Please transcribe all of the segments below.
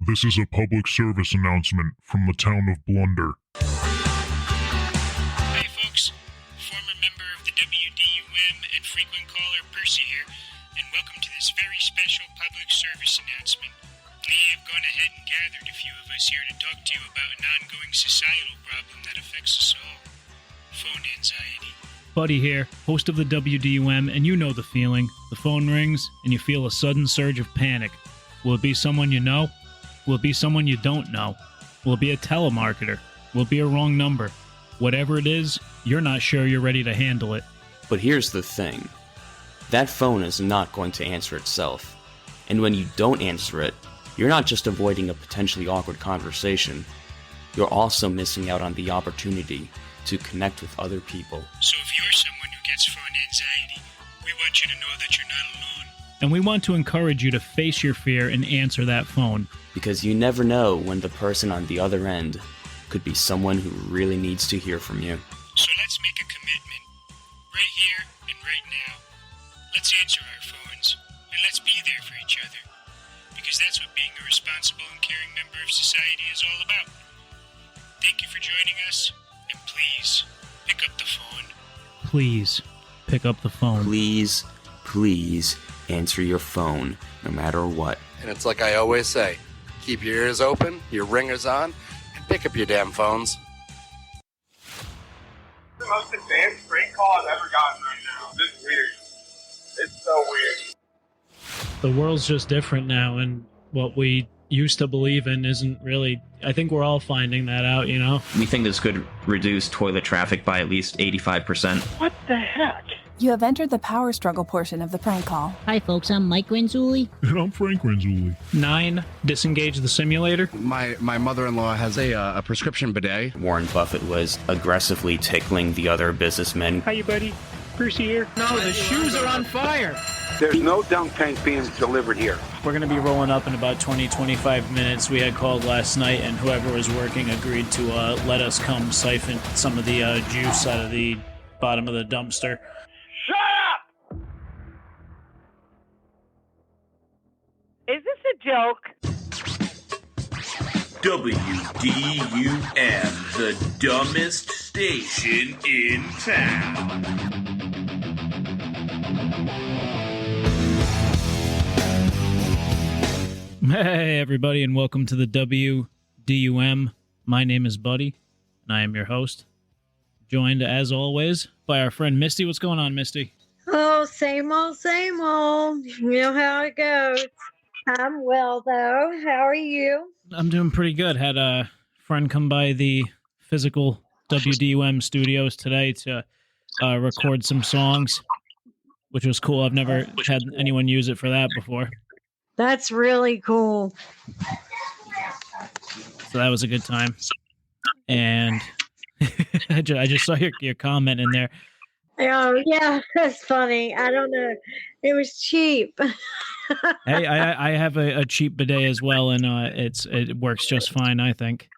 This is a public service announcement from the town of Blunder. Hi folks, former member of the WDUM and frequent caller Percy here, and welcome to this very special public service announcement. I have gone ahead and gathered a few of us here to talk to you about an ongoing societal problem that affects us all. Phone anxiety. Buddy here, host of the WDUM, and you know the feeling. The phone rings, and you feel a sudden surge of panic. Will it be someone you know? Will it be someone you don't know? Will it be a telemarketer? Will it be a wrong number? Whatever it is, you're not sure you're ready to handle it. But here's the thing. That phone is not going to answer itself. And when you don't answer it, you're not just avoiding a potentially awkward conversation. You're also missing out on the opportunity to connect with other people. So if you're someone who gets phone anxiety, we want you to know that you're not alone. And we want to encourage you to face your fear and answer that phone. Because you never know when the person on the other end could be someone who really needs to hear from you. So let's make a commitment, right here and right now. Let's answer our phones, and let's be there for each other. Because that's what being a responsible and caring member of society is all about. Thank you for joining us, and please, pick up the phone. Please, pick up the phone. Please, please answer your phone, no matter what. And it's like I always say, keep your ears open, your ringers on, and pick up your damn phones. The most advanced prank call I've ever gotten right now. This is weird. It's so weird. The world's just different now, and what we used to believe in isn't really... I think we're all finding that out, you know? We think this could reduce toilet traffic by at least 85%. What the heck? You have entered the power struggle portion of the prank call. Hi folks, I'm Mike Renzulli. And I'm Frank Renzulli. 9, disengage the simulator. My mother-in-law has a prescription bidet. Warren Buffett was aggressively tickling the other businessmen. Hi, you buddy. Percy here. No, the shoes are on fire. There's no dunk tank being delivered here. We're going to be rolling up in about 20-25 minutes. We had called last night, and whoever was working agreed to let us come siphon some of the juice out of the bottom of the dumpster. Shut up! Is this a joke? WDUM, the dumbest station in town. Hey, everybody, and welcome to the WDUM. My name is Buddy, and I am your host. Joined, as always, by our friend Misti. What's going on, Misti? Oh, same old, same old. You know how it goes. I'm well, though. How are you? I'm doing pretty good. Had a friend come by the physical WDUM studios today to record some songs, which was cool. I've never had anyone use it for that before. That's really cool. So that was a good time. And I just saw your comment in there. Oh, yeah, that's funny. I don't know. It was cheap. Hey, I have a cheap bidet as well, and it works just fine, I think.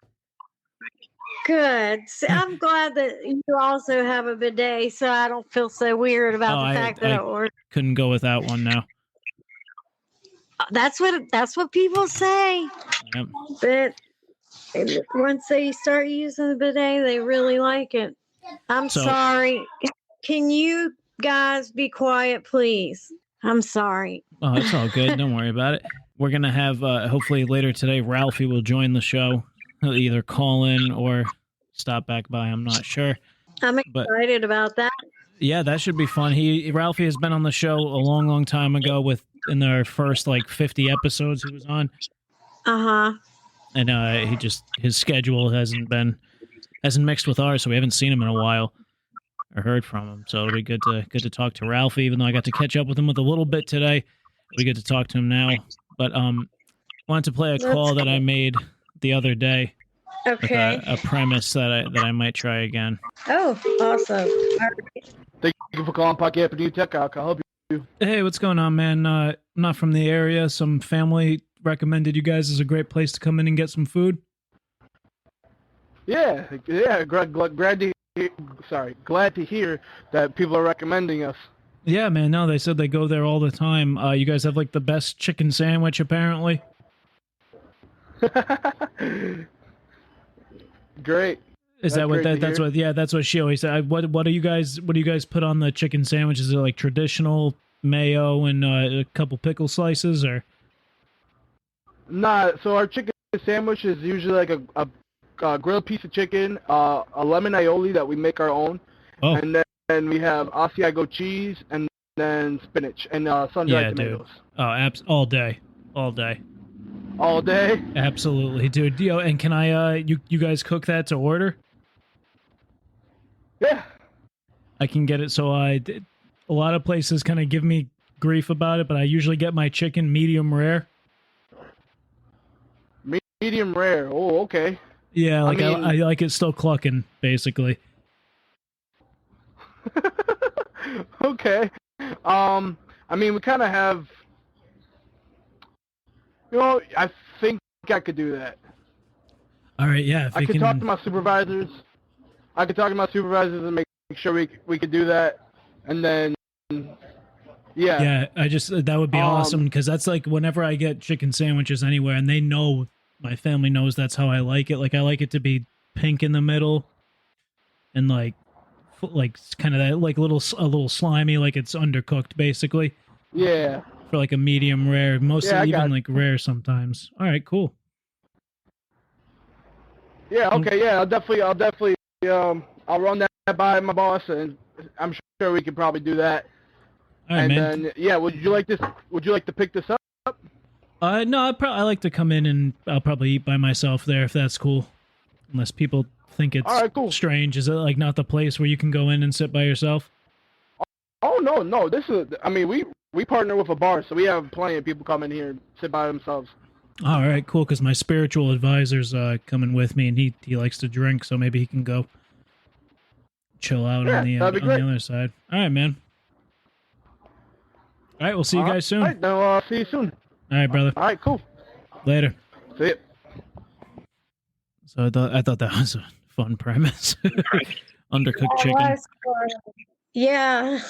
Good. So I'm glad that you also have a bidet, so I don't feel so weird about the fact that it works. Couldn't go without one now. That's what people say. Yep. But once they start using the bidet, they really like it. I'm sorry. Can you guys be quiet, please? I'm sorry. Oh, it's all good. Don't worry about it. We're going to have, hopefully later today, Ralphie will join the show. He'll either call in or stop back by. I'm not sure. I'm excited about that. Yeah, that should be fun. Ralphie has been on the show a long, long time ago in their first 50 episodes he was on. Uh-huh. And his schedule hasn't mixed with ours, so we haven't seen him in a while or heard from him. So it'll be good to talk to Ralphie, even though I got to catch up with him with a little bit today. It'll be good to talk to him now. But wanted to play a call that I made the other day. Okay. With a premise that I might try again. Oh, awesome. All right. Thank you for calling Biotech. I'll help you. Hey, what's going on, man? I'm not from the area. Some family recommended you guys as a great place to come in and get some food. Yeah. Glad to hear that people are recommending us. Yeah, man. No, they said they go there all the time. You guys have the best chicken sandwich, apparently. Great. Is that what that's what? Yeah, that's what she always said. What do you guys put on the chicken sandwich? Is it like traditional mayo and a couple pickle slices, or? Nah. So our chicken sandwich is usually like a grilled piece of chicken, a lemon aioli that we make our own, and then we have Asiago cheese, and then spinach and sun-dried tomatoes. Dude. Oh, all day. All day. Absolutely, dude. Yo, and can I? You guys cook that to order? Yeah. I can get it. So a lot of places kind of give me grief about it, but I usually get my chicken medium rare. Medium rare. Oh, okay. Yeah, like I like it still clucking, basically. Okay. I mean, we kind of have. I think I could do that. All right, yeah. If I could talk to my supervisors. And make sure we could do that, and then yeah. Yeah, that would be awesome, because that's like whenever I get chicken sandwiches anywhere, and they know, my family knows that's how I like it. Like I like it to be pink in the middle, and like kind of that like a little slimy, like it's undercooked basically. Yeah. For like a medium rare, mostly even like rare sometimes. All right, cool. Yeah. Okay. Yeah. I'll definitely. I'll run that by my boss, and I'm sure we could probably do that. All right, man. Then, yeah, would you like to pick this up? No, I like to come in, and I'll probably eat by myself there if that's cool. Unless people think it's strange. Is it like not the place where you can go in and sit by yourself? Oh no. This is. I mean, we partner with a bar, so we have plenty of people come in here and sit by themselves. All right, cool. Because my spiritual advisor's coming with me, and he likes to drink, so maybe he can go chill out on the other side. All right, man. All right, we'll see you guys soon. All right, then I'll see you soon. All right, brother. All right, cool. Later. See ya. So I thought that was a fun premise. Undercooked chicken. Yeah.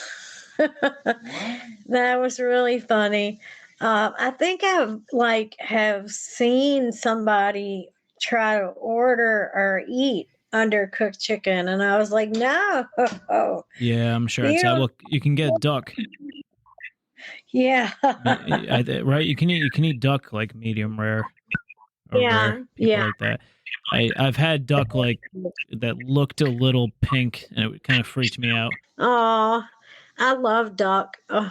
That was really funny. I think have seen somebody try to order or eat undercooked chicken, and I was like, no. Yeah, I'm sure it's well, you can get duck. Yeah. Right, you can eat duck like medium rare. Yeah, yeah. Like that. I've had duck like that looked a little pink, and it kind of freaked me out. Oh, I love duck. Oh.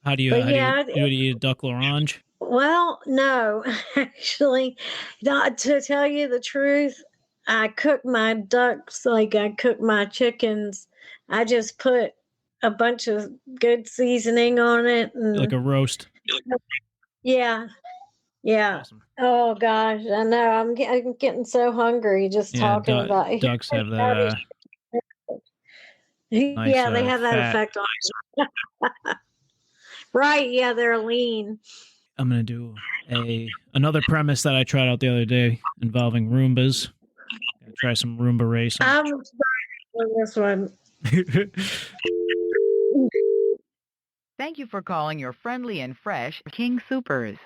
How do you eat a duck l'orange? Well, no, actually, not to tell you the truth. I cook my ducks like I cook my chickens. I just put a bunch of good seasoning on it, and like a roast. Yeah. Awesome. Oh gosh, I know. I'm getting so hungry just talking about it. Ducks have that. Nice, they have that effect on us. Right, yeah, they're lean. I'm going to do another premise that I tried out the other day involving Roombas. Gonna try some Roomba racing. I'm on this one. Thank you for calling your friendly and fresh King Soopers.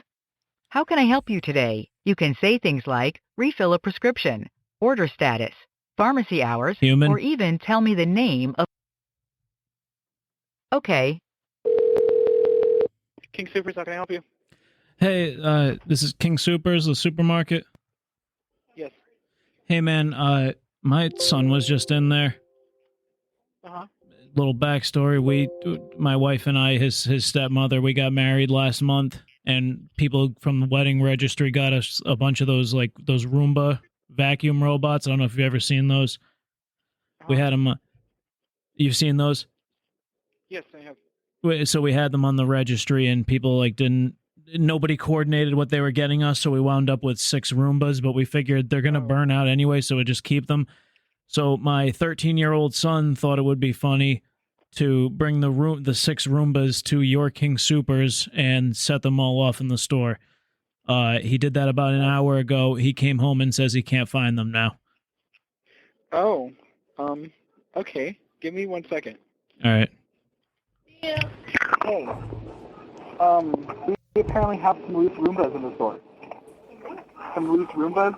How can I help you today? You can say things like, refill a prescription, order status, pharmacy hours, or even tell me the name of... Okay. King Soopers, how can I help you? Hey, this is King Soopers, the supermarket. Yes. Hey, man, my son was just in there. Uh-huh. Little backstory, my wife and I, his stepmother, we got married last month, and people from the wedding registry got us a bunch of those Roomba vacuum robots. I don't know if you've ever seen those. Uh-huh. We had them, you've seen those? Yes, I have. So we had them on the registry, and people nobody coordinated what they were getting us, so we wound up with 6 Roombas, but we figured they're going to burn out anyway, so we just keep them. So my 13-year-old son thought it would be funny to bring the 6 Roombas to your King Soopers and set them all off in the store. He did that about an hour ago. He came home and says he can't find them now. Oh, okay. Give me 1 second. All right. Hey, we apparently have some loose Roombas in the store. some loose Roombas.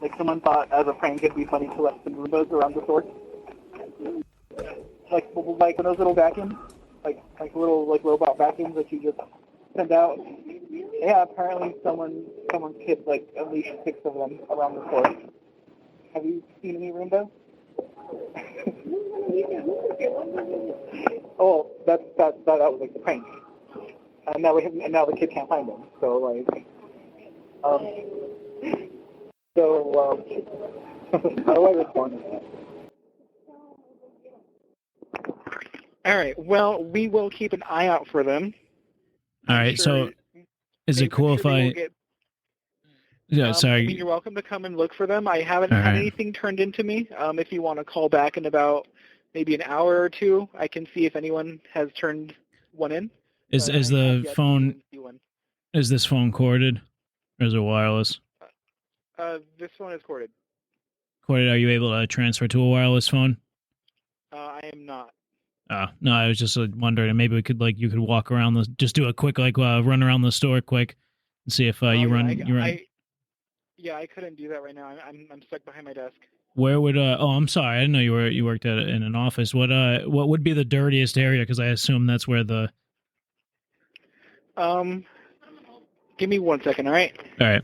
Like someone thought as a prank it'd be funny to let some Roombas around the store. Like one of those little vacuums, like little robot vacuums that you just send out. Yeah, apparently someone hid like at least 6 of them around the store. Have you seen any Roombas? Oh, that was like the prank. And now the kid can't find them. So like, how do I respond to that? All right. Well, we will keep an eye out for them. All right. So, is it cool if I? Yeah. Sorry. I mean, you're welcome to come and look for them. I haven't had anything turned into me. If you want to call back in about maybe an hour or two, I can see if anyone has turned one in. Is the phone? Is this phone corded, or is it wireless? This one is corded. Corded. Are you able to transfer to a wireless phone? I am not. Oh, no, I was just wondering. Maybe we could you could walk around just do a quick run around the store quick, and see if you run. Yeah, I couldn't do that right now. I'm stuck behind my desk. Where would oh, I'm sorry, I didn't know you worked in an office. What would be the dirtiest area? Because I assume that's where the. Give me 1 second, all right? All right.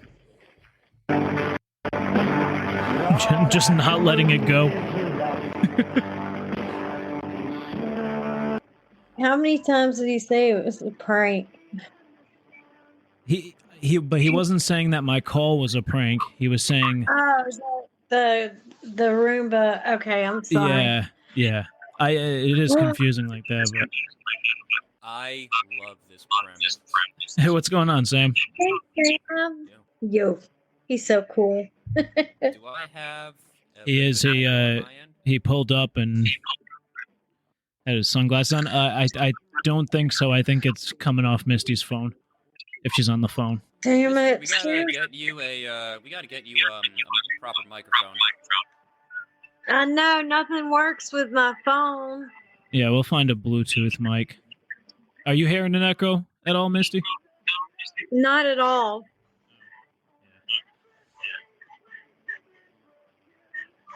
Just not letting it go. How many times did he say it was a prank? But he wasn't saying that my call was a prank. He was saying the Roomba. Okay, I'm sorry. Yeah. It is confusing like that, but I love this premise. Hey, what's going on, Sam? Hey, Sam. Yo, he's so cool. Do I have? He is. He pulled up and had his sunglasses on. I don't think so. I think it's coming off Misti's phone. If she's on the phone. Damn it! We gotta get you a proper microphone. I know nothing works with my phone. Yeah, we'll find a Bluetooth mic. Are you hearing an echo at all, Misti? Not at all.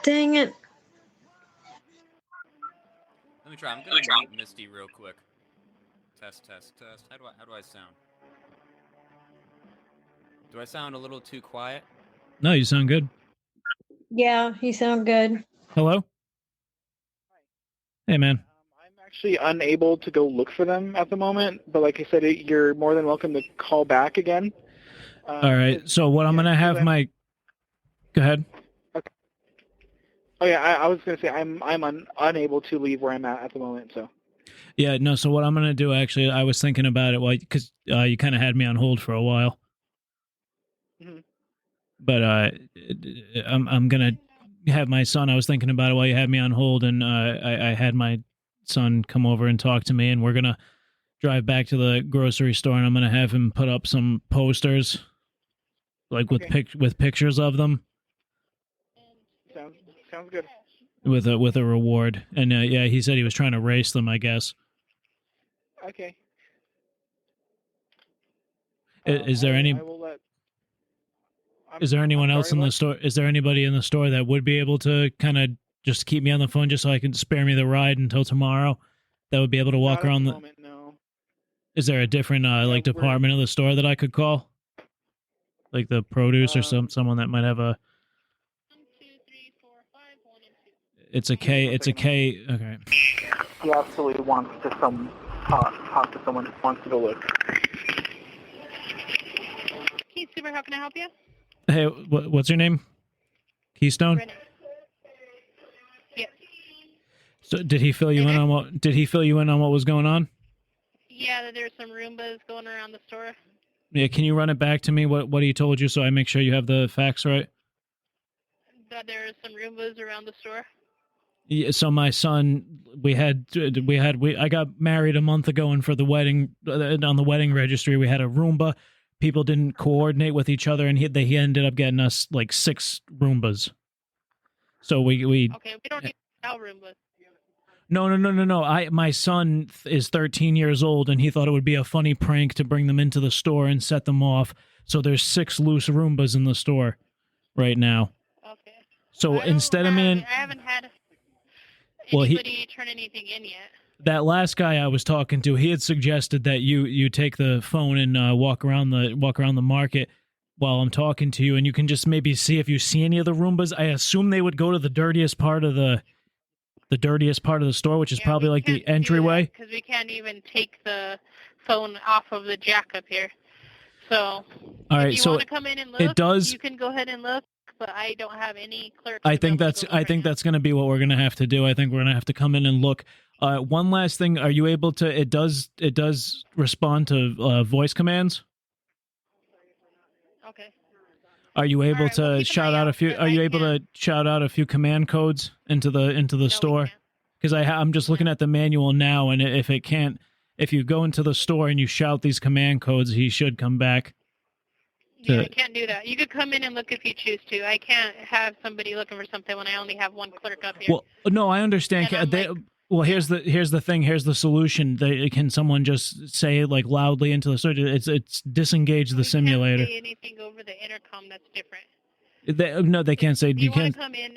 Dang it. Let me try. I'm gonna mute Misti real quick. Test. How do I sound? Do I sound a little too quiet? No, you sound good. Yeah, you sound good. Hello? Hey, man. I'm actually unable to go look for them at the moment, but like I said, you're more than welcome to call back again. All right, so what I'm going to have my... Go ahead. Okay. Oh, yeah, I was going to say I'm unable to leave where I'm at the moment, so... Yeah, no, so what I'm going to do, actually, I was thinking about it, because you kind of had me on hold for a while. Mm-hmm. But I'm going to have my son, I was thinking about it while you had me on hold, and I had my son come over and talk to me, and we're going to drive back to the grocery store, and I'm going to have him put up some posters, with pictures of them. Sounds good. With a reward. And yeah, he said he was trying to race them, I guess. Okay. Is there any... Is there anyone else in the store? Is there anybody in the store that would be able to kind of just keep me on the phone just so I can spare me the ride until tomorrow? That would be able to walk around the... moment, no. Is there a different department of the store that I could call? Like the produce or someone that might have a... 1, 2, 3, 4, 5, 1 and 2. It's a K. Okay. He absolutely wants to talk to someone who wants to go look. Keith Super, how can I help you? Hey, what's your name? Keystone? Brennan. Yes. So did he fill you in on what was going on? Yeah, there's some Roombas going around the store. Yeah, can you run it back to me? What he told you so I make sure you have the facts right? That there's some Roombas around the store. Yeah, so my son, I got married a month ago, and for the wedding, on the wedding registry, we had a Roomba. People didn't coordinate with each other, and he ended up getting us 6 Roombas. So we Okay, we don't need our Roombas. No. My son is 13 years old, and he thought it would be a funny prank to bring them into the store and set them off. So there's 6 loose Roombas in the store right now. Okay. So instead of me, I haven't had anybody turn anything in yet. that last guy I was talking to, he had suggested that you take the phone and walk around the market while I'm talking to you, and you can just maybe see if you see any of the Roombas. I assume they would go to the dirtiest part of the store, which is probably like the entryway. Because we can't even take the phone off of the jack up here. So, all right, if you want to come in and look, it does. You can go ahead and look, but I don't have any clerks. I think that's going to be what we're going to have to do. I think we're going to have to come in and look. One last thing, are you able to? It does respond to voice commands. Okay. Are you able to shout out a few? Are you able to shout out a few command codes into the store? Because I'm just looking at the manual now, and if you go into the store and you shout these command codes, he should come back. Yeah, I can't do that. You could come in and look if you choose to. I can't have somebody looking for something when I only have one clerk up here. Well, no, I understand. Well, here's the thing. Here's the solution. Can someone just say like loudly into the store? It's disengage the simulator. Can't say anything over the intercom. That's different. No, they can't say. If you want to come in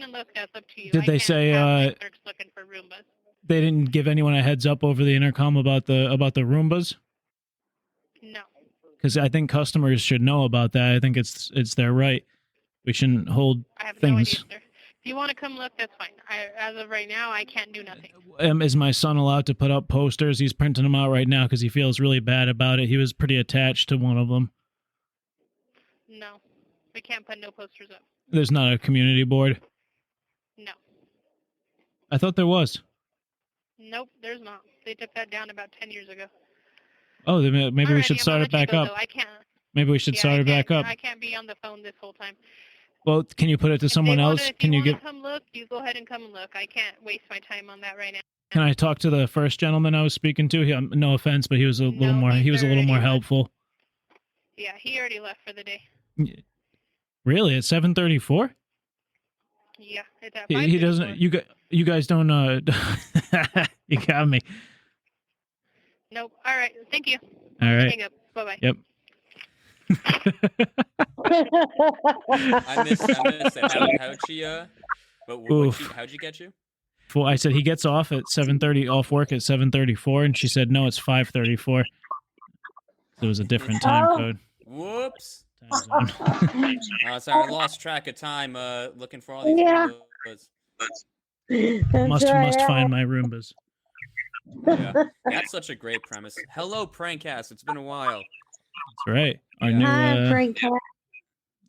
and look, that's up to you. Did they say? Clerks looking for Roombas. They didn't give anyone a heads up over the intercom about the Roombas? No. Because I think customers should know about that. I think it's their right. We shouldn't hold I have things. no idea, sir. If you want to come look, that's fine. As of right now, I can't do nothing. Is my son allowed to put up posters? He's printing them out right now because he feels really bad about it. He was pretty attached to one of them. No. We can't put no posters up. There's not a community board? No. I thought there was. Nope, there's not. They took that down about 10 years ago. Oh, then maybe we should start it back up. I can't. Maybe we should start it back up. I can't be on the phone this whole time. Well, can you put it to someone else? If you want to come look, you go ahead and come and look. I can't waste my time on that right now. Can I talk to the first gentleman I was speaking to? No offense, but he was a little more helpful. Yeah, he already left for the day. Really? At 7:34? Yeah, it's at 5:34. He doesn't. You guys don't. You got me. Nope. All right. Thank you. All right. Hang up. Bye-bye. Yep. I missed that. How'd she get you? Well, I said he gets off at 7:30, off work at 7:34, and she said no, it's 5:34. It was a different time code. Whoops. Sorry, I lost track of time looking for all these Roombas. Must find my Roombas. Yeah, that's such a great premise. Hello, Prankcast. It's been a while. That's right. Our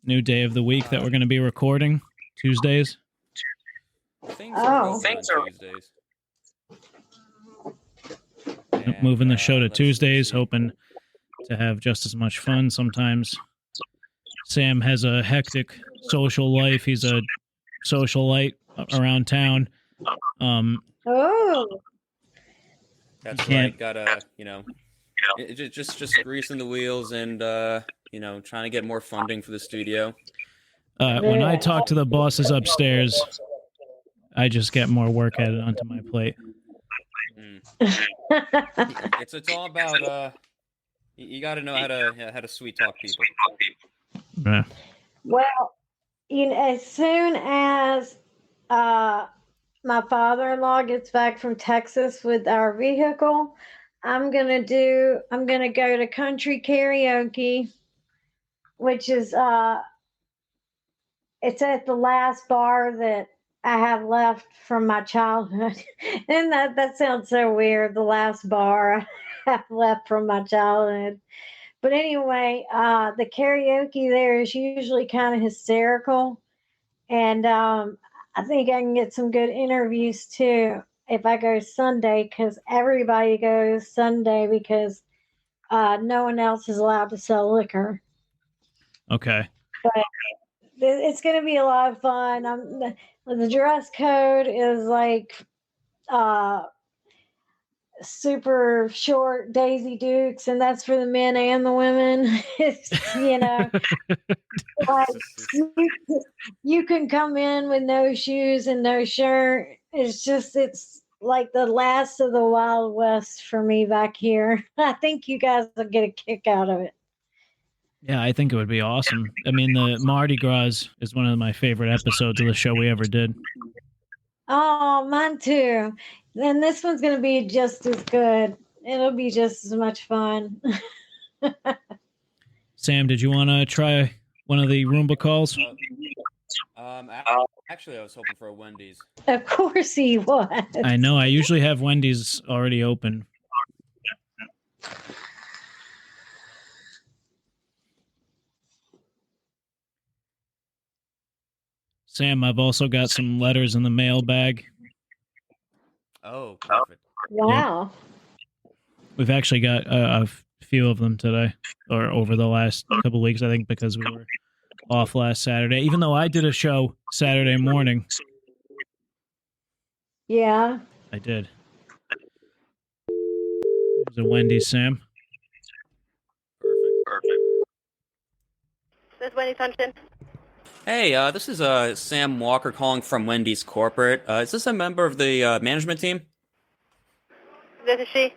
new day of the week that we're going to be recording Tuesdays. Things are Tuesdays. Moving the show to Tuesdays, hoping to have just as much fun. Sometimes Sam has a hectic social life. He's a socialite around town. That's right. Gotta, just greasing the wheels and, trying to get more funding for the studio. When I talk to the bosses upstairs, I just get more work added onto my plate. It's all about, you got to know how to sweet talk people. Yeah. Well, as soon as my father-in-law gets back from Texas with our vehicle, I'm gonna go to country karaoke, which is it's at the last bar that I have left from my childhood. And that sounds so weird, the last bar I have left from my childhood. But anyway, the karaoke there is usually kind of hysterical. And I think I can get some good interviews too if I go Sunday, because everybody goes Sunday because no one else is allowed to sell liquor. Okay. But it's going to be a lot of fun. The dress code is like super short Daisy Dukes, and that's for the men and the women. Like you can come in with no shoes and no shirt. It's like the last of the Wild West for me back here. I think you guys will get a kick out of it. Yeah, I think it would be awesome. I mean, the Mardi Gras is one of my favorite episodes of the show we ever did. Oh, mine too. And this one's going to be just as good. It'll be just as much fun. Sam, did you want to try one of the Roomba calls? Actually, I was hoping for a Wendy's. Of course he was. I know. I usually have Wendy's already open. Sam, I've also got some letters in the mailbag. Oh, perfect. Wow. We've actually got a few of them today, or over the last couple of weeks, I think, because we were off last Saturday, even though I did a show Saturday morning. Yeah. I did. There's a Wendy's, Sam. Perfect. This is Wendy Thompson. Hey, this is Sam Walker calling from Wendy's Corporate. Is this a member of the management team? This is she.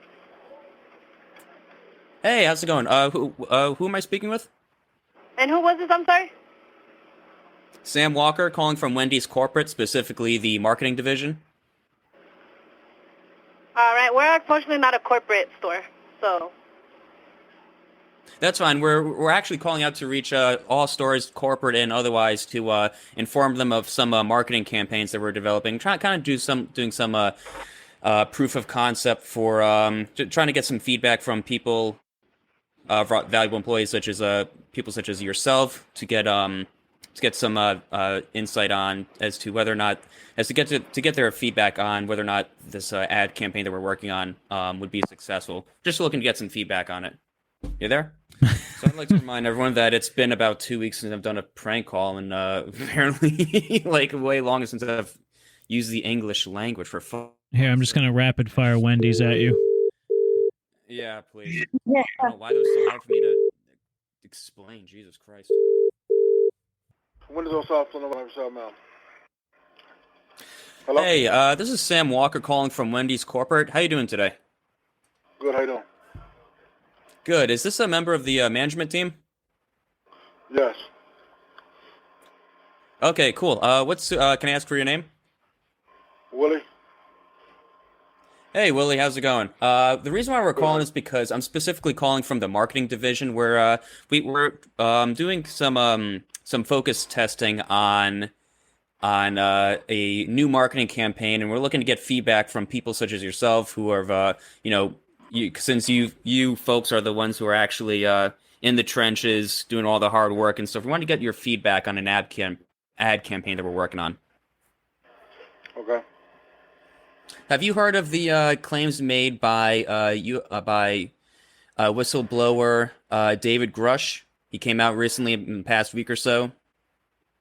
Hey, how's it going? Who am I speaking with? And who was this? I'm sorry. Sam Walker calling from Wendy's Corporate, specifically the marketing division. All right, we're unfortunately not a corporate store, so. That's fine. We're actually calling out to reach all stores, corporate and otherwise, to inform them of some marketing campaigns that we're developing. Trying to doing some proof of concept for trying to get some feedback from people, valuable employees such as people such as yourself, to get some insight on as to whether or not to get their feedback on whether or not this ad campaign that we're working on would be successful. Just looking to get some feedback on it. You there? So I'd like to remind everyone that it's been about 2 weeks since I've done a prank call, and apparently like way longer since I've used the English language for fun. Here, I'm just going to rapid fire Wendy's at you. Yeah, please. I don't know why that was so hard for me to explain. Jesus Christ. Windows on South Florida, South. Hello? Hey, this is Sam Walker calling from Wendy's Corporate. How you doing today? Good, how you doing? Good. Is this a member of the management team? Yes. Okay, cool. Can I ask for your name? Willie. Hey, Willie, how's it going? The reason why we're calling is because I'm specifically calling from the marketing division, where we're doing some focus testing on a new marketing campaign, and we're looking to get feedback from people such as yourself who are, since you folks are the ones who are actually in the trenches doing all the hard work and stuff. We want to get your feedback on an ad campaign that we're working on. Okay. Have you heard of the claims made by whistleblower David Grush? He came out recently in the past week or so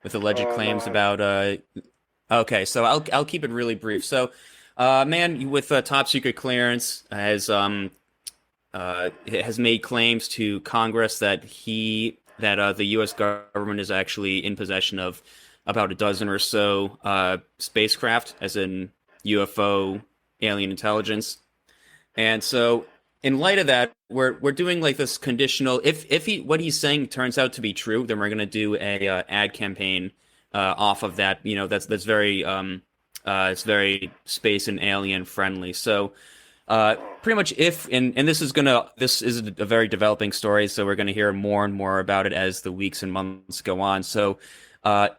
with alleged claims about. Okay, so I'll keep it really brief. So, man with top secret clearance has made claims to Congress that the U.S. government is actually in possession of about a dozen or so spacecraft, as in UFO alien intelligence. And so in light of that, we're doing like this conditional, if what he's saying turns out to be true, then we're going to do a ad campaign off of that. That's very it's very space and alien friendly. So pretty much this is a very developing story, so we're going to hear more and more about it as the weeks and months go on. So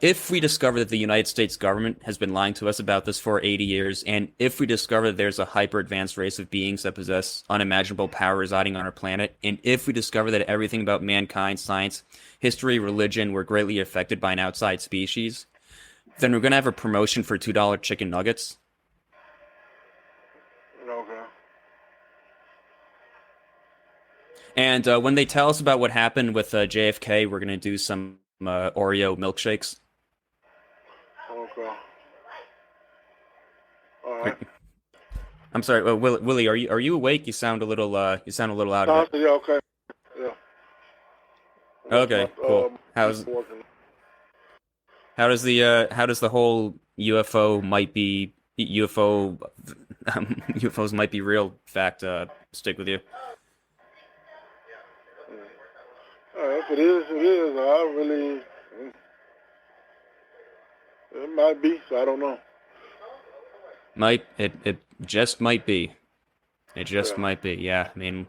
if we discover that the United States government has been lying to us about this for 80 years, and if we discover that there's a hyper-advanced race of beings that possess unimaginable power residing on our planet, and if we discover that everything about mankind, science, history, religion were greatly affected by an outside species, then we're going to have a promotion for $2 chicken nuggets. Okay. And when they tell us about what happened with JFK, we're going to do some Oreo milkshakes. Okay. All right. I'm sorry, Willie. Are you awake? You sound a little out of it. Yeah. Okay. Yeah. Okay. Cool. How does the whole UFOs might be real fact stick with you? If it is, it is. I really, it might be. So I don't know. It just might be. It just might be. Yeah, I mean,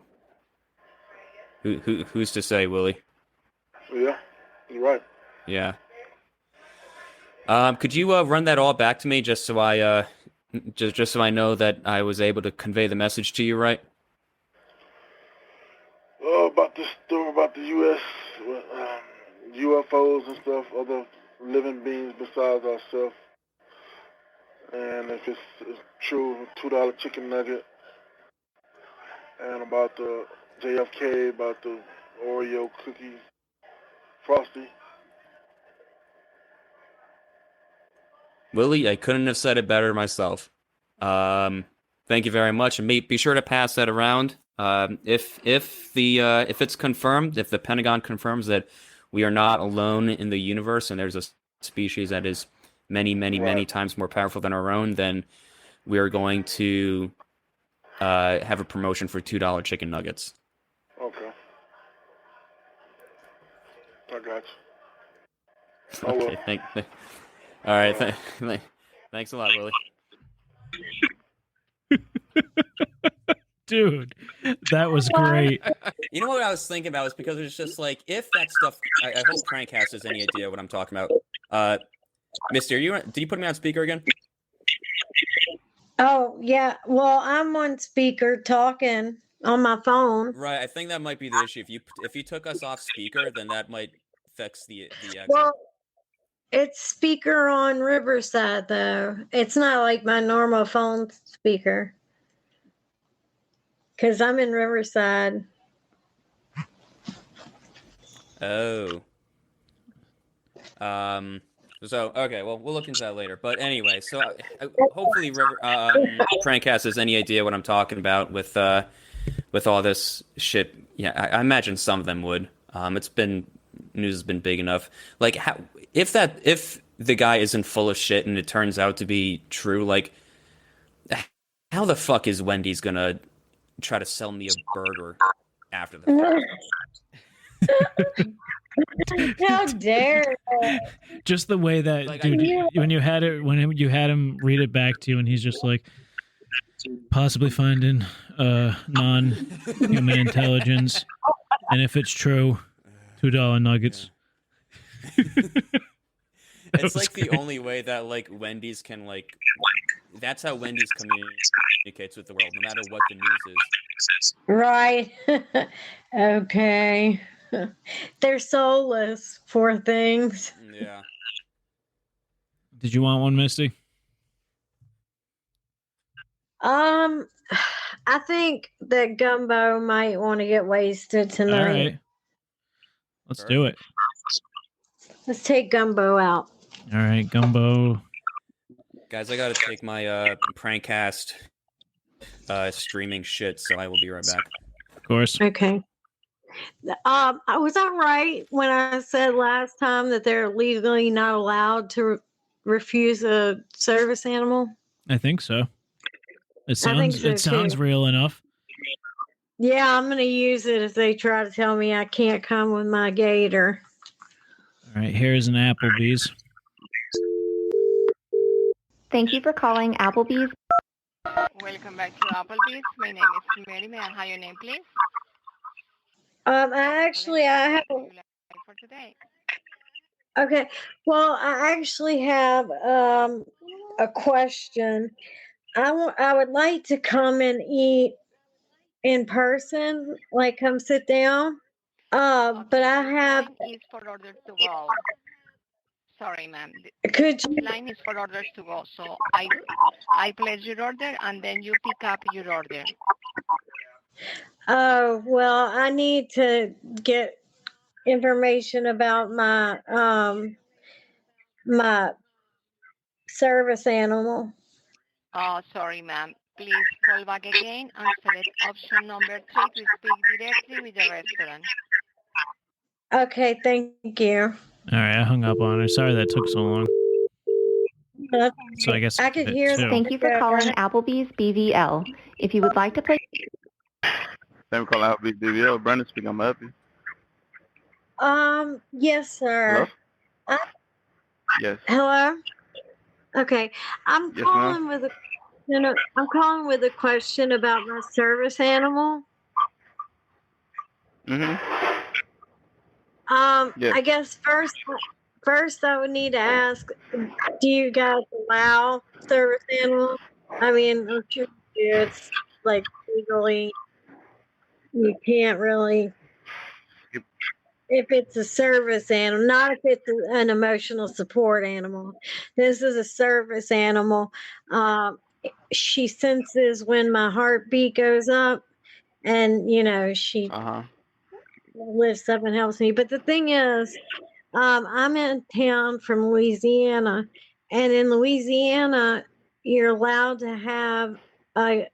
who's to say, Willie? Yeah, you're right. Yeah. Could you run that all back to me just so I just so I know that I was able to convey the message to you right? About the story about the U.S. UFOs and stuff, other living beings besides ourselves. And if it's true, $2 chicken nugget. And about the JFK, about the Oreo cookie Frosty. Willie, I couldn't have said it better myself. Thank you very much, and be sure to pass that around. If it's confirmed, if the Pentagon confirms that we are not alone in the universe and there's a species that is many times more powerful than our own, then we are going to have a promotion for $2 chicken nuggets. Okay. I got you. Okay, all right, thanks a lot, Willie. Dude, that was great. You know what I was thinking about was because it's just like, if that stuff, I hope Prankcast has any idea what I'm talking about. Misti, did you put me on speaker again? Oh, yeah. Well, I'm on speaker talking on my phone. Right, I think that might be the issue. If you took us off speaker, then that might fix the Well, it's speaker on Riverside, though. It's not like my normal phone speaker. Because I'm in Riverside. Oh. So, okay, well, we'll look into that later. But anyway, so hopefully Prankcast has any idea what I'm talking about with all this shit. Yeah, I imagine some of them would. News has been big enough. Like, if the guy isn't full of shit and it turns out to be true, like, how the fuck is Wendy's gonna try to sell me a burger after the fact? How dare you? Just the way that, like, dude, when you had him read it back to you, and he's just like, possibly finding non-human intelligence, and if it's true, $2 nuggets. It's like great. The only way that, like, Wendy's can, like, that's how Wendy's communicates with the world, no matter what the news is. Right. Okay. They're soulless, poor things. Yeah. Did you want one, Misti? I think that Gumbo might want to get wasted tonight. All right. Let's do it. Let's take Gumbo out. All right, Gumbo. Guys, I gotta take my Prankcast streaming shit, so I will be right back. Of course. Okay. Was I right when I said last time that they're legally not allowed to refuse a service animal? I think so. It sounds real enough. Yeah, I'm going to use it if they try to tell me I can't come with my gator. All right, here's an Applebee's. Thank you for calling Applebee's. Welcome back to Applebee's. My name is Mary. May I have your name, please? I have. For today. Okay. Well, I actually have a question. I would like to come and eat in person, like come sit down. But I have. Line is for orders to go. Sorry, ma'am. Could you? Line is for orders to go. So I place your order and then you pick up your order. Oh, well, I need to get information about my my service animal. Oh, sorry, ma'am. Please call back again and select option number 3 to speak directly with the restaurant. Okay, thank you. All right, I hung up on her. Sorry that took so long. So I guess I could hear. Thank you for calling Applebee's BVL. If you would like to play. Thank you for calling Applebee's BVL. Brandon speaking. I'm happy. Yes, sir. Hello? Yes. Hello? Okay. I'm Yes, calling ma'am. with I'm calling with a question about my service animal. Yes. I guess first I would need to ask, do you guys allow service animals? I mean, I'm sure you do. It's like legally, you can't really, if it's a service animal, not if it's an emotional support animal. This is a service animal. She senses when my heartbeat goes up, and she lifts up and helps me. But the thing is, I'm in town from Louisiana, and in Louisiana, you're allowed to have an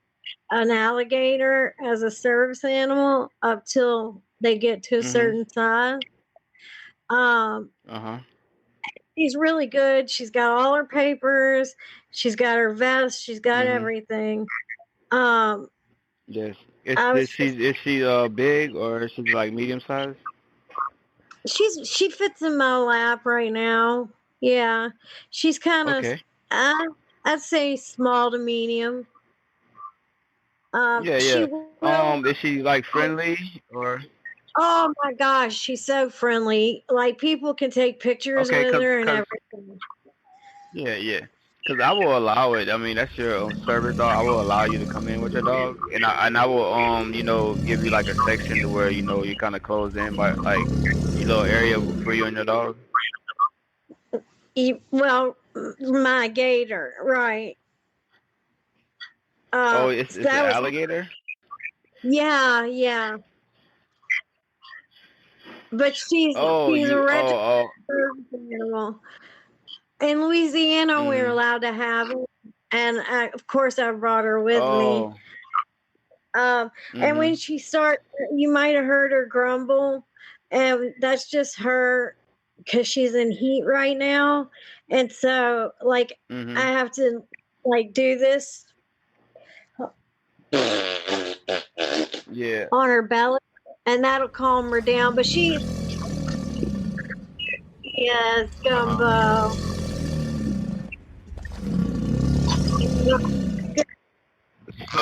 alligator as a service animal up till they get to a certain size. She's really good. She's got all her papers. She's got her vest. She's got everything. Yes. Is she big or is she like medium sized? She fits in my lap right now. Yeah, she's kind of. Okay. I'd say small to medium. Yeah, She yeah. will. Is she like friendly or? Oh my gosh, she's so friendly. Like people can take pictures Okay, with her and cause everything. yeah. Cause I will allow it. I mean, that's your service dog. I will allow you to come in with your dog, and I will give you like a section to where you kind of close in by like your little area for you and your dog. Well, my gator, right? It's an alligator. Yeah. But she's a registered animal. In Louisiana, we're allowed to have it, and of course, I brought her with me. And when she starts, you might have heard her grumble, and that's just her because she's in heat right now, and so I have to do this on her belly, and that'll calm her down. But yes, Gumbo. So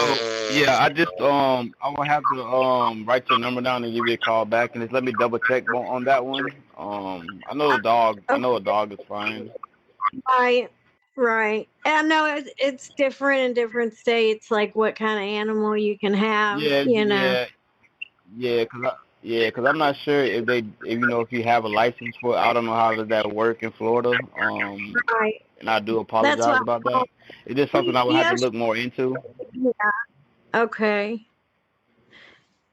yeah, I just I will have to write your number down and give you a call back, and just let me double check on that one. I know a dog is fine. Right. I know it's different in different states, like what kind of animal you can have. Cause I'm not sure if you have a license for it. I don't know how does that work in Florida. Right. And I do apologize about that. It's just something I would have to look more into. Yeah. Okay.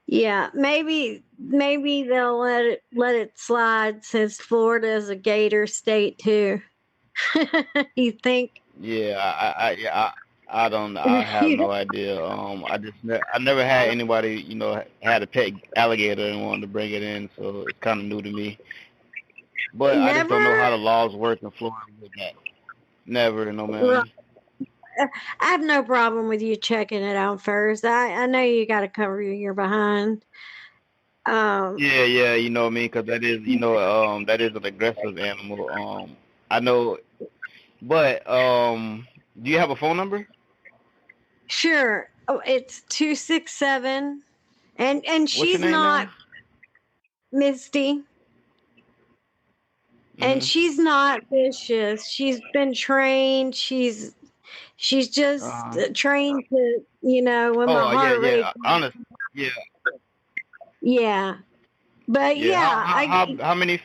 Yeah, maybe they'll let it slide since Florida is a gator state too. You think? Yeah, I don't. I have no idea. I never had anybody, had a pet alligator and wanted to bring it in, so it's kind of new to me. But I just don't know how the laws work in Florida with that. Never, no man. Well, I have no problem with you checking it out first. I know you got to cover your behind. Yeah, you know what I mean, because that is, that is an aggressive animal. I know, but do you have a phone number? Sure. Oh, it's 267, and she's not Misti. And she's not vicious. She's been trained. She's just trained to, when my heart rate. Honest. Yeah. Yeah. But how many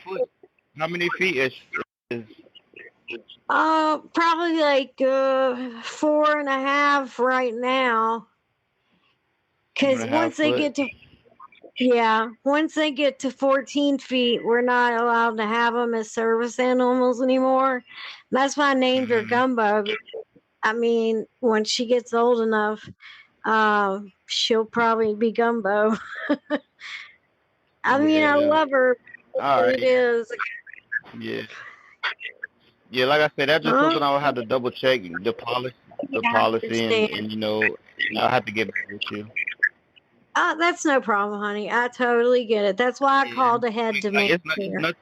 feet is probably like 4.5 right now. Because once they get to 14 feet, we're not allowed to have them as service animals anymore. That's why I named her Gumbo. I mean, when she gets old enough, she'll probably be Gumbo. I mean, I love her. It is. Yeah, like I said, that's just something I would have to double check the policy, and I'll have to get back with you. That's no problem, honey. I totally get it. That's why I called ahead to make sure.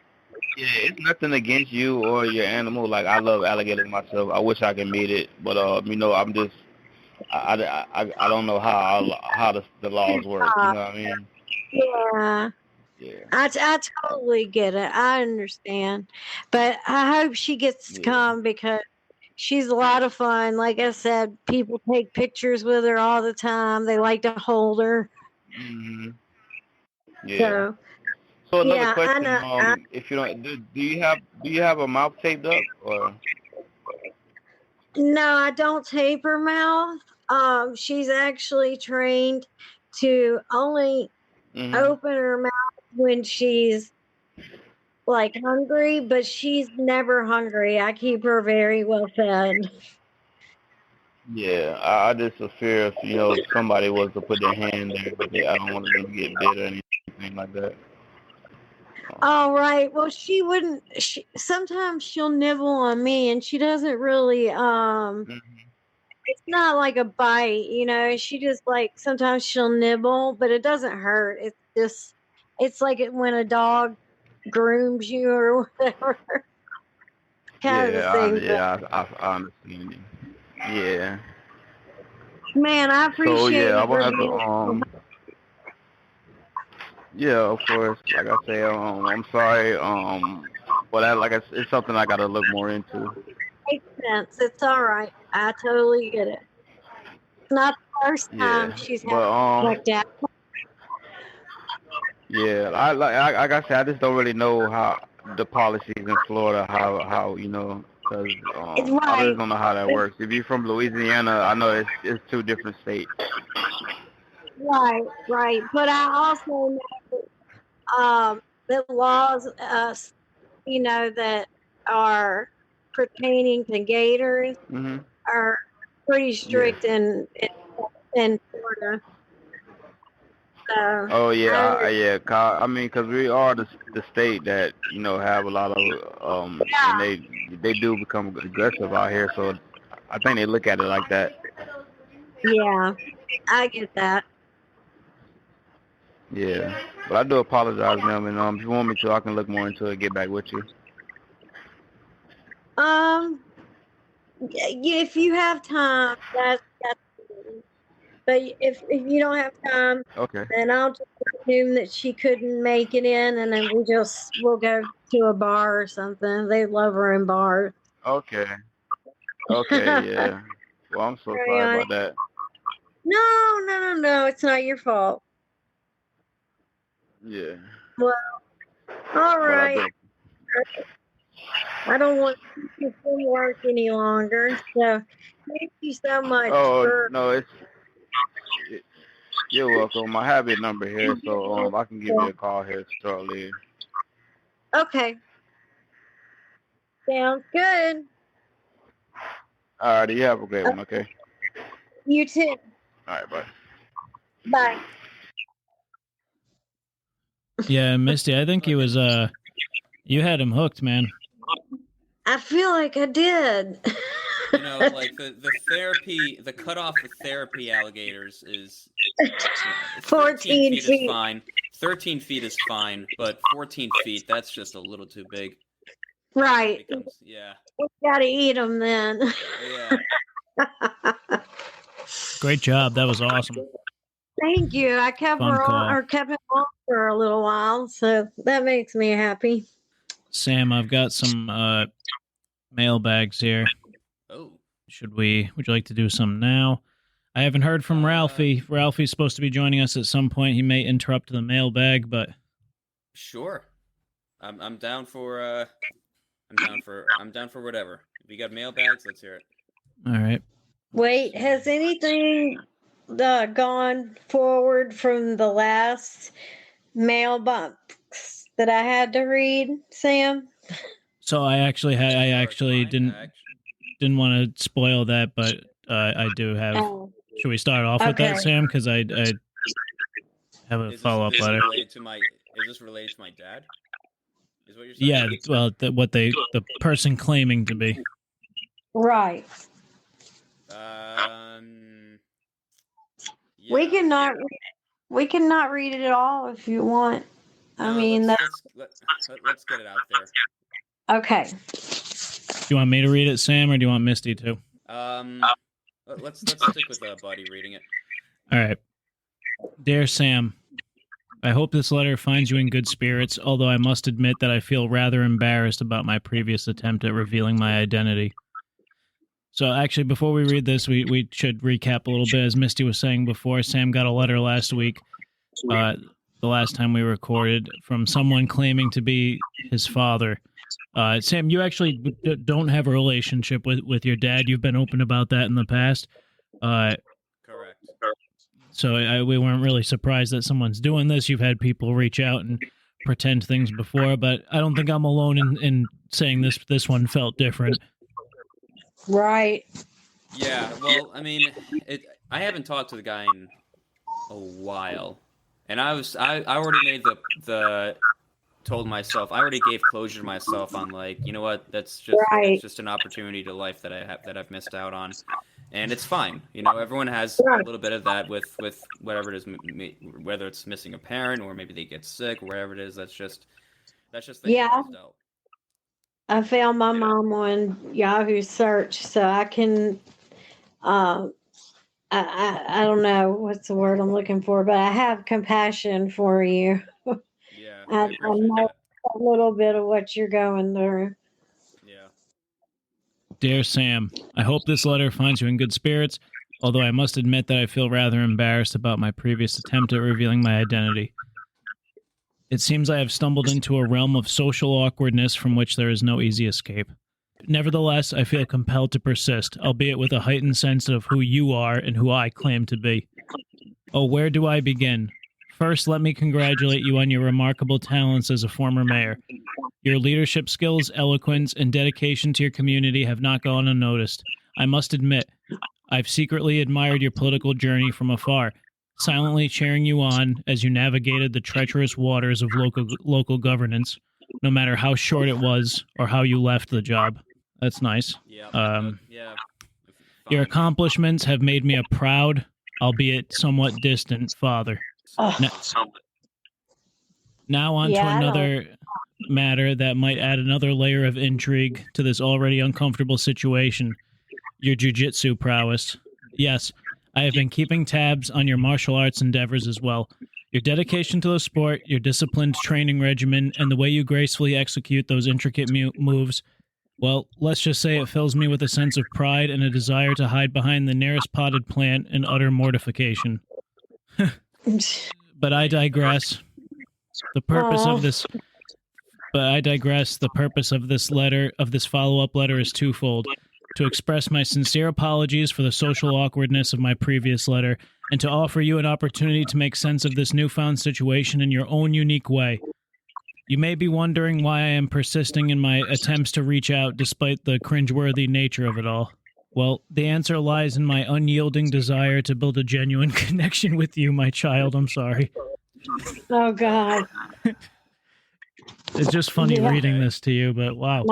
It's nothing against you or your animal. Like, I love alligators myself. I wish I could meet it, but I'm just I don't know how the laws work. You know what I mean? Yeah. Yeah. I totally get it. I understand. But I hope she gets to come because she's a lot of fun. Like I said, people take pictures with her all the time. They like to hold her. Mm-hmm. Yeah. So another question, if you don't, do you have a mouth taped up or? No, I don't tape her mouth. She's actually trained to only open her mouth when she's like hungry, but she's never hungry. I keep her very well fed. Yeah, I just fear if somebody was to put their hand there, I don't want them to get bit or anything like that. All right. Well, she wouldn't. Sometimes she'll nibble on me, and she doesn't really. It's not like a bite, She just sometimes she'll nibble, but it doesn't hurt. It's just, it's like when a dog grooms you or whatever. Kind of the thing. I understand you. Yeah. Man, I appreciate I it. will have to. Yeah, of course. Like I say, I'm sorry. But it's something I got to look more into. Makes sense. It's all right. I totally get it. It's not the first time she's had like that. Yeah, like I said, I just don't really know how the policies in Florida, how because I just don't know how that works. If you're from Louisiana, I know it's two different states. Right. But I also know the laws, that are pertaining to gators are pretty strict in Florida. Oh yeah, yeah. I mean, because we are the state that have a lot of and they do become aggressive out here. So I think they look at it like that. Yeah, I get that. Yeah, but I do apologize, ma'am. And if you want me to, I can look more into it. Get back with you. If you have time, that's. But if you don't have time, then I'll just assume that she couldn't make it in, and then we'll go to a bar or something. They love her in bars. Okay, yeah. Well, I'm so sorry about that. No. It's not your fault. Yeah. Well, all right. I don't want you to work any longer. So thank you so much. No, you're welcome. I have your number here, so I can give you a call here shortly. Okay. Sounds good. All right, you have a great one, okay? You too. All right, bye. Bye. Yeah, Misty, I think he was, you had him hooked, man. I feel like I did. Like the therapy, the cutoff for therapy alligators is 14 feet is fine. 13 feet is fine, but 14 feet, that's just a little too big. Right. Yeah. We gotta eat them then. Yeah. Great job. That was awesome. Thank you. I kept Fun her on, call. or kept it on for a little while, so that makes me happy. Sam, I've got some mailbags here. Oh. Would you like to do some now? I haven't heard from Ralphie. Ralphie's supposed to be joining us at some point. He may interrupt the mailbag, but Sure. I'm down for whatever. If you got mailbags, let's hear it. All right. Wait, has anything gone forward from the last mailbox that I had to read, Sam? So I actually didn't want to spoil that, but I do have. Should we start off with that, Sam? Because I have a follow-up letter. Is this related to my dad? Is what you're saying? Yeah, well, the person claiming to be. Right. Yeah, we cannot. We can not read it at all if you want. I mean, let's get it out there. Okay. Do you want me to read it, Sam, or do you want Misty to? Let's stick with Buddy reading it. All right. Dear Sam, I hope this letter finds you in good spirits, although I must admit that I feel rather embarrassed about my previous attempt at revealing my identity. So actually, before we read this, we should recap a little bit. As Misty was saying before, Sam got a letter last week, the last time we recorded, from someone claiming to be his father. Sam, you actually don't have a relationship with your dad. You've been open about that in the past. Correct. So we weren't really surprised that someone's doing this. You've had people reach out and pretend things before, but I don't think I'm alone in saying this one felt different. Right. Yeah, well, I mean, I haven't talked to the guy in a while, and I already made told myself, I already gave closure to myself on, like, you know what, that's just an opportunity to life that I've missed out on, and it's fine. You know, everyone has a little bit of that with whatever it is, whether it's missing a parent or maybe they get sick, or wherever it is. That's just yeah. I found my mom on Yahoo search, so I can. I don't know what's the word I'm looking for, but I have compassion for you. Yeah, I know a little bit of what you're going through. Yeah. Dear Sam, I hope this letter finds you in good spirits, although I must admit that I feel rather embarrassed about my previous attempt at revealing my identity. It seems I have stumbled into a realm of social awkwardness from which there is no easy escape. Nevertheless, I feel compelled to persist, albeit with a heightened sense of who you are and who I claim to be. Oh, where do I begin? First, let me congratulate you on your remarkable talents as a former mayor. Your leadership skills, eloquence, and dedication to your community have not gone unnoticed. I must admit, I've secretly admired your political journey from afar, silently cheering you on as you navigated the treacherous waters of local governance, no matter how short it was or how you left the job. That's nice. Yeah. Your accomplishments have made me a proud, albeit somewhat distant, father. Now on to another matter that might add another layer of intrigue to this already uncomfortable situation. Your jiu-jitsu prowess. Yes, I have been keeping tabs on your martial arts endeavors as well. Your dedication to the sport, your disciplined training regimen, and the way you gracefully execute those intricate moves, well, let's just say it fills me with a sense of pride and a desire to hide behind the nearest potted plant in utter mortification. But I digress. The purpose of this letter, of this follow-up letter, is twofold: to express my sincere apologies for the social awkwardness of my previous letter, and to offer you an opportunity to make sense of this newfound situation in your own unique way. You may be wondering why I am persisting in my attempts to reach out despite the cringeworthy nature of it all. Well, the answer lies in my unyielding desire to build a genuine connection with you, my child. I'm sorry. Oh, God. It's just funny reading this to you, but wow.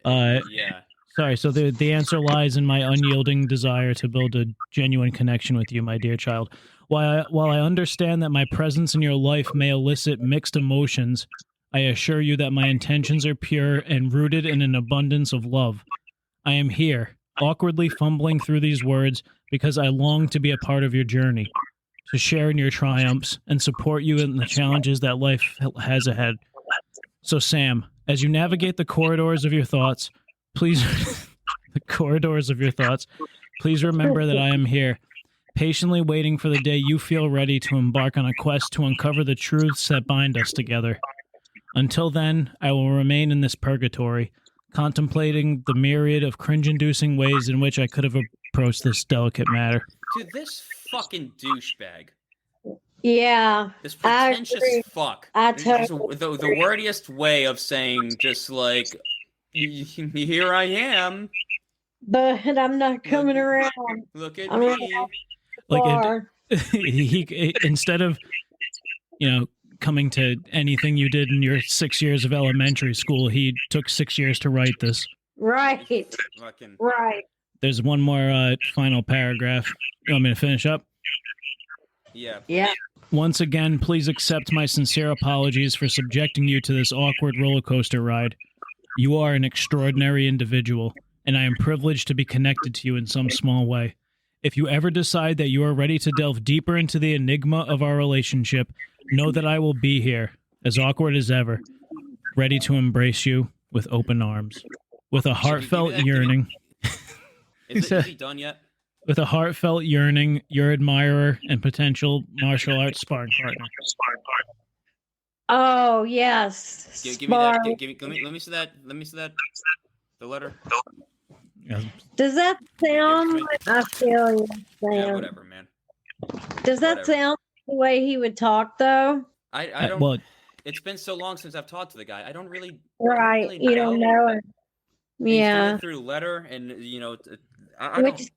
Yeah. Sorry, so the answer lies in my unyielding desire to build a genuine connection with you, my dear child. While I understand that my presence in your life may elicit mixed emotions, I assure you that my intentions are pure and rooted in an abundance of love. I am here, awkwardly fumbling through these words, because I long to be a part of your journey, to share in your triumphs, and support you in the challenges that life has ahead. So, Sam, as you navigate the corridors of your thoughts, please remember that I am here, patiently waiting for the day you feel ready to embark on a quest to uncover the truths that bind us together. Until then, I will remain in this purgatory, contemplating the myriad of cringe-inducing ways in which I could have approached this delicate matter. Dude, this fucking douchebag. Yeah. This pretentious fuck. The wordiest way of saying just like, here I am. But I'm not coming around. Look at me. Like, he instead of, coming to anything you did in your 6 years of elementary school, he took 6 years to write this. Right. Right. There's one more final paragraph. You want me to finish up? Yeah. Yeah. Once again, please accept my sincere apologies for subjecting you to this awkward roller coaster ride. You are an extraordinary individual, and I am privileged to be connected to you in some small way. If you ever decide that you are ready to delve deeper into the enigma of our relationship, know that I will be here, as awkward as ever, ready to embrace you with open arms. With a heartfelt yearning... Is he done yet? With a heartfelt yearning, your admirer and potential martial arts sparring partner. Oh, yes. Give me that. Let me see that. Let me see that. The letter. Does that sound... I feel you, Sam. Yeah, whatever, man. Does that sound the way he would talk, though? I don't... Well, it's been so long since I've talked to the guy. I don't really... Right. You don't know it. Yeah. He's doing it through letter, and, I don't...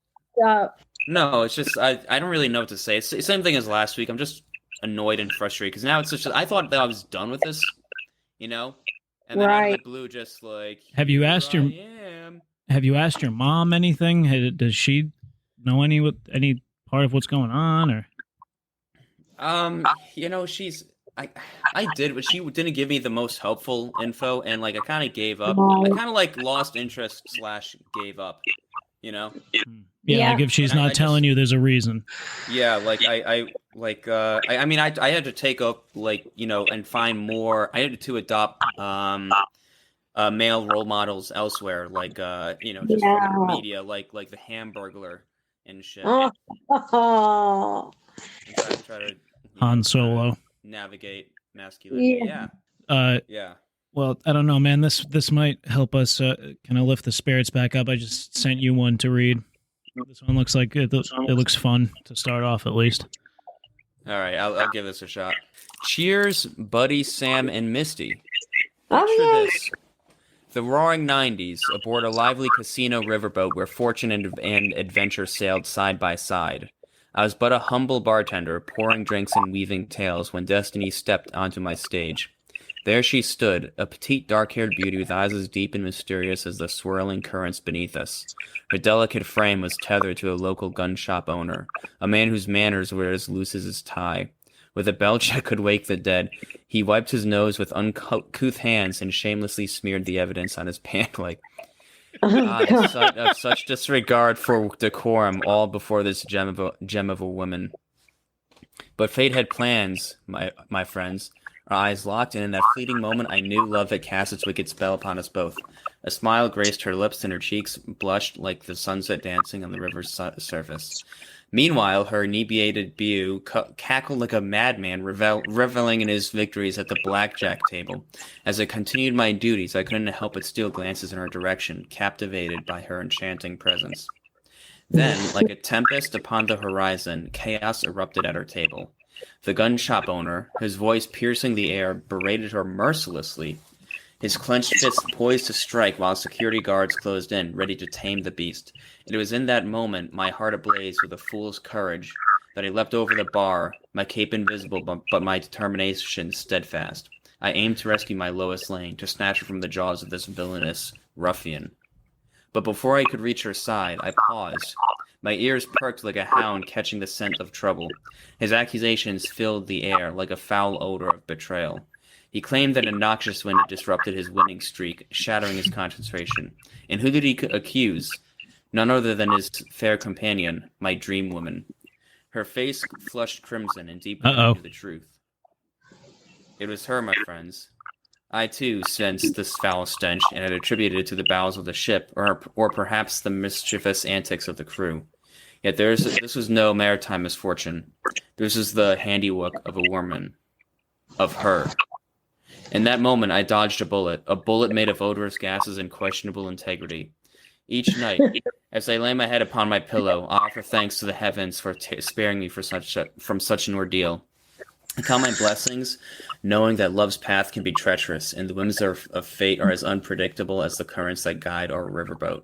No, it's just I don't really know what to say. It's the same thing as last week. I'm just annoyed and frustrated because now it's just I thought that I was done with this, and then out of the blue, just like Have you asked your mom anything? Does she know any part of what's going on, or? She's I did, but she didn't give me the most helpful info, and I kind of gave up. I kind of lost interest / gave up. Yeah, like if she's not telling you, there's a reason. Yeah, I had to take up and find more. I had to adopt male role models elsewhere, just for the media, like the Hamburglar and shit. Oh. And try to Han Solo. Navigate masculinity. Yeah. Yeah. Well, I don't know, man. This might help us kind of lift the spirits back up. I just sent you one to read. This one looks like it looks fun to start off, at least. All right, I'll give this a shot. Cheers, Buddy, Sam, and Misti. Oh, Picture this. The roaring 90s, aboard a lively casino riverboat where fortune and adventure sailed side by side. I was but a humble bartender, pouring drinks and weaving tales when destiny stepped onto my stage. There she stood, a petite dark-haired beauty with eyes as deep and mysterious as the swirling currents beneath us. Her delicate frame was tethered to a local gun shop owner, a man whose manners were as loose as his tie. With a belch that could wake the dead, he wiped his nose with uncouth hands and shamelessly smeared the evidence on his pant leg. Of such disregard for decorum, all before this gem of a woman. But fate had plans, my friends. Our eyes locked, and in that fleeting moment, I knew love had cast its wicked spell upon us both. A smile graced her lips, and her cheeks blushed like the sunset dancing on the river's surface. Meanwhile, her inebriated beau cackled like a madman, reveling in his victories at the blackjack table. As I continued my duties, I couldn't help but steal glances in her direction, captivated by her enchanting presence. Then, like a tempest upon the horizon, chaos erupted at our table. The gun shop owner, his voice piercing the air, berated her mercilessly, his clenched fist poised to strike while security guards closed in, ready to tame the beast. It was in that moment, my heart ablaze with a fool's courage, that I leapt over the bar, my cape invisible, but my determination steadfast. I aimed to rescue my Lois Lane, to snatch her from the jaws of this villainous ruffian. But before I could reach her side, I paused. My ears perked like a hound catching the scent of trouble. His accusations filled the air like a foul odor of betrayal. He claimed that a noxious wind had disrupted his winning streak, shattering his concentration. And who did he accuse? None other than his fair companion, my dream woman. Her face flushed crimson and deep into the truth. It was her, my friends. I, too, sensed this foul stench and had attributed it to the bowels of the ship, or perhaps the mischievous antics of the crew. Yet this was no maritime misfortune. This was the handiwork of a woman. Of her. In that moment, I dodged a bullet made of odorous gases and questionable integrity. Each night, as I lay my head upon my pillow, I offer thanks to the heavens for sparing me from such an ordeal. I count my blessings, knowing that love's path can be treacherous, and the whims of fate are as unpredictable as the currents that guide our riverboat.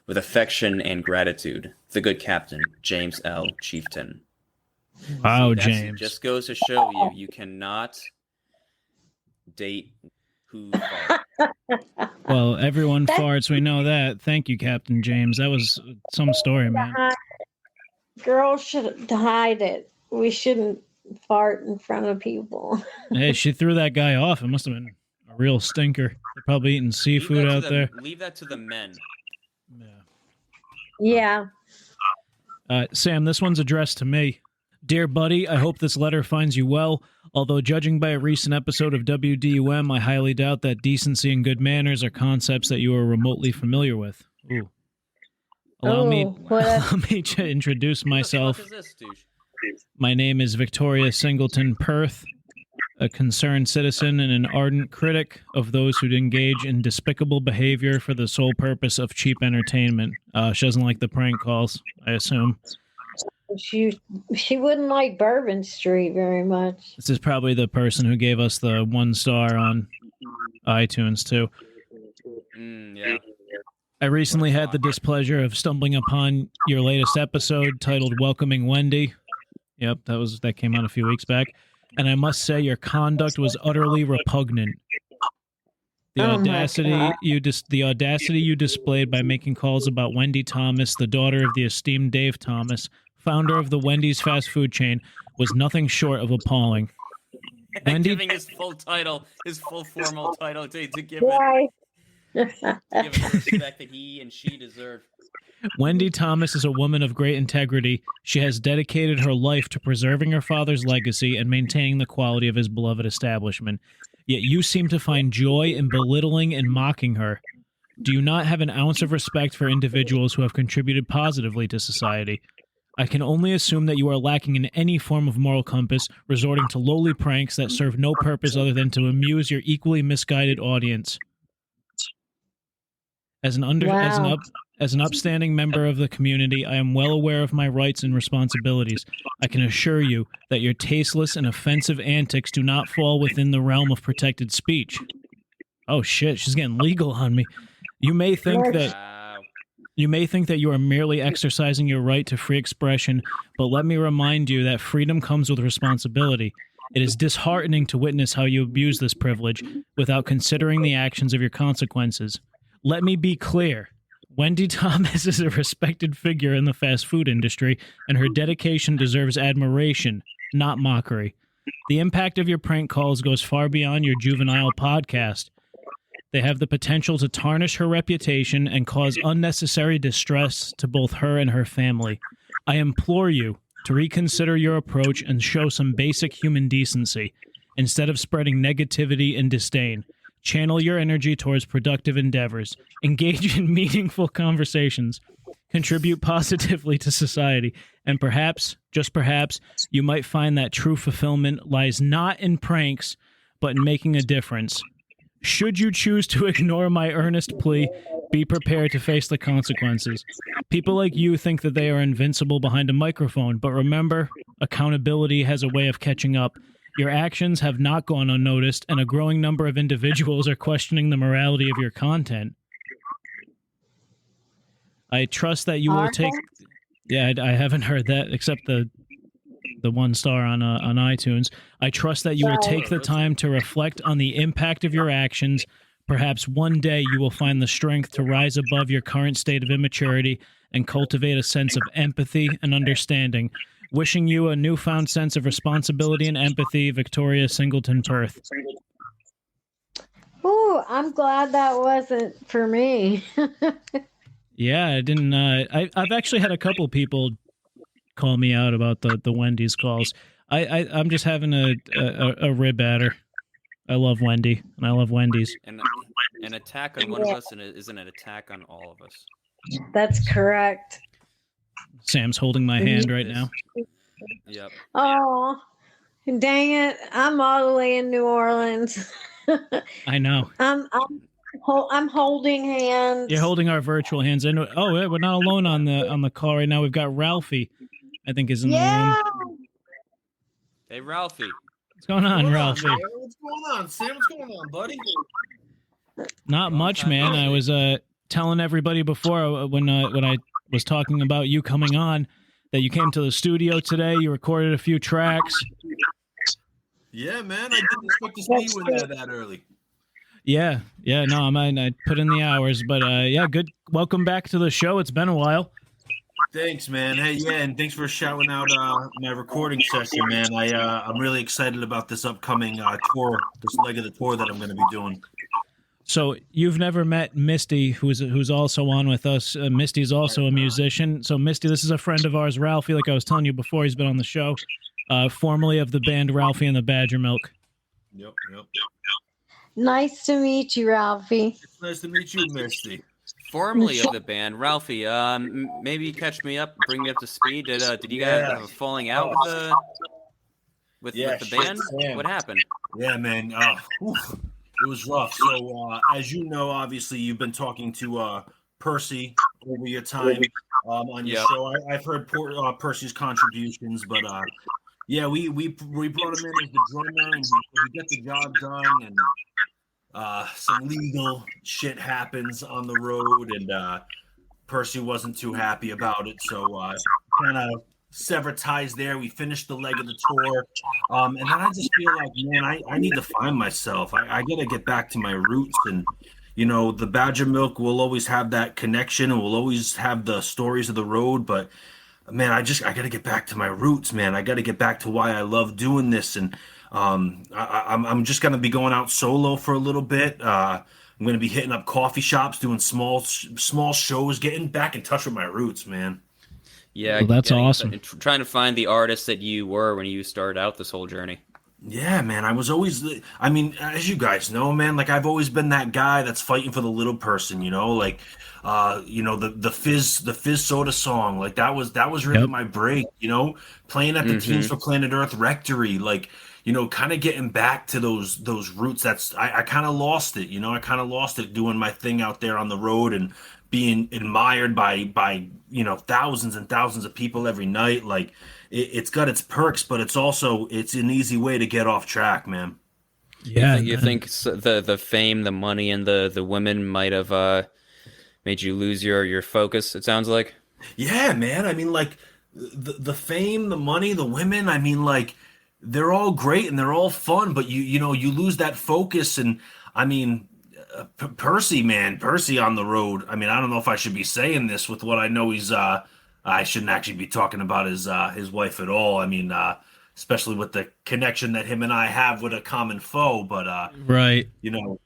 With affection and gratitude, the good captain, James L. Chieftain. Wow, See, James. It just goes to show you cannot date who farts. Well, everyone farts. We know that. Thank you, Captain James. That was some story, man. Girls should hide it. We shouldn't fart in front of people. Hey, she threw that guy off. It must have been a real stinker. They're probably eating seafood out there. Leave that to the men. Yeah. Sam, this one's addressed to me. Dear buddy, I hope this letter finds you well. Although judging by a recent episode of WDUM, I highly doubt that decency and good manners are concepts that you are remotely familiar with. Ooh. Allow me to introduce myself. What the fuck is this, douche? My name is Victoria Singleton Perth, a concerned citizen and an ardent critic of those who engage in despicable behavior for the sole purpose of cheap entertainment. She doesn't like the prank calls, I assume. She wouldn't like Bourbon Street very much. This is probably the person who gave us the 1 star on iTunes, too. Yeah. I recently had the displeasure of stumbling upon your latest episode titled Welcoming Wendy. Yep, that came out a few weeks back. And I must say your conduct was utterly repugnant. The audacity you displayed by making calls about Wendy Thomas, the daughter of the esteemed Dave Thomas, founder of the Wendy's fast food chain, was nothing short of appalling. Wendy, giving his full formal title to give it the respect that he and she deserve. Wendy Thomas is a woman of great integrity. She has dedicated her life to preserving her father's legacy and maintaining the quality of his beloved establishment. Yet you seem to find joy in belittling and mocking her. Do you not have an ounce of respect for individuals who have contributed positively to society? I can only assume that you are lacking in any form of moral compass, resorting to lowly pranks that serve no purpose other than to amuse your equally misguided audience. As an upstanding member of the community, I am well aware of my rights and responsibilities. I can assure you that your tasteless and offensive antics do not fall within the realm of protected speech. Oh shit, she's getting legal on me. You may think that you are merely exercising your right to free expression, but let me remind you that freedom comes with responsibility. It is disheartening to witness how you abuse this privilege without considering the actions of your consequences. Let me be clear. Wendy Thomas is a respected figure in the fast food industry, and her dedication deserves admiration, not mockery. The impact of your prank calls goes far beyond your juvenile podcast. They have the potential to tarnish her reputation and cause unnecessary distress to both her and her family. I implore you to reconsider your approach and show some basic human decency, instead of spreading negativity and disdain. Channel your energy towards productive endeavors. Engage in meaningful conversations. Contribute positively to society. And perhaps, just perhaps, you might find that true fulfillment lies not in pranks, but in making a difference. Should you choose to ignore my earnest plea, be prepared to face the consequences. People like you think that they are invincible behind a microphone, but remember, accountability has a way of catching up. Your actions have not gone unnoticed, and a growing number of individuals are questioning the morality of your content. I trust that you will take... Yeah, I haven't heard that, except the 1 star on iTunes. I trust that you will take the time to reflect on the impact of your actions. Perhaps one day you will find the strength to rise above your current state of immaturity and cultivate a sense of empathy and understanding. Wishing you a newfound sense of responsibility and empathy, Victoria Singleton Perth. Ooh, I'm glad that wasn't for me. Yeah, I didn't. I've actually had a couple people call me out about the Wendy's calls. I'm just having a rib at her. I love Wendy, and I love Wendy's. And an attack on one of us isn't an attack on all of us. That's correct. Sam's holding my hand right now. Yep. Oh, dang it! I'm all the way in New Orleans. I know. I'm holding hands. You're holding our virtual hands. And we're not alone on the call right now. We've got Ralphie, I think, is in the room. Hey, Ralphie. What's going on, Ralphie? What's going on, Sam? What's going on, buddy? Not much, man. I was telling everybody before when I was talking about you coming on that you came to the studio today. You recorded a few tracks. Yeah, man. I didn't expect to see you in there that early. Yeah. No, I put in the hours, but yeah, good. Welcome back to the show. It's been a while. Thanks, man. Hey, yeah, and thanks for shouting out my recording session, man. I'm really excited about this upcoming tour, this leg of the tour that I'm going to be doing. So you've never met Misti, who's also on with us. Misti's also a musician. So Misti, this is a friend of ours, Ralphie. Like I was telling you before, he's been on the show, formerly of the band Ralphie and the Badgermilk. Yep. Nice to meet you, Ralphie. It's nice to meet you, Misti. Formerly of the band, Ralphie. Maybe catch me up, bring me up to speed. Did you guys have a falling out with the band? Sam. What happened? Yeah, man. It was rough. So, as you know, obviously, you've been talking to Percy over your time on your show. I've heard Percy's contributions, but yeah, we brought him in as the drummer, and he got the job done, and some legal shit happens on the road, and Percy wasn't too happy about it, so kind of severed ties there. We finished the leg of the tour, and then I just feel like, man, I need to find myself. I gotta get back to my roots, and you know, the Badgermilk will always have that connection, and we'll always have the stories of the road, but man, I gotta get back to my roots, man. I gotta get back to why I love doing this, and I'm just gonna be going out solo for a little bit. I'm gonna be hitting up coffee shops, doing small shows, getting back in touch with my roots, man. Yeah, well, that's awesome. Trying to find the artist that you were when you started out this whole journey. Yeah, man, I was always, I mean, as you guys know, man, like I've always been that guy that's fighting for the little person, you know, like, you know, the fizz soda song, like that was really my break, you know, playing at the Teens for Planet Earth Rectory, like, you know, kind of getting back to those roots. I kind of lost it, you know, I kind of lost it doing my thing out there on the road and being admired by you know, thousands and thousands of people every night. Like it's got its perks, but it's an easy way to get off track, man. Yeah, you think the fame, the money, and the women might have made you lose your focus? It sounds like. Yeah, man. I mean, like the fame, the money, the women. I mean, like they're all great and they're all fun, but you know you lose that focus. And I mean, Percy on the road. I mean, I don't know if I should be saying this with what I know he's. I shouldn't actually be talking about his wife at all. I mean, especially with the connection that him and I have with a common foe. But right, you know,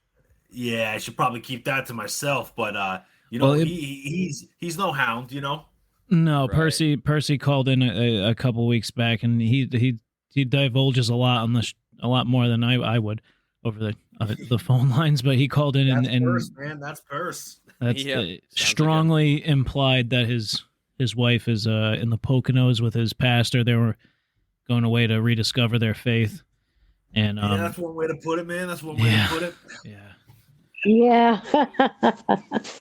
yeah, I should probably keep that to myself. But you know, he's no hound, you know. No, right. Percy called in a couple weeks back, and he divulges a lot on a lot more than I would over the phone lines. But he called in and Purse, man, that's Purse. That's strongly implied that his wife is in the Poconos with his pastor. They were going away to rediscover their faith, and yeah, that's one way to put it, man. That's one way to put it. Yeah.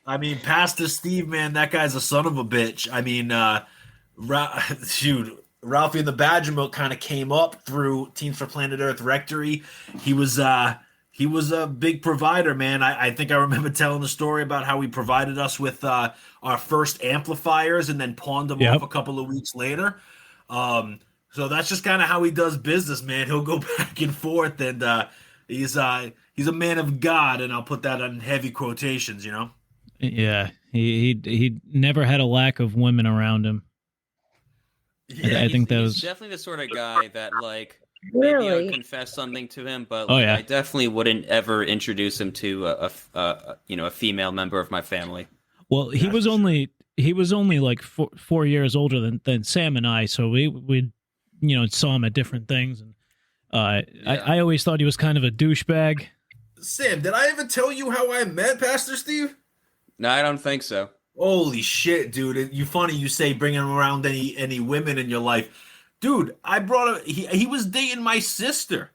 I mean, Pastor Steve, man, that guy's a son of a bitch. I mean, Ralphie and the Badgermilk kind of came up through Teens for Planet Earth Rectory. He was a big provider, man. I think I remember telling the story about how he provided us with our first amplifiers and then pawned them off a couple of weeks later. So that's just kind of how he does business, man. He'll go back and forth, and he's a man of God, and I'll put that in heavy quotations, you know. Yeah, he never had a lack of women around him. Yeah, I think that was definitely the sort of guy that like. Really? Maybe I would confess something to him, but like, I definitely wouldn't ever introduce him to a female member of my family. Well, he was only like 4 years older than Sam and I, so we saw him at different things, and I always thought he was kind of a douchebag. Sam, did I ever tell you how I met Pastor Steve? No, I don't think so. Holy shit, dude! You funny you say bringing around any women in your life. Dude, I brought he was dating my sister.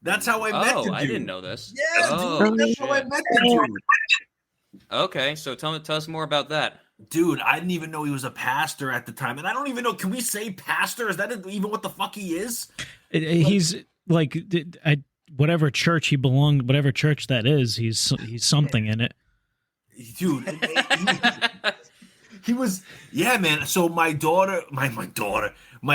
That's how I met the dude. I didn't know this. Yeah, dude, that's how I met the dude. Okay, so tell us more about that. Dude, I didn't even know he was a pastor at the time, and I don't even know. Can we say pastor? Is that even what the fuck he is? He's like whatever church he belonged, whatever church that is. He's something in it, dude. He was, yeah, man. So my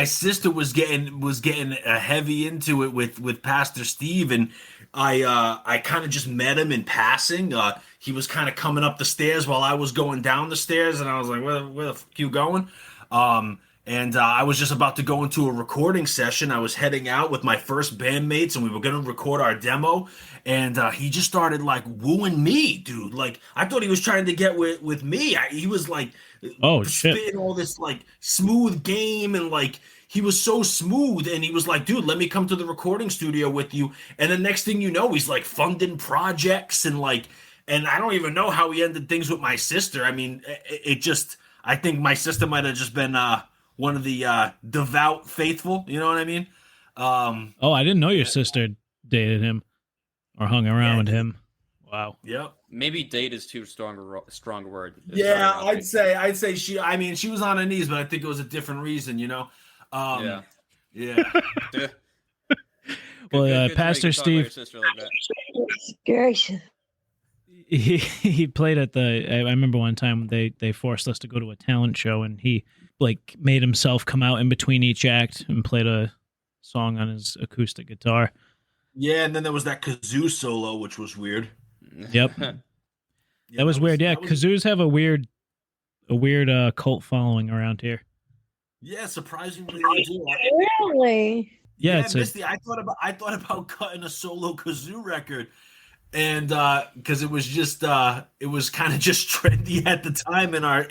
sister was getting heavy into it with Pastor Steve, and I kind of just met him in passing. he was kind of coming up the stairs while I was going down the stairs, and I was like, where the fuck you going? And I was just about to go into a recording session. I was heading out with my first bandmates, and we were going to record our demo. And he just started like wooing me, dude. Like I thought he was trying to get with me. He was like, spitting all this like smooth game, and like he was so smooth. And he was like, dude, let me come to the recording studio with you. And the next thing you know, he's like funding projects and like, and I don't even know how he ended things with my sister. I mean, it just, I think my sister might have just been one of the devout faithful. You know what I mean? I didn't know your sister dated him or hung around with him. Wow. Yep. Maybe date is too strong a word. Yeah, I'd say she. I mean, she was on her knees, but I think it was a different reason. You know. Yeah. Well, Pastor Steve. Gracious. He played at the. I remember one time they forced us to go to a talent show, and he like made himself come out in between each act and played a song on his acoustic guitar. Yeah, and then there was that kazoo solo, which was weird. Yep. That was weird. Yeah, kazoos have a weird cult following around here. Yeah, surprisingly they do. Really? Yeah, Misti, I thought about cutting a solo kazoo record, and because it was just it was kind of just trendy at the time in our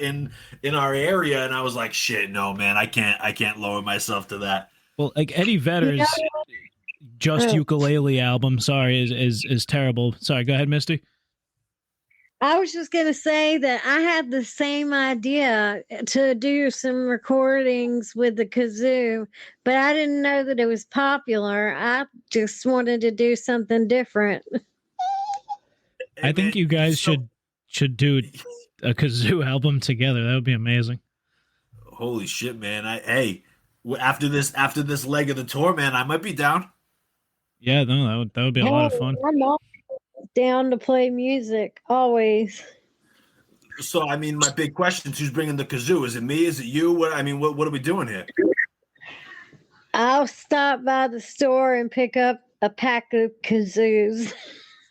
area, and I was like, shit, no, man, I can't lower myself to that. Well, like Eddie Vedder's Just Ukulele album, is terrible. Sorry, go ahead, Misti. I was just going to say that I had the same idea to do some recordings with the kazoo, but I didn't know that it was popular. I just wanted to do something different. I think you guys should do a kazoo album together. That would be amazing. Holy shit, man. After this leg of the tour, man, I might be down. Yeah, no, that would be a lot of fun. I'm always down to play music, always. So, I mean, my big question: who's bringing the kazoo? Is it me? Is it you? What are we doing here? I'll stop by the store and pick up a pack of kazoos.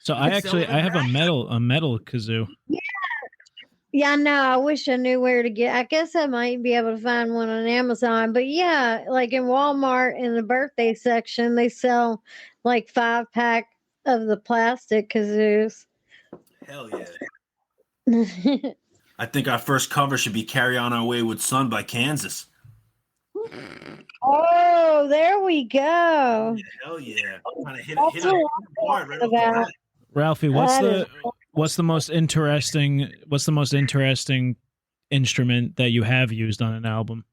So I have a metal kazoo. Yeah, no, I wish I knew where to get. I guess I might be able to find one on Amazon. But yeah, like in Walmart in the birthday section, they sell like 5-pack of the plastic kazoos. Hell yeah. I think our first cover should be Carry On Our Wayward Son by Kansas. Oh, there we go. Yeah, hell yeah. Kind of hit it hard right off the bat. Ralphie, what's the most interesting instrument that you have used on an album?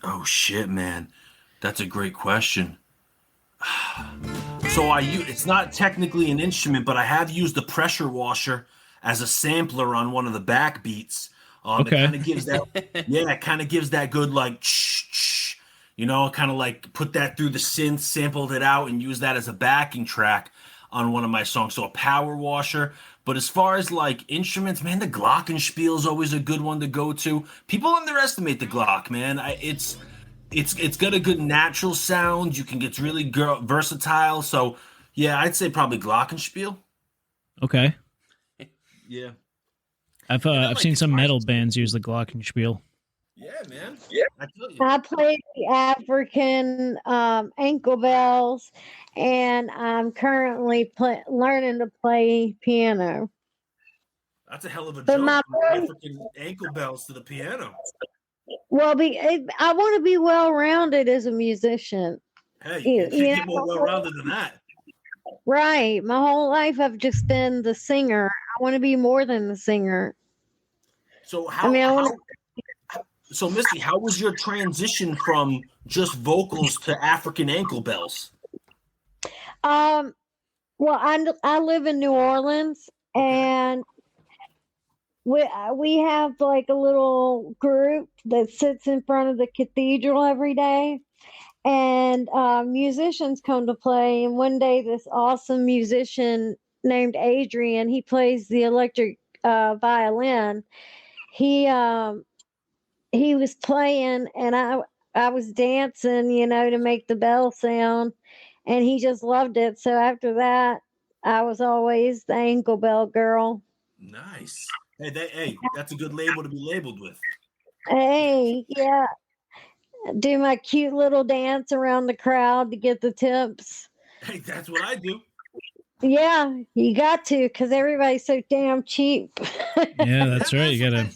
Oh shit, man. That's a great question. So it's not technically an instrument, but I have used the pressure washer as a sampler on one of the back beats. Okay. It kind of gives that it kind of gives that good like kind of like put that through the synth, sampled it out, and use that as a backing track on one of my songs. So a power washer. But as far as like instruments, man, the glockenspiel is always a good one to go to. People underestimate the Glock, man. It's got a good natural sound. It's really versatile. So yeah, I'd say probably glockenspiel. Okay. Yeah. I've seen some metal bands use the glockenspiel. Yeah, man. Yeah. I played the African ankle bells, and I'm currently learning to play piano. That's a hell of a jump from African ankle bells to the piano. Well, I want to be well-rounded as a musician. Hey, you get more well-rounded than that. Right. My whole life I've just been the singer. I want to be more than the singer. So So, Misti, how was your transition from just vocals to African ankle bells? Well, I live in New Orleans, and we have like a little group that sits in front of the cathedral every day, and musicians come to play. And one day, this awesome musician named Adrian, he plays the electric violin. He was playing, and I was dancing, to make the bell sound, and he just loved it. So after that, I was always the ankle bell girl. Nice. Hey, that's a good label to be labeled with. Hey, yeah. Do my cute little dance around the crowd to get the tips. Hey, that's what I do. Yeah, you got to, because everybody's so damn cheap. Yeah, that's right. You gotta.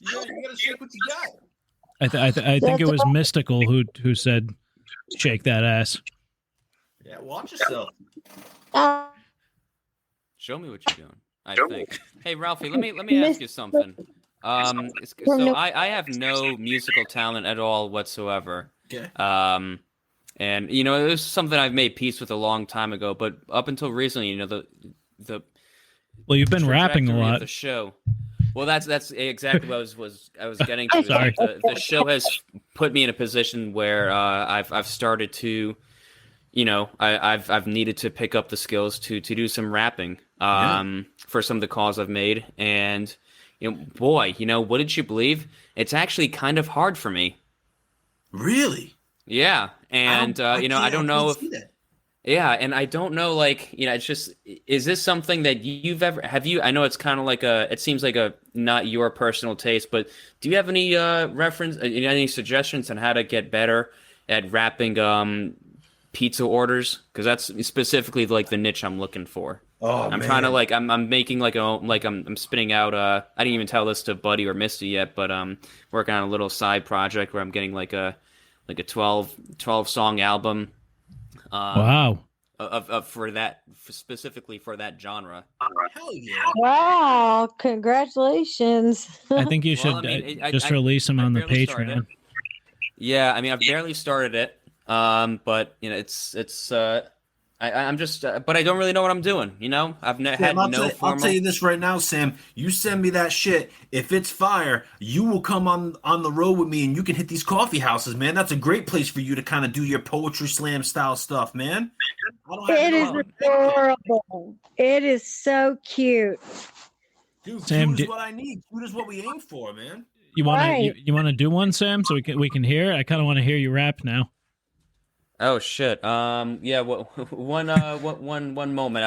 You gotta shake what you got. I think it was Mystical who said, "Shake that ass." Yeah, watch yourself. Show me what you're doing. I think. Hey, Ralphie, let me ask you something. So I have no musical talent at all whatsoever. Okay. And it was something I've made peace with a long time ago. But up until recently, the well, you've been rapping a trajectory of lot. the show. Well, that's exactly what I was getting to. Sorry. The show has put me in a position where I've started to, I've needed to pick up the skills to do some rapping for some of the calls I've made. And boy, what did you believe? It's actually kind of hard for me. Really? Yeah, and I don't know if. Yeah, and I don't know, it's just, is this something that I know it's kind of it seems like a not your personal taste, but do you have any any suggestions on how to get better at rapping pizza orders? Because that's specifically the niche I'm looking for. Oh, I'm man. trying to I'm making I'm spinning out I didn't even tell this to Buddy or Misti yet, but working on a little side project where I'm getting a 12 song album. Wow. Specifically for that genre. Hell yeah. Wow, congratulations. I think you should just release them on the Patreon. Yeah, I've barely started it, but it's I'm just, but I don't really know what I'm doing. I've had no formal. I'll tell you this right now, Sam. You send me that shit. If it's fire, you will come on the road with me, and you can hit these coffee houses, man. That's a great place for you to kind of do your poetry slam style stuff, man. It is adorable. It is so cute. Dude, Sam, cute is what I need. Cute is what we aim for, man. You want Right. to you want to do one, Sam, so we can hear? I kind of want to hear you rap now. Oh shit. Yeah. One moment.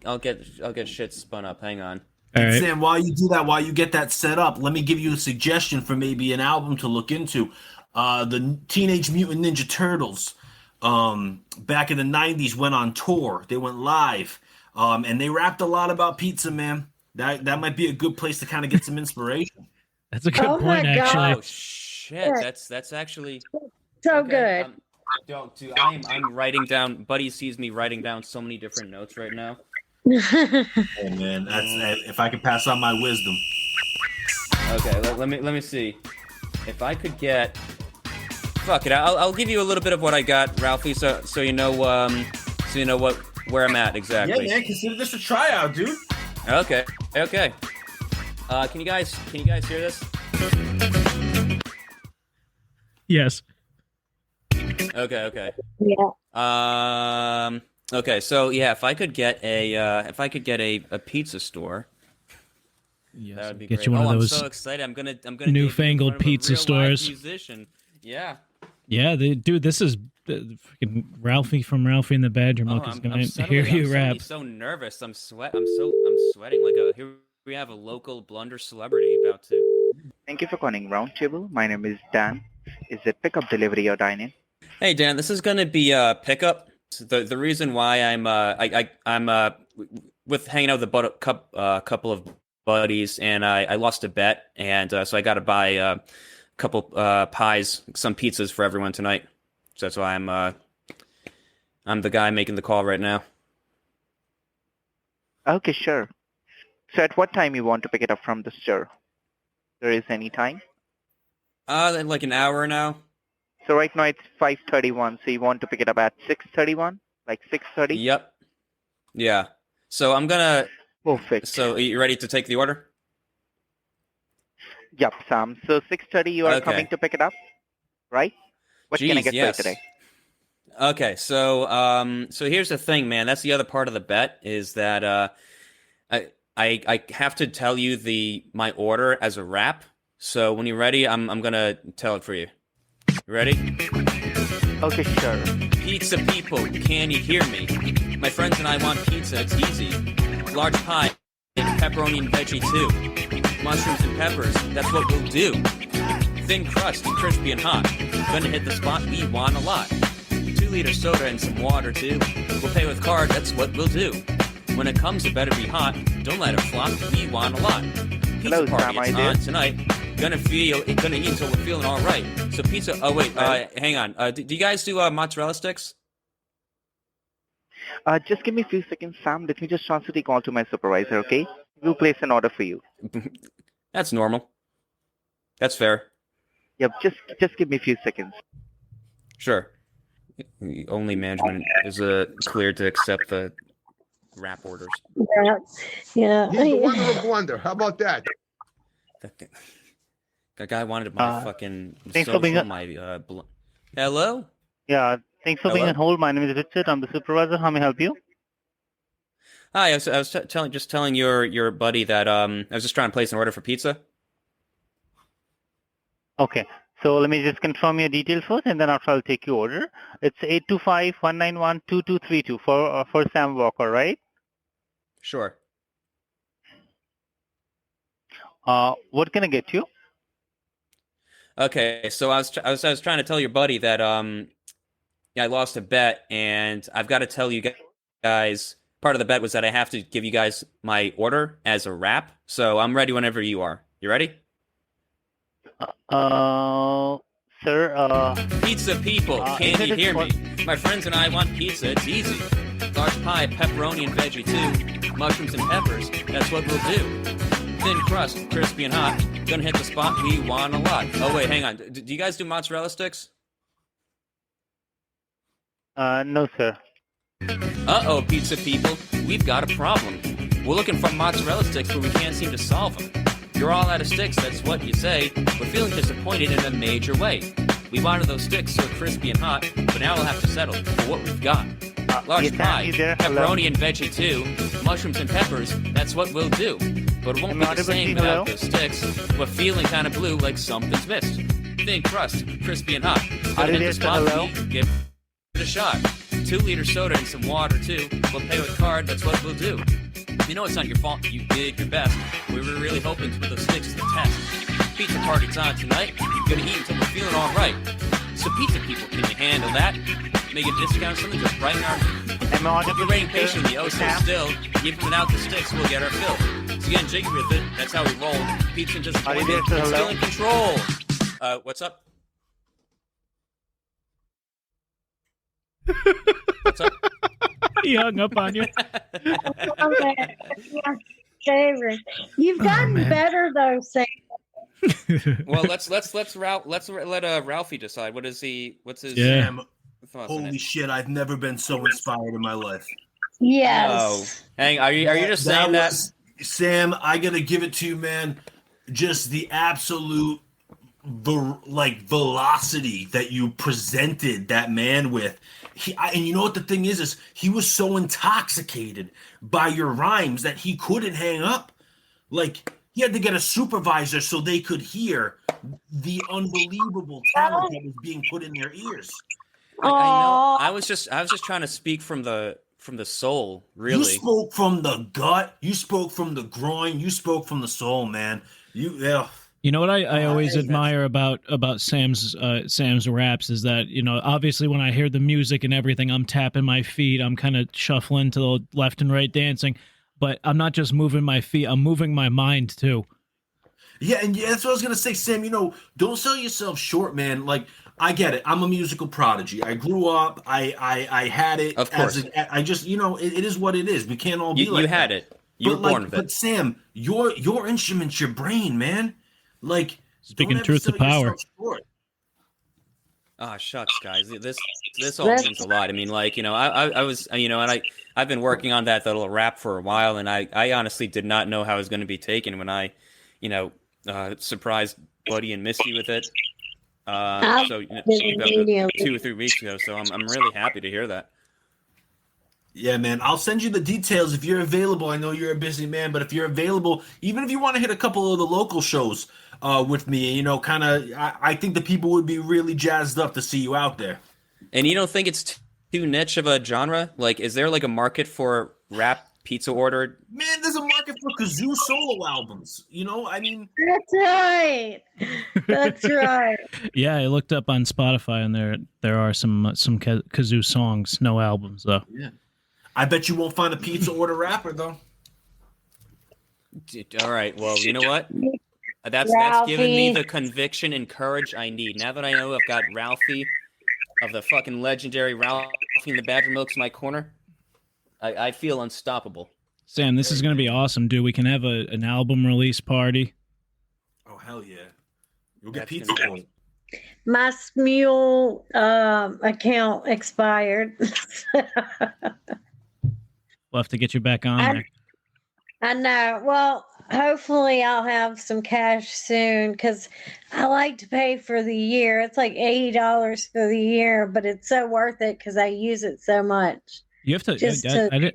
I'll get shit spun up. Hang on. All right. Sam, while you do that, while you get that set up, let me give you a suggestion for maybe an album to look into. The Teenage Mutant Ninja Turtles, back in the 90s, went on tour. They went live, and they rapped a lot about pizza, man. That might be a good place to kind of get some inspiration. That's a good point, actually. Oh shit. That's actually so okay, good. I'm writing down. Buddy sees me writing down so many different notes right now. Oh man, that's if I could pass on my wisdom. Okay, let me see. If I could get, fuck it, I'll give you a little bit of what I got, Ralphie, so you know where I'm at exactly. Yeah, man, consider this a tryout, dude. Okay. Can you guys hear this? Yes. Okay. Yeah. Okay, so yeah, if I could get a pizza store. Yes, that would be get great. you one of those. I'm so excited. I'm gonna newfangled debut in pizza front of a real live stores. Musician. Yeah. Yeah, dude, this is freaking Ralphie from Ralphie and the Badgermilk is going to hear you rap. I'm so nervous. I'm sweating here we have a local blunder celebrity about to. Thank you for calling Roundtable. My name is Dan. Is it pickup, delivery, or dine-in? Hey Dan, this is gonna be pickup. The reason why I'm with hanging out with a couple of buddies, and I lost a bet, and so I got to buy a couple pies, some pizzas for everyone tonight. So that's why I'm the guy making the call right now. Okay, sure. So at what time you want to pick it up from the store? There is any time? Like an hour now. So right now it's 5:31. So you want to pick it up at 6:31, like 6:30? Yep. Yeah. So I'm gonna. Perfect. So are you ready to take the order? Yep, Sam. So 6:30 you are Okay. coming to pick it up, right? What can I get for you today? Okay, so here's the thing, man. That's the other part of the bet is that I have to tell you my order as a rap. So when you're ready, I'm gonna tell it for you. You ready? Okay, sure. Pizza people, can you hear me? My friends and I want pizza. It's easy. Large pie, pepperoni and veggie too. Mushrooms and peppers, that's what we'll do. Thin crust, crispy and hot. Gonna hit the spot, we want a lot. 2-liter soda and some water too. We'll pay with card, that's what we'll do. When it comes, it better be hot. Don't let it flop, we want a lot. Pizza party, it's on tonight. Gonna eat until we're feeling all right. So pizza. Oh wait, hang on. Do you guys do mozzarella sticks? Just give me a few seconds, Sam. Let me just transfer the call to my supervisor, okay? We'll place an order for you. That's normal. That's fair. Yep, just give me a few seconds. Sure. Only management is cleared to accept the wrap orders. Yeah. He's the wonder of wonder. How about that? That guy wanted my fucking thanks for being Hello? Yeah, thanks for being on hold. My name is Richard. I'm the supervisor. How may I help you? Hi, I was telling your buddy that I was just trying to place an order for pizza. Okay, so let me just confirm your details first, and then after I'll take your order. It's 825-191-2232 for Sam Walker, right? Sure. What can I get you? Okay, so I was trying to tell your buddy that I lost a bet, and I've got to tell you guys. Part of the bet was that I have to give you guys my order as a wrap. So I'm ready whenever you are. You ready? Sir. Pizza people, can you hear me? My friends and I want pizza. It's easy. Large pie, pepperoni and veggie too. Mushrooms and peppers. That's what we'll do. Thin crust, crispy and hot. Gonna hit the spot, we want a lot. Oh wait, hang on. Do you guys do mozzarella sticks? No, sir. Uh-oh, pizza people. We've got a problem. We're looking for mozzarella sticks, but we can't seem to solve them. You're all out of sticks, that's what you say. We're feeling disappointed in a major way. We wanted those sticks so crispy and hot, but now we'll have to settle for what we've got. Large pie, pepperoni and veggie too. Mushrooms and peppers, that's what we'll do. But it won't be the same without those sticks. We're feeling kind of blue, like something's missed. Thin crust, crispy and hot. Gonna hit the spot, give it a shot. 2-liter soda and some water too. We'll pay with card, that's what we'll do. You know it's not your fault, you did your best. We were really hoping to put those sticks to the test. Pizza party's on tonight. Gonna eat until we're feeling all right. So pizza people, can you handle that? Make a discount, something to brighten our... We're waiting patiently, oh so still. Even without the sticks, we'll get our fill. So getting jiggy with it, that's how we roll. Pizza and disappointment, still in control. What's up? What's up? He hung up on you. Favorite. You've gotten better though, Sam. Well, let's let Ralphie decide. What's his Sam? Holy shit! I've never been so inspired in my life. Yes. Oh, hang. Are you just saying that? Sam, I gotta give it to you, man. Just the absolute velocity that you presented that man with. And you know what the thing is he was so intoxicated by your rhymes that he couldn't hang up. Like he had to get a supervisor so they could hear the unbelievable talent that was being put in their ears. I know. I was just trying to speak from the soul, really. You spoke from the gut. You spoke from the groin. You spoke from the soul, man. You know what I always admire about Sam's raps is that, you know, obviously when I hear the music and everything, I'm tapping my feet, I'm kind of shuffling to the left and right dancing, but I'm not just moving my feet, I'm moving my mind too. Yeah, and that's what I was gonna say, Sam. You know, don't sell yourself short, man. Like I get it. I'm a musical prodigy. I grew up. I had it. Of course. I just, you know, it is what it is. We can't all be like you had that. it. You were born with it. But Sam, your instrument's your brain, man. Like speaking truth to power. Ah, shucks, guys. This all means a lot. I mean, like, you know, I was, you know, and I've been working on that little rap for a while, and I honestly did not know how it was going to be taken when I, you know, surprised Buddy and Misti with it. So about 2 or 3 weeks ago. So I'm really happy to hear that. Yeah, man. I'll send you the details if you're available. I know you're a busy man, but if you're available, even if you want to hit a couple of the local shows with me, you know, kind of, I think the people would be really jazzed up to see you out there. And you don't think it's too niche of a genre? Like, is there like a market for rap pizza order. Man, there's a market for kazoo solo albums. You know, I mean, That's right. That's right. Yeah, I looked up on Spotify, and there are some kazoo songs, no albums though. Yeah, I bet you won't find a pizza order rapper though. All right, well, you know what? That's giving me the conviction and courage I need. Now that I know I've got Ralphie of the fucking legendary Ralphie and the Badgermilks in my corner, I feel unstoppable. Sam, this is going to be awesome, dude. We can have an album release party. Oh, hell yeah. You'll get pizza for it. My Smule account expired. We'll have to get you back on there. I know. Well, hopefully I'll have some cash soon because I like to pay for the year. It's like $80 for the year, but it's so worth it because I use it so much. You have to.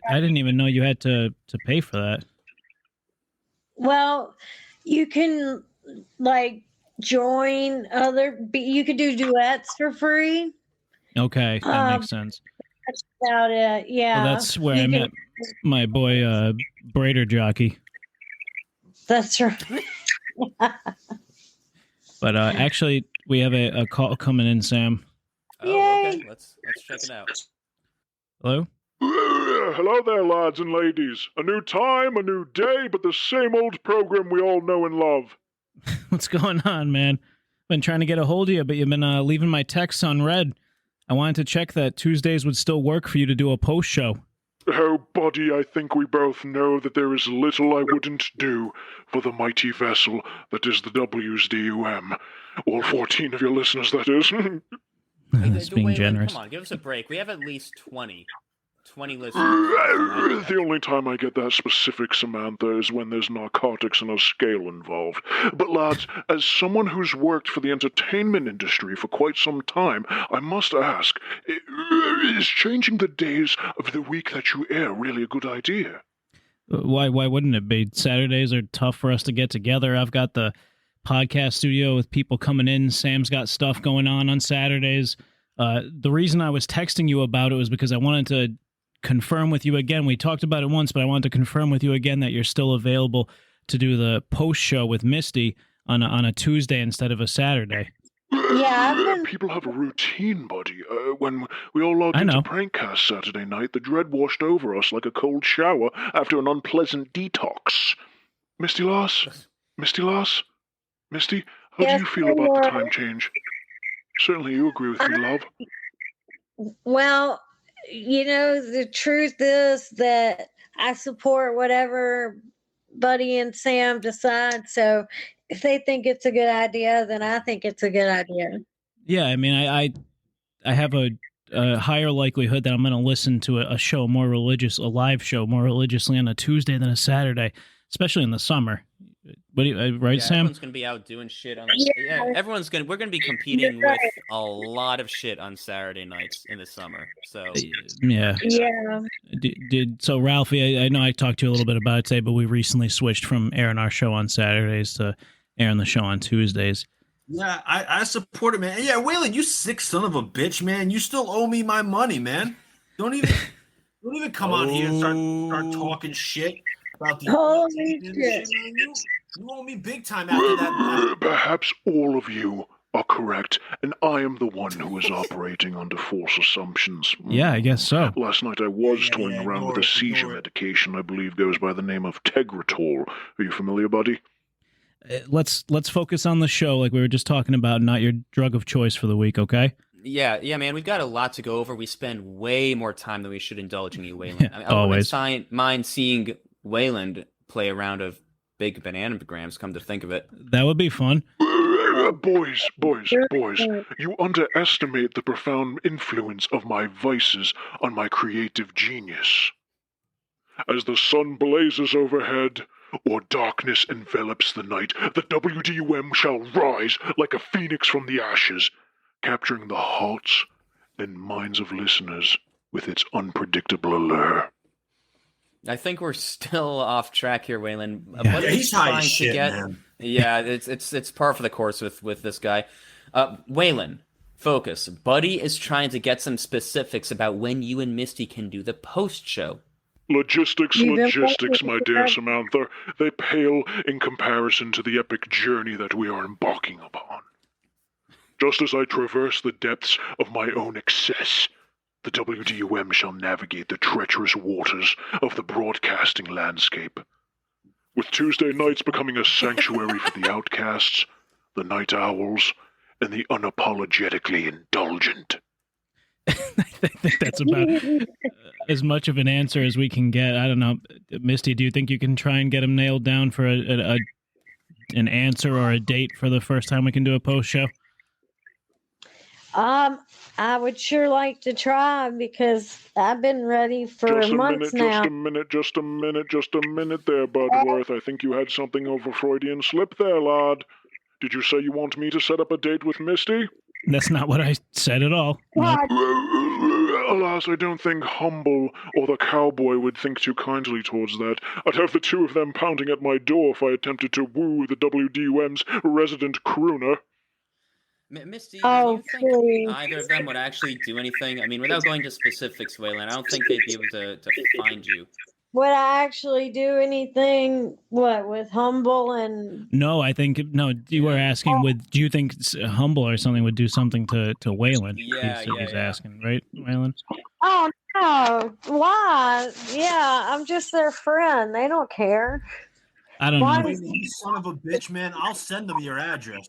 I didn't even know you had to pay for that. Well, you can like join you could do duets for free. Okay, that makes sense. That's about it. Yeah. Well, that's where I met my boy Braider Jockey. That's right. But actually, we have a call coming in, Sam. Oh, okay. Let's check it out. Hello? Hello there, lads and ladies. A new time, a new day, but the same old program we all know and love. What's going on, man? Been trying to get a hold of you, but you've been leaving my texts on red. I wanted to check that Tuesdays would still work for you to do a post show. Oh, buddy, I think we both know that there is little I wouldn't do for the mighty vessel that is the WDUM. All 14 of your listeners, that is. That's being Waylon, generous. Come on, give us a break. We have at least 20 listeners. The only time I get that specific, Samantha, is when there's narcotics and a scale involved. But lads, as someone who's worked for the entertainment industry for quite some time, I must ask, is changing the days of the week that you air really a good idea? Why wouldn't it be? Saturdays are tough for us to get together. I've got the podcast studio with people coming in. Sam's got stuff going on Saturdays. The reason I was texting you about it was because I wanted to confirm with you again. We talked about it once, but I wanted to confirm with you again that you're still available to do the post show with Misti on a Tuesday instead of a Saturday. Yeah, people have a routine, buddy. When we all logged into Prankcast Saturday night, the dread washed over us like a cold shower after an unpleasant detox. Misty Lass? Misty, how do you feel about the time change? Certainly you agree with me, love. Well, the truth is that I support whatever Buddy and Sam decide. So if they think it's a good idea, then I think it's a good idea. Yeah, I mean, I have a higher likelihood that I'm going to listen to a live show more religiously on a Tuesday than a Saturday, especially in the summer. What do you, right, Sam? Everyone's gonna be out doing shit on. We're gonna be competing with a lot of shit on Saturday nights in the summer. So yeah. So Ralphie, I know I talked to you a little bit about it today, but we recently switched from airing our show on Saturdays to airing the show on Tuesdays. Yeah, I support it, man. Yeah, Waylon, you sick son of a bitch, man. You still owe me my money, man. Don't even come on here and start talking shit about the holy shit. You owe me big time after that. Perhaps all of you are correct, and I am the one who is operating under false assumptions. Yeah, I guess so. Last night I was toying around with a seizure medication I believe goes by the name of Tegretol. Are you familiar, buddy? Let's focus on the show like we were just talking about, not your drug of choice for the week, okay? Yeah, man, we've got a lot to go over. We spend way more time than we should indulging you, Waylon. Yeah, I wouldn't mind seeing Waylon play a round of big bananagrams, come to think of it. That would be fun. Boys, you underestimate the profound influence of my vices on my creative genius. As the sun blazes overhead, or darkness envelops the night, the WDUM shall rise like a phoenix from the ashes, capturing the hearts and minds of listeners with its unpredictable allure. I think we're still off track here, Waylon. Yeah, he's high as shit, man. Yeah, it's par for the course with this guy. Waylon, focus. Buddy is trying to get some specifics about when you and Misti can do the post show. Logistics, You've been logistics, waiting my for dear that. Samantha. They pale in comparison to the epic journey that we are embarking upon. Just as I traverse the depths of my own excess, the WDUM shall navigate the treacherous waters of the broadcasting landscape. With Tuesday nights becoming a sanctuary for the outcasts, the night owls, and the unapologetically indulgent. I think that's about as much of an answer as we can get. I don't know. Misty, do you think you can try and get him nailed down for an answer or a date for the first time we can do a post show? I would sure like to try because I've been ready for Just a months minute, now. just a minute there, Budworth. I think you had something of a Freudian slip there, lad. Did you say you want me to set up a date with Misty? That's not what I said at all. No. Alas, I don't think Humble or the cowboy would think too kindly towards that. I'd have the two of them pounding at my door if I attempted to woo the WDUM's resident crooner. Misty, Oh, do you think please. either of them would actually do anything? I mean, without going to specifics, Waylon, I don't think they'd be able to find you. Would I actually do anything, with Humble and... No, I think you were asking. Do you think Humble or something would do something to Waylon? He's asking, right, Waylon? Oh, no. Why? Yeah, I'm just their friend. They don't care. I don't know. You son of a bitch, man. I'll send them your address.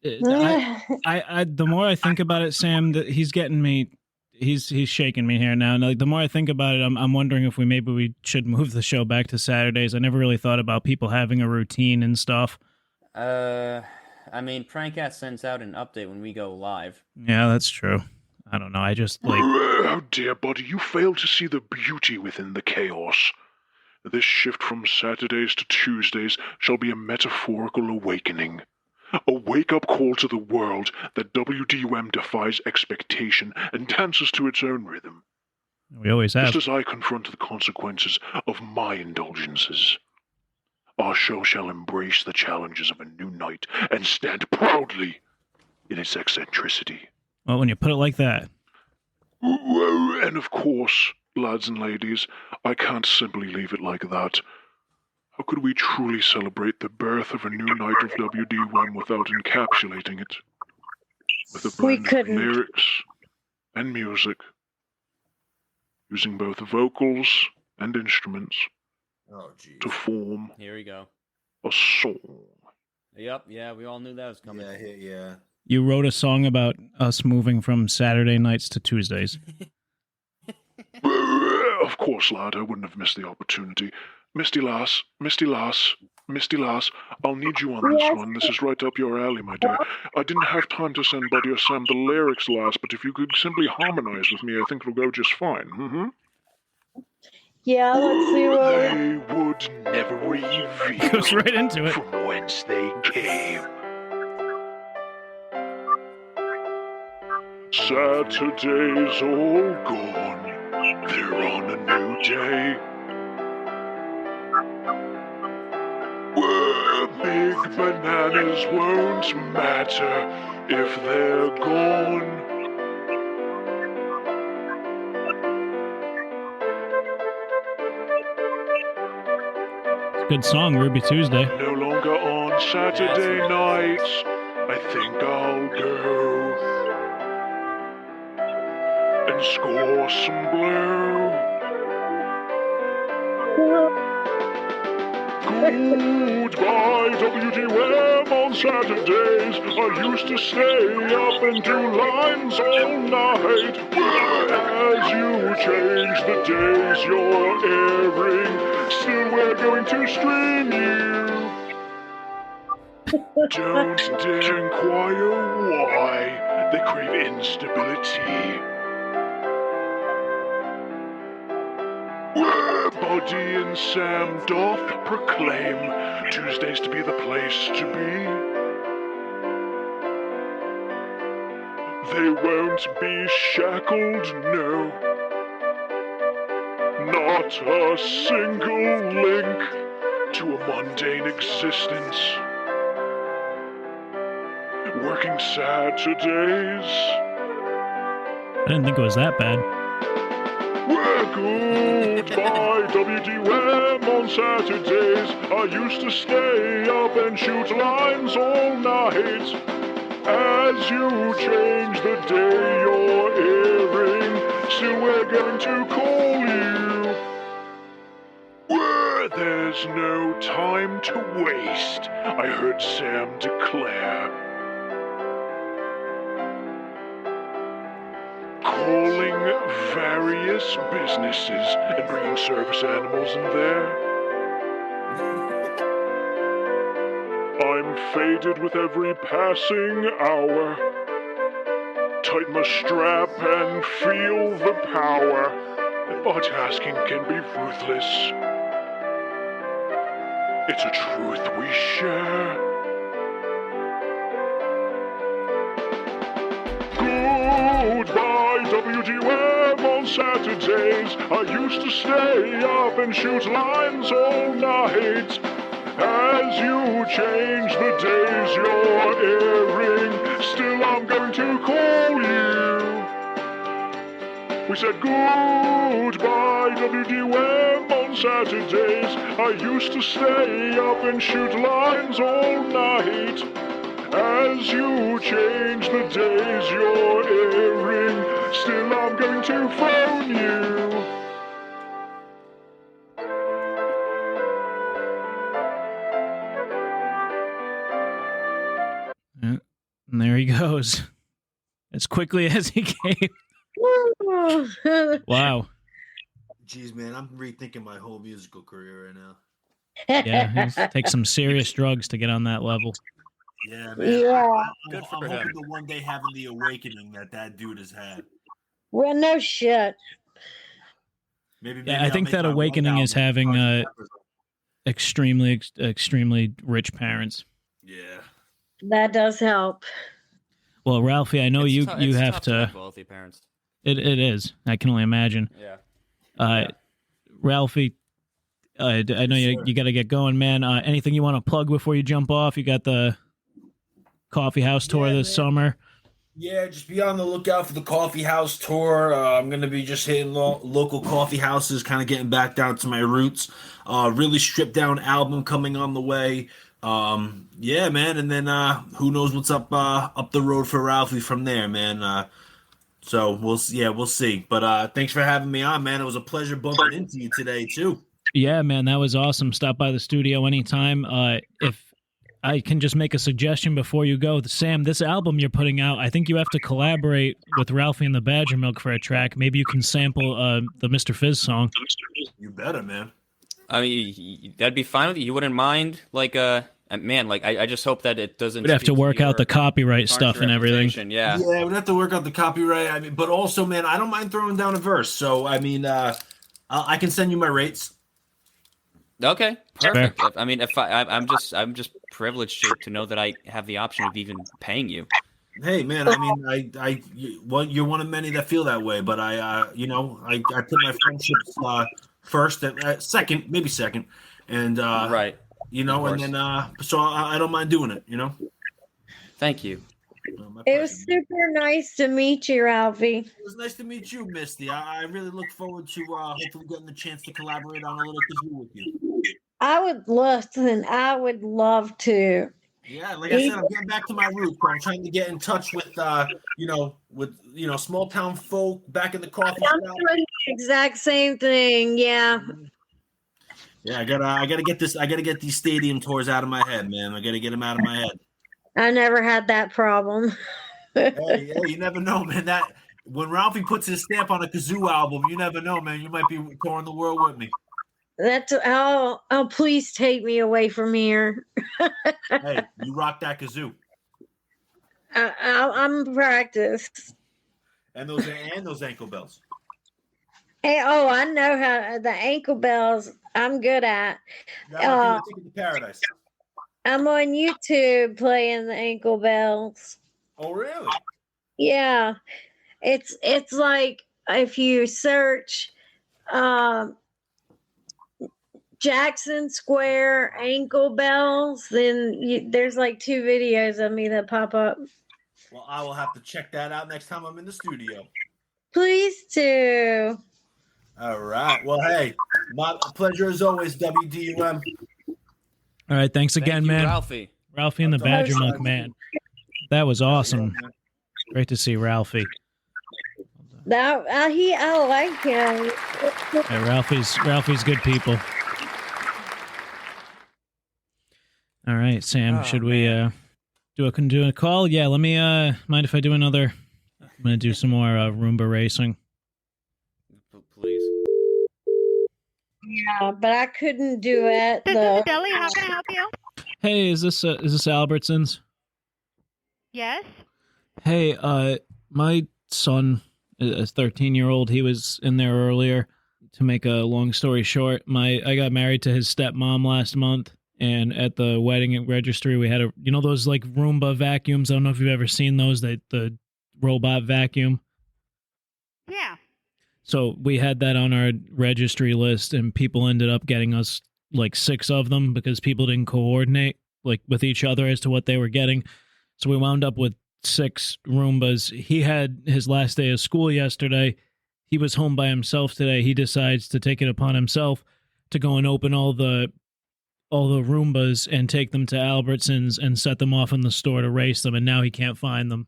I the more I think about it, Sam, that he's getting me. He's shaking me here now. And like the more I think about it, I'm wondering if we should move the show back to Saturdays. I never really thought about people having a routine and stuff. I mean, Prankcast sends out an update when we go live. Yeah, that's true. I don't know. I just like. Oh dear, buddy, you fail to see the beauty within the chaos. This shift from Saturdays to Tuesdays shall be a metaphorical awakening. A wake-up call to the world that WDUM defies expectation and dances to its own rhythm. We always have. Just as I confront the consequences of my indulgences, our show shall embrace the challenges of a new night and stand proudly in its eccentricity. Well, when you put it like that. And of course, lads and ladies, I can't simply leave it like that. How could we truly celebrate the birth of a new night of WD1 without encapsulating it with a blend of lyrics and music, using both vocals and instruments to form Here we go. a song? Yep, yeah, we all knew that was coming. Yeah. You wrote a song about us moving from Saturday nights to Tuesdays. Of course, lad, I wouldn't have missed the opportunity. Misty lass, I'll need you on this one. This is right up your alley, my dear. I didn't have time to send Buddy or Sam the lyrics last, but if you could simply harmonize with me, I think it'll go just fine. Mm-hmm. Yeah, let's see what... They would never reveal Goes right into it. from whence they came. Saturday's all gone. They're on a new day. Big bananas won't matter if they're gone. It's a good song, Ruby Tuesday. No longer on Saturday nights. I think I'll go and score some blue. Goodbye, WDUM on Saturdays. I used to stay up and do lines all night. As you change the days you're airing, still we're going to stream you. Don't dare inquire why they crave instability. Buddy and Sam doth proclaim Tuesdays to be the place to be. They won't be shackled, no. Not a single link to a mundane existence. Working Saturdays. I didn't think it was that bad. We're good by WDUM on Saturdays. I used to stay up and shoot lines all night. As you change the day you're airing, still we're going to call you. Where there's no time to waste, I heard Sam declare. Calling various businesses and bringing service animals in there. I'm faded with every passing hour. Tighten my strap and feel the power. But asking can be ruthless. It's a truth we share. Goodbye, WDUM on Saturdays. I used to stay up and shoot lines all night. As you change the days you're airing, still I'm going to call you. We said goodbye, WDUM on Saturdays. I used to stay up and shoot lines all night. As you change the days you're airing, still I'm going to phone you. And there he goes. As quickly as he came. Wow. Jeez, man, I'm rethinking my whole musical career right now. Yeah, he's take some serious drugs to get on that level. Yeah, man. Yeah. I'm hoping to one day having the awakening that dude has had. Well, no shit. Maybe Yeah, I I'll think make that my one awakening is album. having extremely rich parents. Yeah. That does help. Well, Ralphie, I know you have tough to. have wealthy parents. It is. I can only imagine. Yeah. Ralphie, I know you got to get going, man. Anything you want to plug before you jump off? You got the coffee house tour this summer. Yeah, just be on the lookout for the coffee house tour. I'm going to be just hitting local coffee houses, kind of getting back down to my roots. Really stripped down album coming on the way. Yeah, man, and then who knows what's up the road for Ralphie from there, man. So we'll see. But thanks for having me on, man. It was a pleasure bumping into you today too. Yeah, man, that was awesome. Stop by the studio anytime. If I can just make a suggestion before you go, Sam, this album you're putting out, I think you have to collaborate with Ralphie and the Badgermilk for a track. Maybe you can sample the Mr. Fizz song. You better, man. I mean, that'd be fine with you. You wouldn't mind, like, man, like, I just hope that it doesn't. We'd have to work out the copyright stuff and everything. Yeah. Yeah, we'd have to work out the copyright. I mean, but also, man, I don't mind throwing down a verse. So, I mean, I can send you my rates. Okay, perfect. I mean, I'm just privileged to know that I have the option of even paying you. Hey, man, I mean, you're one of many that feel that way, but I put my friendships first, second, maybe second, and right, and then so I don't mind doing it, Thank you. It was super nice to meet you, Ralphie. It was nice to meet you, Misti. I really look forward to hopefully getting the chance to collaborate on a little kazoo with you. I would love to. Yeah, like I said, I'm getting back to my roots. I'm trying to get in touch with small town folk back in the coffee shop. I'm doing the exact same thing. Yeah. Yeah, I gotta get this. I gotta get these stadium tours out of my head, man. I gotta get them out of my head. I never had that problem. hey, you never know, man. That when Ralphie puts his stamp on a kazoo album, you never know, man. You might be touring the world with me. Please take me away from here. Hey, you rock that kazoo. I'm practiced. And those ankle bells. Hey, I know how the ankle bells. I'm good at. Take it to paradise. I'm on YouTube playing the ankle bells. Oh, really? Yeah, it's like if you search Jackson Square ankle bells, then there's like 2 videos of me that pop up. Well, I will have to check that out next time I'm in the studio. Please do. All right. Well, hey, my pleasure as always, WDUM. All right, thanks again, Thank you, man. Ralphie. Ralphie and the Badgermilk, man. That was awesome. Great to see Ralphie. That I like him. Yeah, Ralphie's good people. All right, Sam. Should we do a call? Yeah. Let me mind if I do another. I'm gonna do some more Roomba racing. Please. Yeah, but I couldn't do it. This is the deli. How can I help you? Hey, is this Albertsons? Yes. Hey, my son, a 13-year-old, he was in there earlier. To make a long story short, I got married to his stepmom last month, and at the wedding registry, we had those like Roomba vacuums. I don't know if you've ever seen those, the robot vacuum. Yeah. So we had that on our registry list, and people ended up getting us like 6 of them because people didn't coordinate like with each other as to what they were getting. So we wound up with 6 Roombas. He had his last day of school yesterday. He was home by himself today. He decides to take it upon himself to go and open all the Roombas and take them to Albertsons and set them off in the store to race them, and now he can't find them.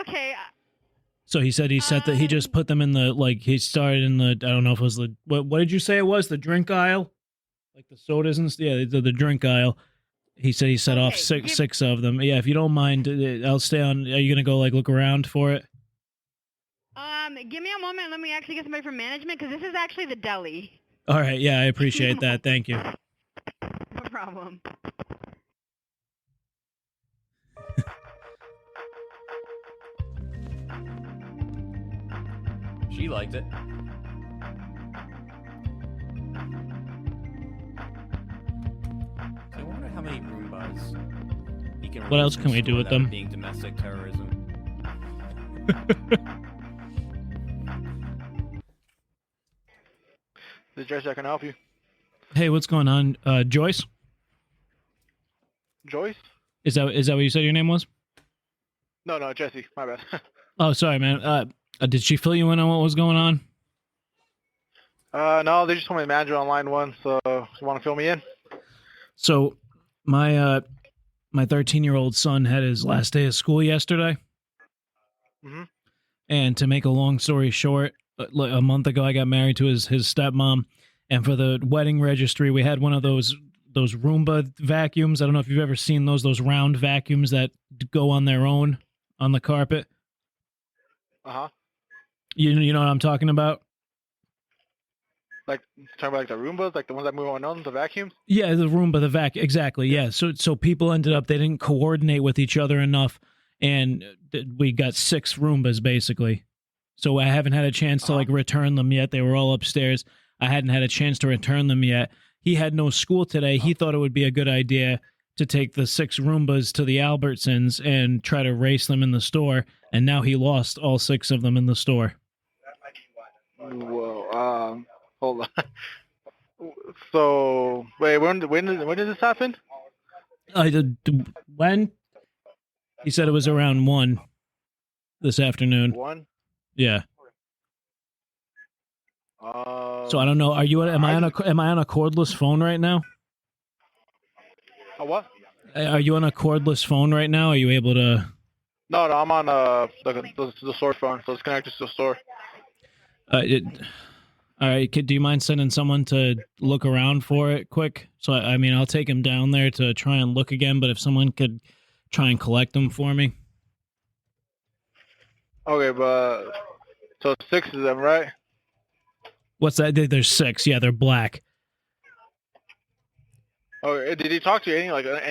Okay. So he said he just put them in he started in the, I don't know if it was what did you say it was? The drink aisle? Like the sodas and the drink aisle. He said he set off six of them. Yeah, if you don't mind, I'll stay on. Are you going to go look around for it? Give me a moment. Let me actually get somebody from management because this is actually the deli. All right. Yeah, I appreciate that. Thank you. No problem. She liked it. I wonder how many Roombas he can. What else can we do with them? Being domestic terrorism. This is Jesse. I can help you. Hey, what's going on, Joyce? Joyce? Is that what you said your name was? No, Jesse. My bad. Oh, sorry, man. Did she fill you in on what was going on? No, they just told me the manager on line 1, so you want to fill me in? So, my 13-year-old son had his last day of school yesterday. Mm-hmm. And to make a long story short, a month ago I got married to his stepmom, and for the wedding registry we had one of those Roomba vacuums. I don't know if you've ever seen those round vacuums that go on their own on the carpet. Uh-huh. You know what I'm talking about? Like, talking about like the Roombas, like the ones that move on their own, the vacuums? Yeah, the Roomba, the vac, exactly. Yeah. So people ended up, they didn't coordinate with each other enough, and we got 6 Roombas basically. So I haven't had a chance to return them yet. They were all upstairs. I hadn't had a chance to return them yet. He had no school today. He thought it would be a good idea to take the 6 Roombas to the Albertsons and try to race them in the store, and now he lost all 6 of them in the store. Whoa, hold on. So, wait, when did this happen? When? He said it was around 1 this afternoon. 1? Yeah. So I don't know. Am I on a cordless phone right now? A what? Are you on a cordless phone right now? Are you able to? No, I'm on the store phone, so it's connected to the store. All right. Do you mind sending someone to look around for it quick? So I mean, I'll take him down there to try and look again. But if someone could try and collect them for me. Okay, but so 6 of them, right? What's that? There's 6. Yeah, they're black. Oh, did he talk to any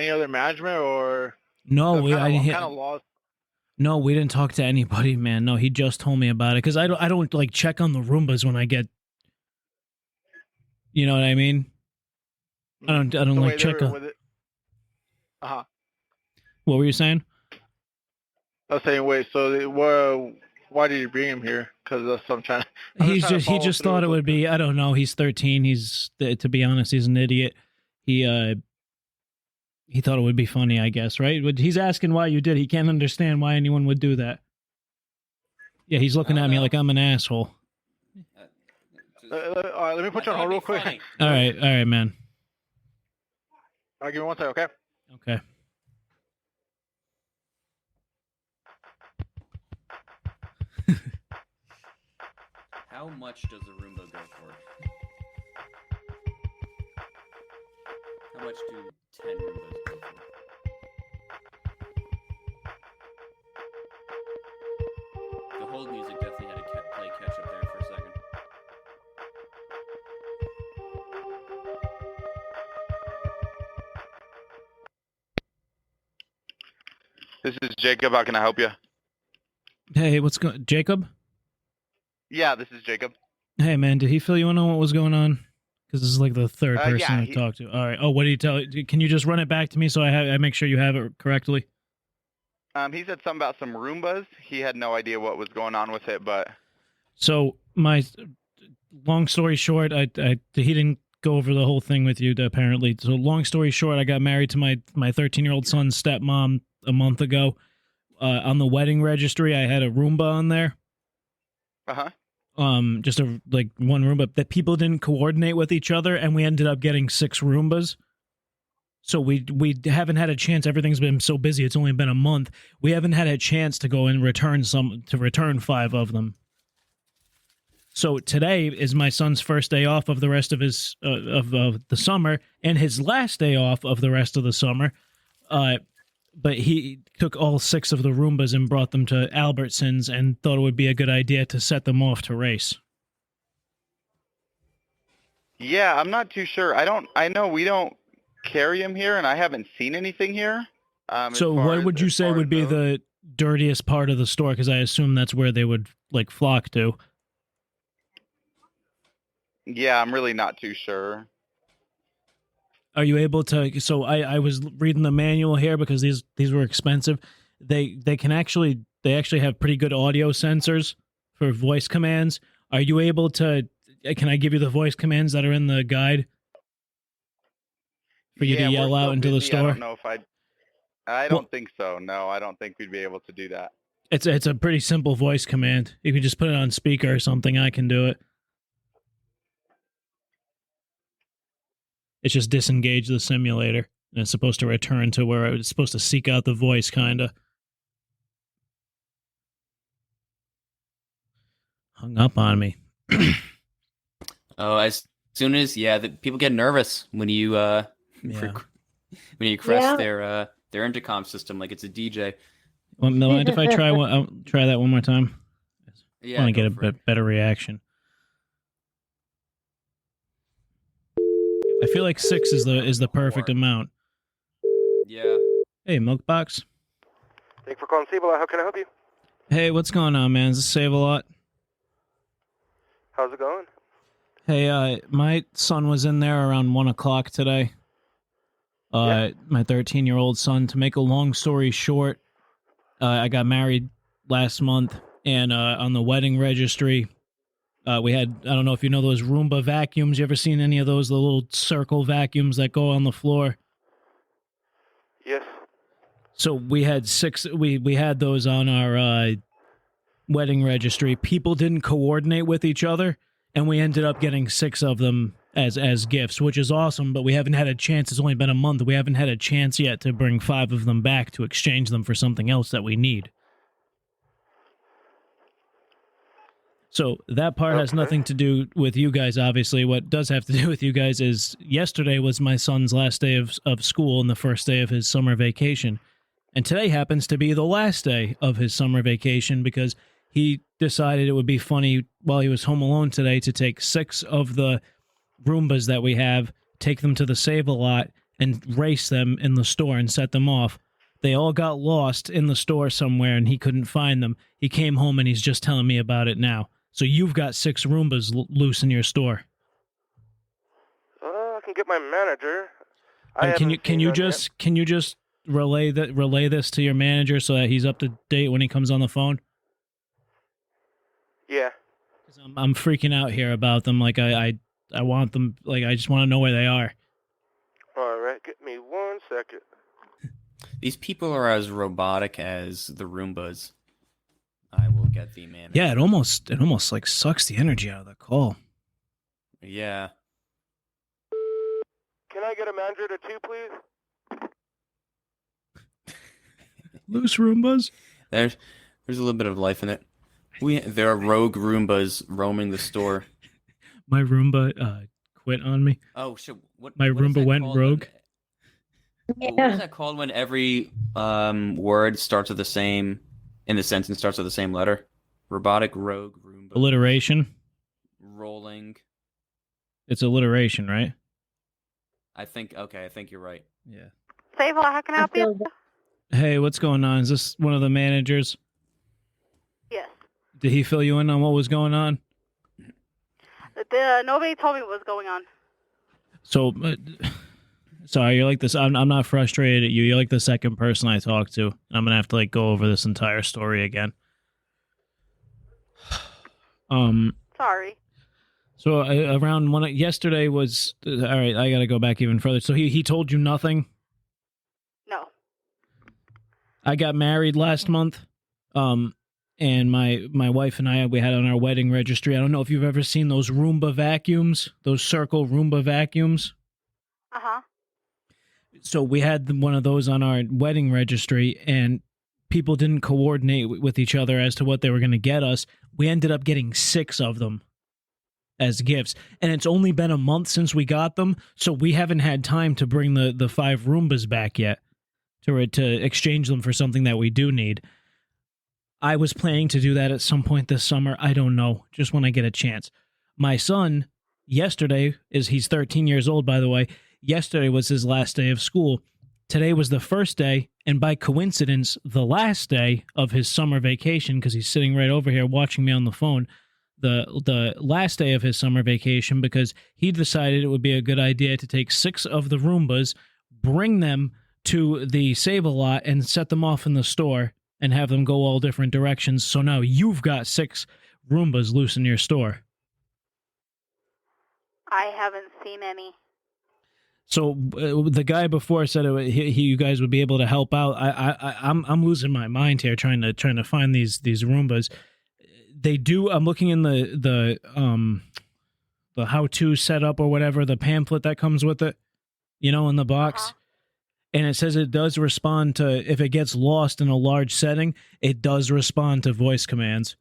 other management or? No, I'm kind of lost. No, we didn't talk to anybody, man. No, he just told me about it because I don't like check on the Roombas when I get. You know what I mean? I don't like check on. Uh-huh. What were you saying? I was saying, wait. So, why did you bring him here? Because that's what I'm trying. He just thought it would be. I don't know. He's 13. To be honest, he's an idiot. He thought it would be funny, I guess, right? He's asking why you did. He can't understand why anyone would do that. Yeah, he's looking at me like I'm an asshole. All right, let me put you on hold real quick. All right, man. All right, give me 1 second, okay? Okay. How much does a Roomba go for? How much do 10 Roombas go for? The hold music definitely had to play catch up there for a second. This is Jacob. How can I help you? Hey, what's going? Jacob? Yeah, this is Jacob. Hey, man, did he fill you in on what was going on? Because this is like the third person yeah, I've talked to. All right. Oh, what did he tell you? Can you just run it back to me so I make sure you have it correctly? He said something about some Roombas. He had no idea what was going on with it, but So my long story short, he didn't go over the whole thing with you apparently. So long story short, I got married to my 13-year-old son's stepmom a month ago. On the wedding registry, I had a Roomba on there. uh-huh. Just one Roomba that people didn't coordinate with each other, and we ended up getting 6 Roombas. So we haven't had a chance. Everything's been so busy. It's only been a month. We haven't had a chance to go and return 5 of them. So today is my son's first day off of the rest of his of the summer, and his last day off of the rest of the summer. But he took all 6 of the Roombas and brought them to Albertsons and thought it would be a good idea to set them off to race. Yeah, I'm not too sure. I know we don't carry him here, and I haven't seen anything here. So what would you say would be the dirtiest part of the store? Because I assume that's where they would flock to. Yeah, I'm really not too sure. Are you able to? So I was reading the manual here because these were expensive. They actually have pretty good audio sensors for voice commands. Are you able to? Can I give you the voice commands that are in the guide for you to yell out into the store? I don't know if I don't think so. No, I don't think we'd be able to do that. It's a pretty simple voice command. You can just put it on speaker or something. I can do it. It's just disengage the simulator, and it's supposed to return to where it's supposed to seek out the voice, kind of. Hung up on me. Oh, as soon as people get nervous when you when you crest their intercom system like it's a DJ. Well, mind if I try I'll try that one more time? Yeah, I want to get a bit better reaction. I feel like 6 is the perfect amount. Yeah. Hey, Milk Box. Thank you for calling Save-A-Lot. How can I help you? Hey, what's going on, man? Is this Save-A-Lot? How's it going? Hey, my son was in there around 1 o'clock today. My 13-year-old son. To make a long story short, I got married last month, and on the wedding registry, we had, I don't know if you know those Roomba vacuums. You ever seen any of those, the little circle vacuums that go on the floor? Yes. So we had 6, we had those on our wedding registry. People didn't coordinate with each other, and we ended up getting 6 of them as gifts, which is awesome, but we haven't had a chance. It's only been a month. We haven't had a chance yet to bring 5 of them back to exchange them for something else that we need. So that part has nothing to do with you guys, obviously. What does have to do with you guys is yesterday was my son's last day of school and the first day of his summer vacation. And today happens to be the last day of his summer vacation because he decided it would be funny while he was home alone today to take 6 of the Roombas that we have, take them to the Save-A-Lot, and race them in the store and set them off. They all got lost in the store somewhere, and he couldn't find them. He came home, and he's just telling me about it now. So you've got 6 Roombas loose in your store. I can get my manager. Can you just relay this to your manager so that he's up to date when he comes on the phone? Yeah. 'Cause I'm freaking out here about them. Like I want them. Like I just want to know where they are. All right, give me 1 second. These people are as robotic as the Roombas. I will get the manager. Yeah, it almost like sucks the energy out of the call. Yeah. Can I get a manager to 2, please? Loose Roombas. There's a little bit of life in it. There are rogue Roombas roaming the store. My Roomba quit on me. Oh shit! My Roomba went rogue. What is that called when every word starts with the same in the sentence starts with the same letter? Robotic rogue Roomba. Alliteration. Rolling. It's alliteration, right? I think you're right. Yeah. Save how can I help you? Hey, what's going on? Is this one of the managers? Yes. Did he fill you in on what was going on? Nobody told me what was going on. So, sorry, you're like this. I'm not frustrated at you. You're like the second person I talked to. I'm gonna have to like go over this entire story again. Sorry. So around yesterday was all right. I gotta go back even further. So he told you nothing. No. I got married last month. And my wife and we had on our wedding registry. I don't know if you've ever seen those Roomba vacuums, those circle Roomba vacuums. Uh-huh. So we had one of those on our wedding registry, and people didn't coordinate with each other as to what they were going to get us. We ended up getting 6 of them as gifts, and it's only been a month since we got them, so we haven't had time to bring the 5 Roombas back yet to exchange them for something that we do need. I was planning to do that at some point this summer. I don't know, just when I get a chance. My son, yesterday, he's 13 years old, by the way. Yesterday was his last day of school. Today was the first day, and by coincidence, the last day of his summer vacation, because he's sitting right over here watching me on the phone, the last day of his summer vacation, because he decided it would be a good idea to take 6 of the Roombas, bring them to the Save-A-Lot, and set them off in the store, and have them go all different directions. So now you've got 6 Roombas loose in your store. I haven't seen any. So the guy before said you guys would be able to help out. I'm losing my mind here trying to find these Roombas. They do. I'm looking in the how-to setup or whatever, the pamphlet that comes with it, in the box. Uh-huh. And it says it does respond to, if it gets lost in a large setting, it does respond to voice commands.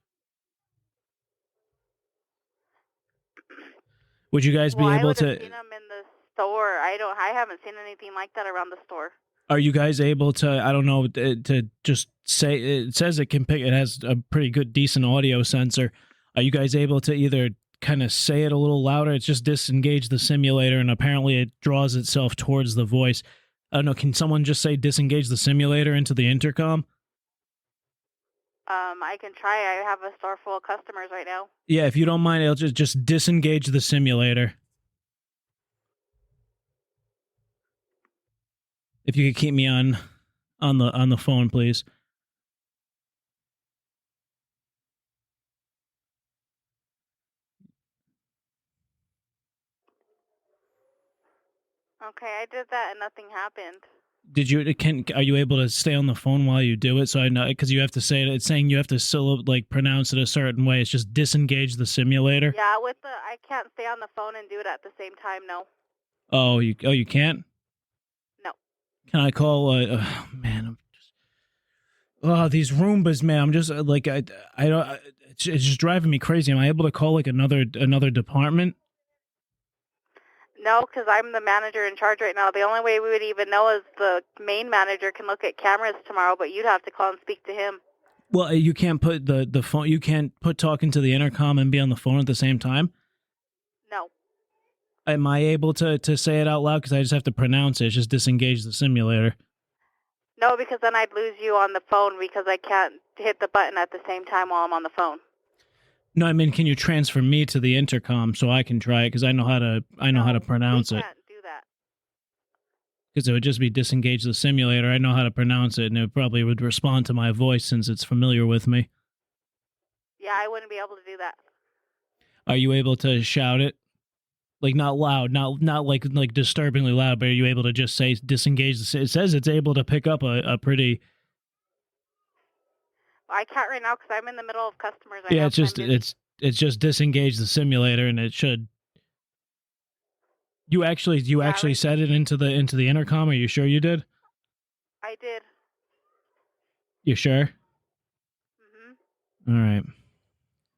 Would you guys be able to? I would have seen them in the store. I haven't seen anything like that around the store. Are you guys able to? I don't know, to just say it says it can pick. It has a pretty good, decent audio sensor. Are you guys able to either kind of say it a little louder? It's just disengage the simulator, and apparently it draws itself towards the voice. I don't know, can someone just say disengage the simulator into the intercom? I can try. I have a store full of customers right now. Yeah, if you don't mind, I'll just disengage the simulator. If you could keep me on the phone, please. Okay, I did that and nothing happened. Are you able to stay on the phone while you do it? So I know, because you have to say it. It's saying you have to still pronounce it a certain way. It's just disengage the simulator. Yeah, I can't stay on the phone and do it at the same time. No. Oh, you can't? No. Can I call? Man, these Roombas, man. I'm just I don't. It's just driving me crazy. Am I able to call another department? No, because I'm the manager in charge right now. The only way we would even know is the main manager can look at cameras tomorrow, but you'd have to call and speak to him. Well, you can't put the phone. You can't put talking to the intercom and be on the phone at the same time. No. Am I able to say it out loud? Because I just have to pronounce it. It's just disengage the simulator. No, because then I'd lose you on the phone because I can't hit the button at the same time while I'm on the phone. No, I mean, can you transfer me to the intercom so I can try it? Because I know how to pronounce it. We can't do that. Because it would just be disengage the simulator. I know how to pronounce it, and it probably would respond to my voice since it's familiar with me. Yeah, I wouldn't be able to do that. Are you able to shout it? Like, not loud, not like disturbingly loud, but are you able to just say disengage the? It says it's able to pick up a pretty. I can't right now because I'm in the middle of customers. Right Yeah, now, it's just it's just disengage the simulator, and it should. You actually said it into the intercom. Are you sure you did? I did. You sure? All right.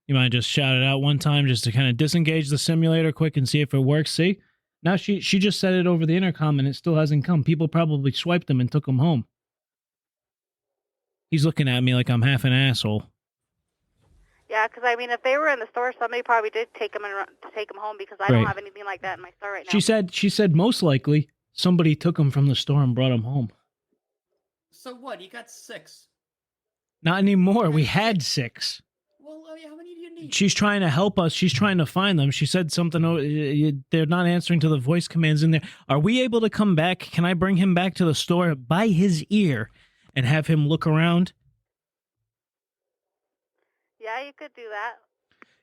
You might just shout it out one time just to kind of disengage the simulator quick and see if it works. See? Now she just said it over the intercom and it still hasn't come. People probably swiped them and took them home. He's looking at me like I'm half an asshole. Yeah, because I mean, if they were in the store, somebody probably did take them home because I don't have anything like that in my store right now. She said most likely somebody took them from the store and brought them home. So what? You got 6. Not anymore. We had 6. Well, how many do you need? She's trying to help us. She's trying to find them. She said something. They're not answering to the voice commands in there. Are we able to come back? Can I bring him back to the store by his ear and have him look around? Yeah, you could do that.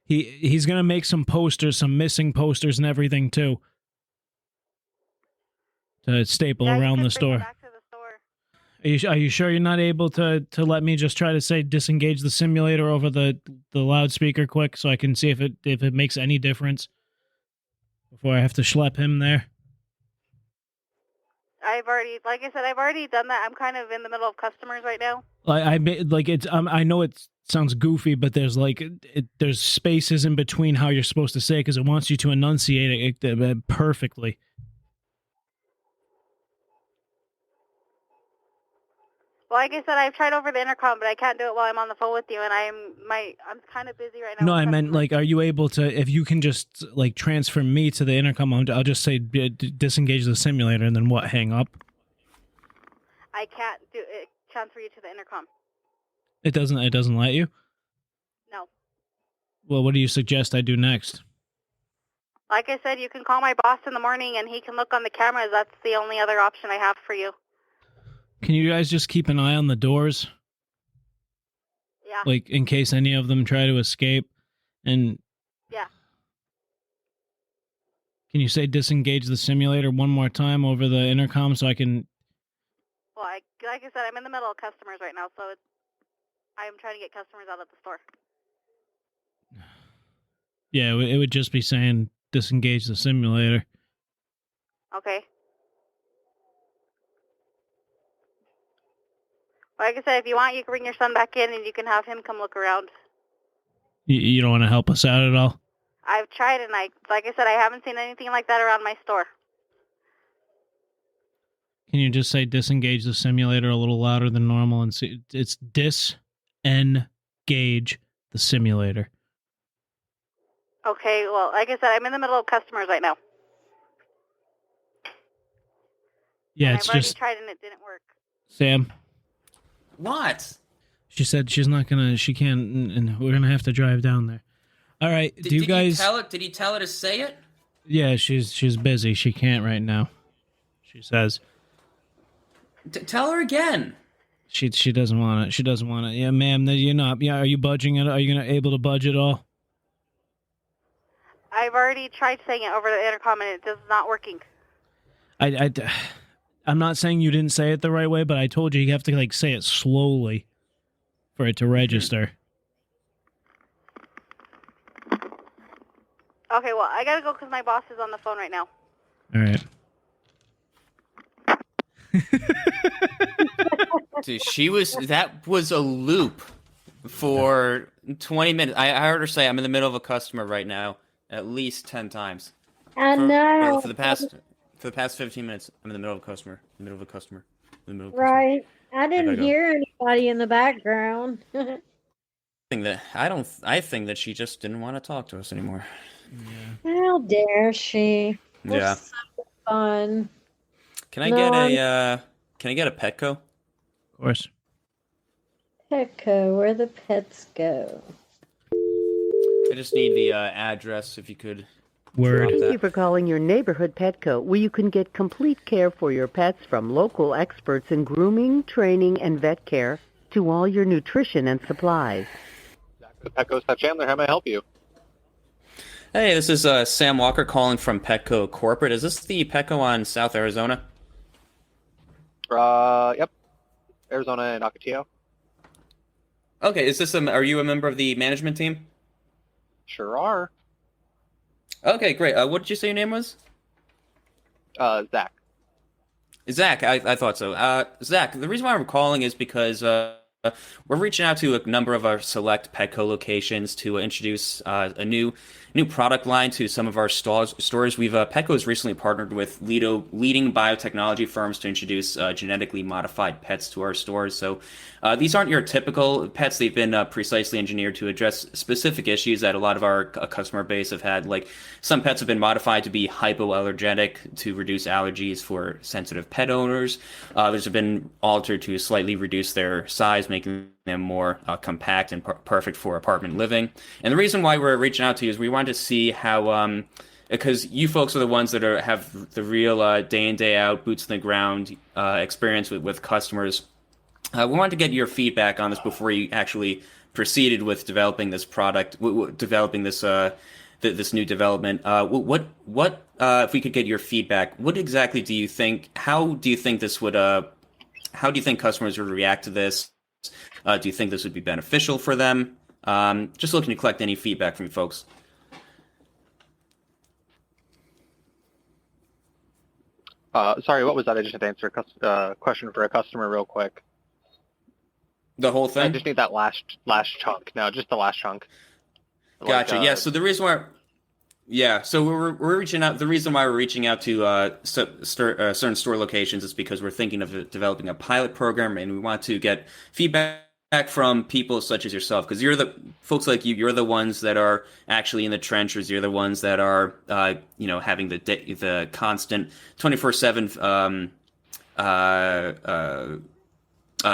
He's going to make some posters, some missing posters and everything, too. To staple around the store. Are you sure you're not able to let me just try to say disengage the simulator over the loudspeaker quick so I can see if it makes any difference before I have to schlep him there? I've already done that. I'm kind of in the middle of customers right now. I know it sounds goofy, but there's there's spaces in between how you're supposed to say it because it wants you to enunciate it perfectly. Well, like I said, I've tried over the intercom, but I can't do it while I'm on the phone with you, and I'm kind of busy right now. No, I meant are you able to? If you can just transfer me to the intercom, I'll just say disengage the simulator, and then what? Hang up. I can't do it. Transfer you to the intercom. It doesn't let you. No. Well, what do you suggest I do next? Like I said, you can call my boss in the morning, and he can look on the cameras. That's the only other option I have for you. Can you guys just keep an eye on the doors? Yeah. In case any of them try to escape, and yeah. Can you say disengage the simulator one more time over the intercom so I can? Well, like I said, I'm in the middle of customers right now, so I'm trying to get customers out of the store. Yeah, it would just be saying disengage the simulator. Okay. Like I said, if you want, you can bring your son back in and you can have him come look around. You don't want to help us out at all? I've tried, and like I said, I haven't seen anything like that around my store. Can you just say disengage the simulator a little louder than normal and see? It's disengage the simulator. Okay, well, like I said, I'm in the middle of customers right now. Yeah, and it's I've already just tried and it didn't work. Sam. What? She said she's not gonna. She can't, and we're gonna have to drive down there. All right. Do you guys? Did he tell her to say it? Yeah, she's busy. She can't right now. She says. Tell her again. She doesn't want it. She doesn't want it. Yeah, ma'am. You're not. Yeah, are you budging it? Are you able to budge at all? I've already tried saying it over the intercom and it is not working. I'm not saying you didn't say it the right way, but I told you have to say it slowly for it to register. Okay, well, I gotta go because my boss is on the phone right now. All right. Dude, that was a loop for 20 minutes. I heard her say I'm in the middle of a customer right now at least 10 times. I know. For the past 15 minutes, I'm in the middle of a customer. In the middle of a customer. In the middle of a Right. customer. I didn't hear anybody in the background. I think that she just didn't want to talk to us anymore. How dare she? We're Yeah. so fun. Can I get a Petco? Of course. Petco, where the pets go. I just need the address if you could. Word. Thank you for calling your neighborhood Petco, where you can get complete care for your pets from local experts in grooming, training, and vet care to all your nutrition and supplies. Petco's Pet Chandler, how may I help you? Hey, this is Sam Walker calling from Petco Corporate. Is this the Petco on South Arizona? Yep. Arizona and Ocotillo. Okay, is this are you a member of the management team? Sure are. Okay, great. What did you say your name was? Zach. Zach, I thought so. Zach, the reason why I'm calling is because we're reaching out to a number of our select Petco locations to introduce a new product line to some of our stores. Petco has recently partnered with leading biotechnology firms to introduce genetically modified pets to our stores. So these aren't your typical pets. They've been precisely engineered to address specific issues that a lot of our customer base have had. Like some pets have been modified to be hypoallergenic to reduce allergies for sensitive pet owners. Others have been altered to slightly reduce their size, making them more compact and perfect for apartment living. And the reason why we're reaching out to you is we wanted to see how, because you folks are the ones that have the real day in, day out, boots on the ground experience with customers. We wanted to get your feedback on this before you actually proceeded with developing this product, developing this this new development. What if we could get your feedback? What exactly do you think? How do you think this would? How do you think customers would react to this? Do you think this would be beneficial for them? Just looking to collect any feedback from you folks. Sorry, what was that? I just had to answer a question for a customer real quick. The whole thing? I just need that last chunk. No, just the last chunk. Gotcha. Yeah. So the reason why, so we're reaching out. The reason why we're reaching out to certain store locations is because we're thinking of developing a pilot program, and we want to get feedback from people such as yourself, because you're the folks like you. You're the ones that are actually in the trenches. You're the ones that are, having the constant 24/7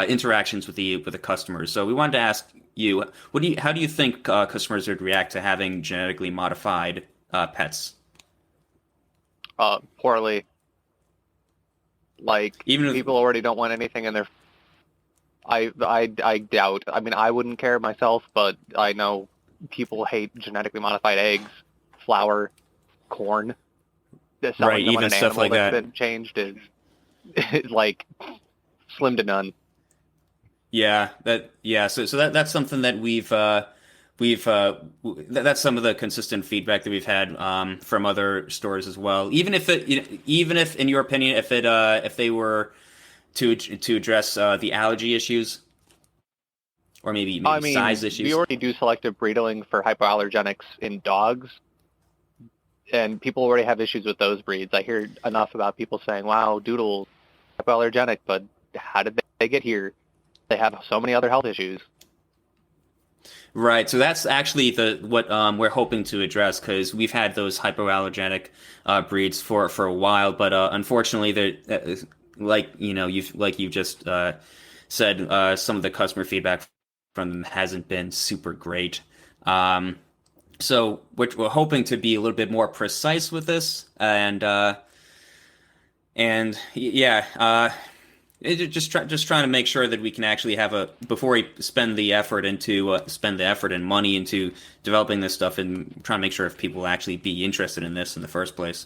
interactions with the customers. So we wanted to ask you, how do you think customers would react to having genetically modified pets? Poorly. Like, even people already don't want anything in their. I doubt. I mean, I wouldn't care myself, but I know people hate genetically modified eggs, flour, corn. Right, even stuff like that. Been changed is like slim to none. So that's something that that's some of the consistent feedback that we've had from other stores as well. Even if in your opinion, if they were to address the allergy issues, or maybe size issues. We already do selective breeding for hypoallergenics in dogs, and people already have issues with those breeds. I hear enough about people saying, "Wow, Doodle's hypoallergenic," but how did they get here? They have so many other health issues. Right, so that's actually what we're hoping to address, because we've had those hypoallergenic breeds for a while, but unfortunately, they're you've just said, some of the customer feedback from them hasn't been super great. So we're hoping to be a little bit more precise with this, just trying to make sure that we can actually have before we spend the effort and money into developing this stuff, and trying to make sure if people will actually be interested in this in the first place.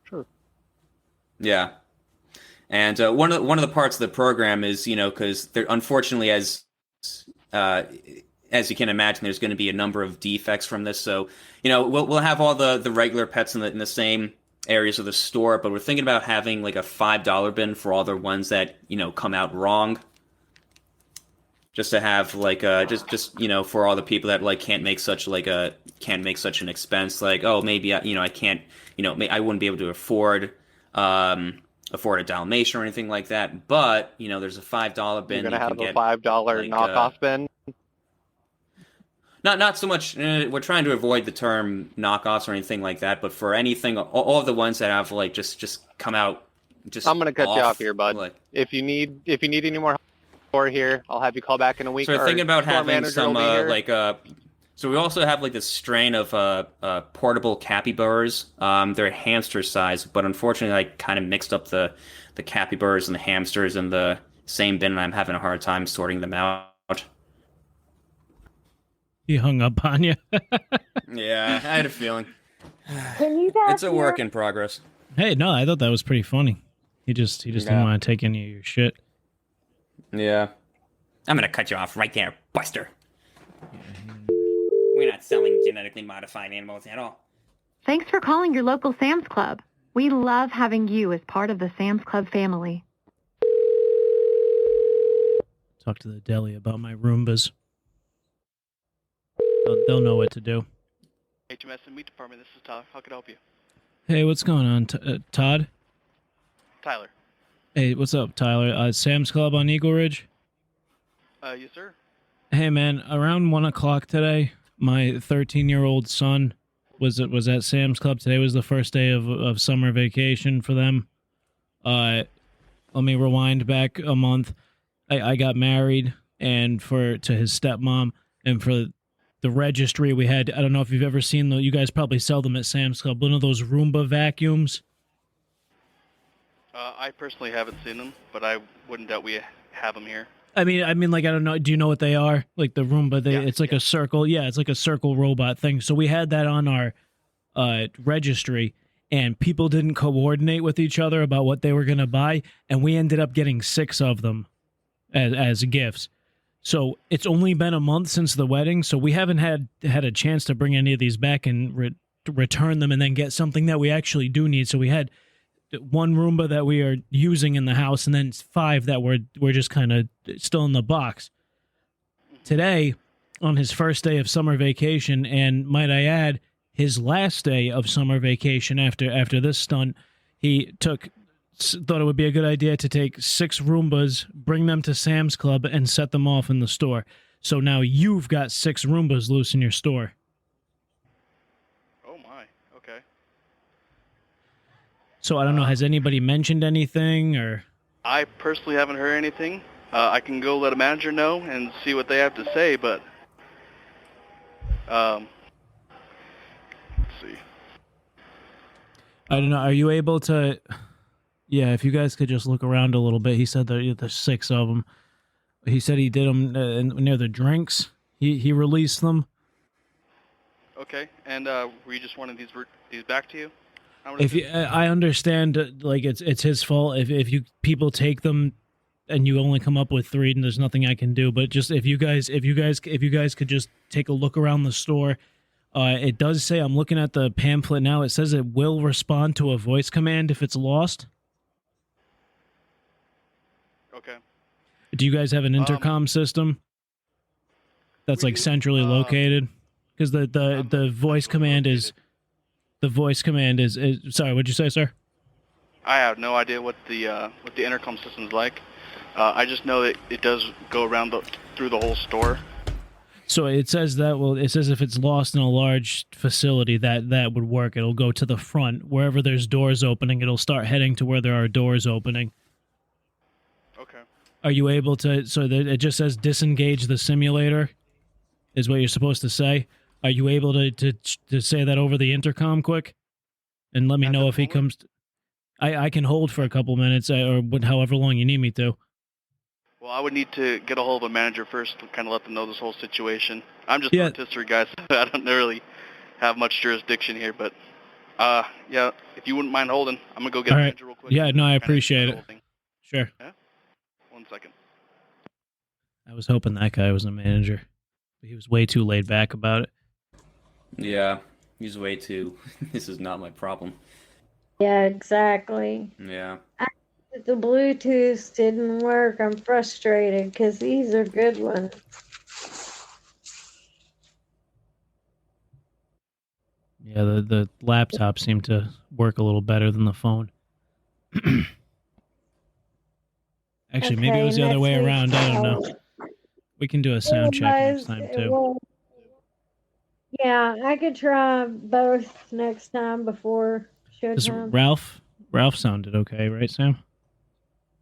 Sure. Yeah. And one of the parts of the program is, because there, unfortunately, as you can imagine, there's going to be a number of defects from this. So, we'll have all the regular pets in the same areas of the store, but we're thinking about having like a $5 bin for all the ones that come out wrong. Just to have like just for all the people that can't make such an expense, like, oh, maybe I can't, I wouldn't be able to afford a Dalmatian or anything like that, but there's a $5 bin. You're gonna have a $5 knockoff bin. Not so much. We're trying to avoid the term knockoffs or anything like that, but for anything, all of the ones that have just come out. I'm gonna cut you off here, bud. If you need any more for here, I'll have you call back in a week. So we're thinking about having some So we also have this strain of portable capybaras. They're hamster size, but unfortunately, I kind of mixed up the capybaras and the hamsters in the same bin, and I'm having a hard time sorting them out. He hung up on you. Yeah, I had a feeling. Can you guys It's a work in progress. Hey, no, I thought that was pretty funny. He just didn't want to take any of your shit. Yeah. I'm gonna cut you off right there, Buster. We're not selling genetically modified animals at all. Thanks for calling your local Sam's Club. We love having you as part of the Sam's Club family. Talk to the deli about my Roombas. They'll know what to do. HMS and Meat Department, this is Todd. How can I help you? Hey, what's going on, Todd? Tyler. Hey, what's up, Tyler? Sam's Club on Eagle Ridge? Yes, sir. Hey, man, around 1 o'clock today, my 13-year-old son was at Sam's Club. Today was the first day of summer vacation for them. Let me rewind back a month. I got married and to his stepmom, and for the registry we had, I don't know if you've ever seen you guys probably sell them at Sam's Club, one of those Roomba vacuums. I personally haven't seen them, but I wouldn't doubt we have them here. I mean, like, I don't know. Do you know what they are? Like the Roomba, it's like a circle. Yeah, it's like a circle robot thing. So we had that on our registry, and people didn't coordinate with each other about what they were going to buy, and we ended up getting 6 of them as gifts. So it's only been a month since the wedding, so we haven't had a chance to bring any of these back and return them and then get something that we actually do need. So we had 1 Roomba that we are using in the house, and then 5 that we're just kind of still in the box. Today, on his first day of summer vacation, and might I add, his last day of summer vacation after this stunt, he thought it would be a good idea to take 6 Roombas, bring them to Sam's Club, and set them off in the store. So now you've got 6 Roombas loose in your store. Oh my, okay. So I don't know, has anybody mentioned anything, or? I personally haven't heard anything. I can go let a manager know and see what they have to say, but let's see. I don't know, are you able to... Yeah, if you guys could just look around a little bit. He said there's 6 of them. He said he did them near the drinks. He released them. Okay, and were you just wanting these back to you? I understand, like it's his fault if you people take them and you only come up with 3, and there's nothing I can do. But just if you guys could just take a look around the store. It does say, I'm looking at the pamphlet now. It says it will respond to a voice command if it's lost. Okay. Do you guys have an intercom system that's like centrally located? Because the voice command is sorry, what'd you say, sir? I have no idea what the intercom system's like. I just know that it does go around through the whole store. So it says if it's lost in a large facility, that would work. It'll go to the front. Wherever there's doors opening, it'll start heading to where there are doors opening. Okay. Are you able to, it just says disengage the simulator is what you're supposed to say. Are you able to say that over the intercom quick? And let me know if he comes. I can hold for a couple minutes or however long you need me to. Well, I would need to get a hold of a manager first to kind of let them know this whole situation. I'm just a rotisserie guy, so I don't really have much jurisdiction here. But, yeah, if you wouldn't mind holding, I'm going to go get a manager real quick. Yeah, no, I appreciate it. Sure. Yeah? 1 second. I was hoping that guy was a manager. But he was way too laid back about it. Yeah, he's way too... This is not my problem. Yeah, exactly. Yeah. The Bluetooth didn't work. I'm frustrated because these are good ones. Yeah, the laptop seemed to work a little better than the phone. Actually, maybe it was the other way around. I don't know. We can do a sound check next time, too. Yeah, I could try both next time before showtime. Ralph sounded okay, right, Sam?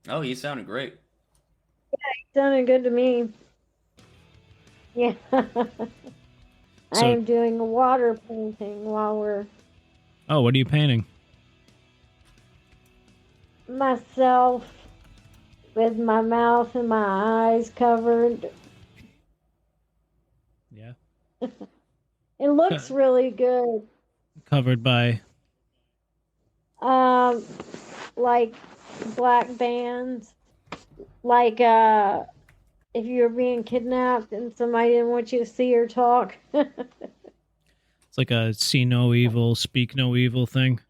Oh, he sounded great. Yeah, he sounded good to me. Yeah. I am doing a water painting while we're... Oh, what are you painting? Myself with my mouth and my eyes covered. Yeah. It looks really good. Covered by? Like black bands. Like, if you were being kidnapped and somebody didn't want you to see or talk. It's like a see no evil, speak no evil thing.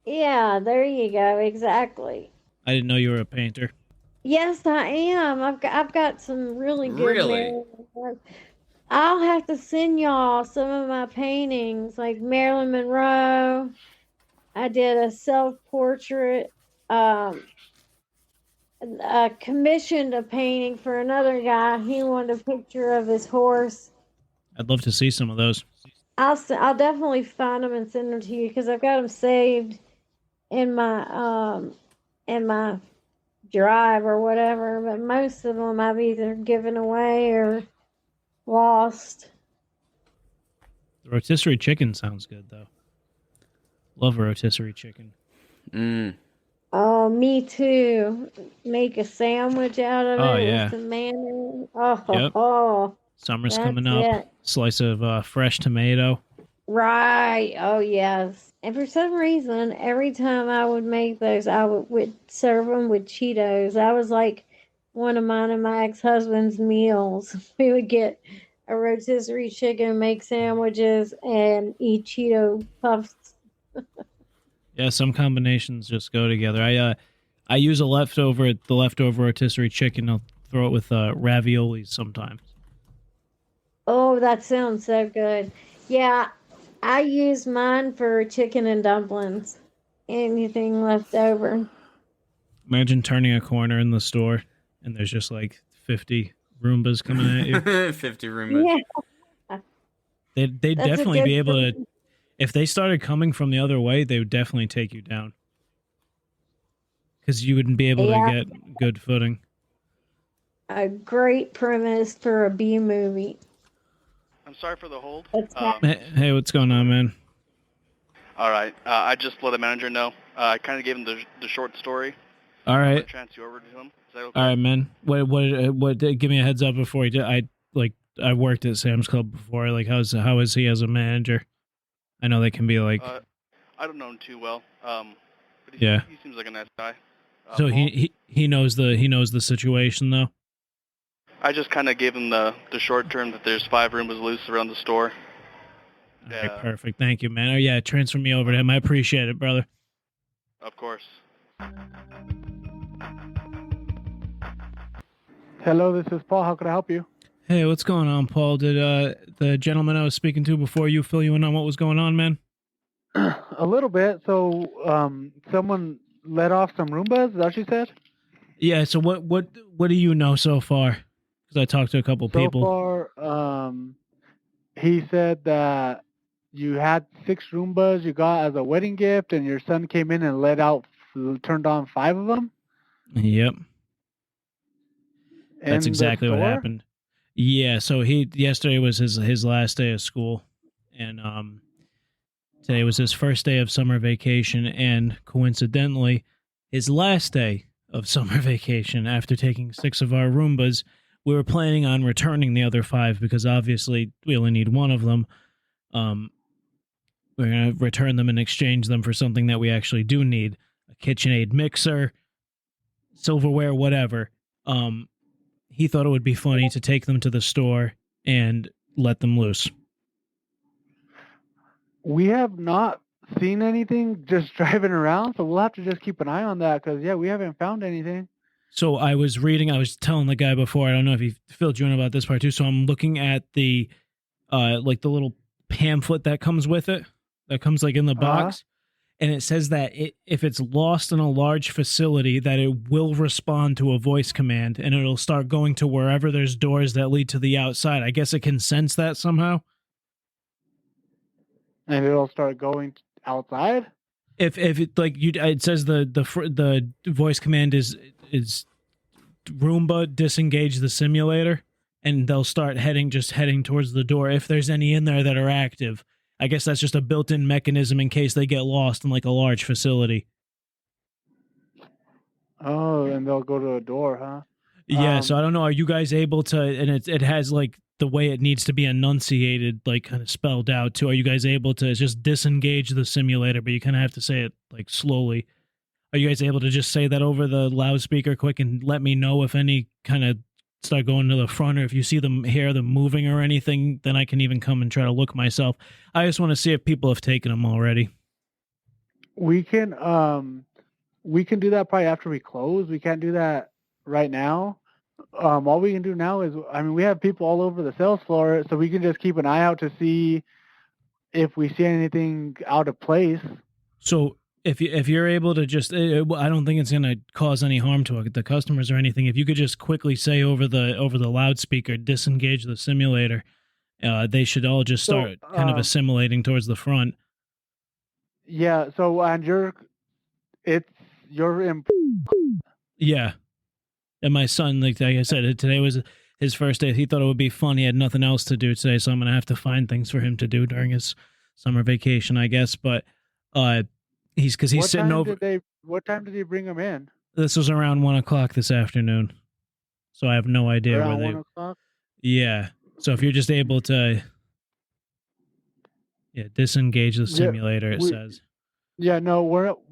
Yeah, there you go. Exactly. I didn't know you were a painter. Yes, I am. I've got some really good Really? Marilyn. I'll have to send y'all some of my paintings, like Marilyn Monroe. I did a self-portrait. Commissioned a painting for another guy. He wanted a picture of his horse. I'd love to see some of those. I'll definitely find them and send them to you because I've got them saved in my drive or whatever. But most of them I've either given away or lost. The rotisserie chicken sounds good though. Love rotisserie chicken. Oh, me too. Make a sandwich out of Oh, it yeah. with some mayonnaise. Oh, Yep. oh. Summer's That's coming up. it. Slice of fresh tomato. Right. Oh, yes. And for some reason, every time I would make those, I would serve them with Cheetos. That was like one of mine and my ex-husband's meals. We would get a rotisserie chicken, make sandwiches, and eat Cheeto puffs. Yeah, some combinations just go together. I use the leftover rotisserie chicken. I'll throw it with raviolis sometimes. Oh, that sounds so good. Yeah, I use mine for chicken and dumplings. Anything left over. Imagine turning a corner in the store and there's just like 50 Roombas coming at you. 50 Roombas. Yeah. They'd That's a definitely good be able to. thing. If they started coming from the other way, they would definitely take you down. Because you wouldn't be able Yeah. to get good footing. A great premise for a B movie. I'm sorry for the hold. Hey, what's going on, man? All right. I just let the manager know. I kind of gave him the short story. All I'm right. gonna transfer you over to him. Is that okay? All right, man. What? Give me a heads up before he did. I worked at Sam's Club before. Like, how is he as a manager? I know they can be like. I don't know him too well. But Yeah. He seems like a nice guy. So he knows the situation though. I just kind of gave him the short term that there's 5 Roombas loose around the store. All right, perfect. Thank you, man. Oh yeah, transfer me over to him. I appreciate it, brother. Of course. Hello, this is Paul. How can I help you? Hey, what's going on, Paul? Did the gentleman I was speaking to before you fill you in on what was going on, man? A little bit. So, someone let off some Roombas. Is that what you said? Yeah. So what do you know so far? Because I talked to a couple people. So far, he said that you had 6 Roombas you got as a wedding gift, and your son came in and turned on 5 of them. Yep. That's In exactly the what store? happened. Yeah. So yesterday was his last day of school, and today was his first day of summer vacation, and coincidentally, his last day of summer vacation after taking 6 of our Roombas. We were planning on returning the other 5 because obviously we only need 1 of them. We're going to return them and exchange them for something that we actually do need. A KitchenAid mixer, silverware, whatever. He thought it would be funny to take them to the store and let them loose. We have not seen anything just driving around, so we'll have to just keep an eye on that because, yeah, we haven't found anything. So I was telling the guy before, I don't know if he filled you in about this part too, so I'm looking at the like the little pamphlet that comes with it, that comes like in the box, and it says that if it's lost in a large facility, that it will respond to a voice command, and it'll start going to wherever there's doors that lead to the outside. I guess it can sense that somehow. And it'll start going outside? If it like you, it says the voice command is Roomba disengage the simulator, and they'll start heading towards the door if there's any in there that are active. I guess that's just a built-in mechanism in case they get lost in like a large facility. Oh, and they'll go to a door, huh? Yeah, so I don't know. Are you guys able to? And it has like the way it needs to be enunciated, like kind of spelled out too. Are you guys able to just disengage the simulator? But you kind of have to say it like slowly. Are you guys able to just say that over the loudspeaker quick and let me know if any kind of start going to the front, or if you see them hear them moving or anything, then I can even come and try to look myself. I just want to see if people have taken them already. We can do that probably after we close. We can't do that right now. All we can do now is, we have people all over the sales floor, so we can just keep an eye out to see if we see anything out of place. So if you're able to just, I don't think it's going to cause any harm to the customers or anything. If you could just quickly say over the loudspeaker, disengage the simulator, they should all just start kind of assimilating towards the front. Yeah. So you're Yeah. And my son, like I said, today was his first day. He thought it would be fun. He had nothing else to do today, so I'm going to have to find things for him to do during his summer vacation, I guess. But he's sitting over. What time did he bring him in? This was around 1 o'clock this afternoon, so I have no idea Around where 1 o'clock? Yeah. So if you're just able to, disengage the simulator, it says. Yeah, no,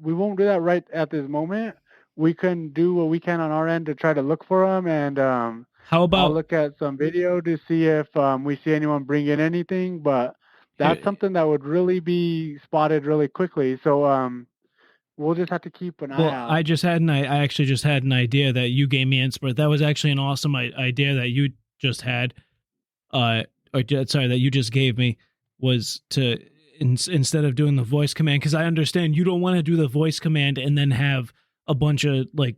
we won't do that right at this moment. We can do what we can on our end to try to look for them, and how about I'll look at some video to see if we see anyone bring in anything. But that's something that would really be spotted really quickly. So we'll just have to keep an eye out. I actually just had an idea that you gave me inspiration. That was actually an awesome idea that you just had, that you just gave me, was to instead of doing the voice command, because I understand you don't want to do the voice command and then have a bunch of like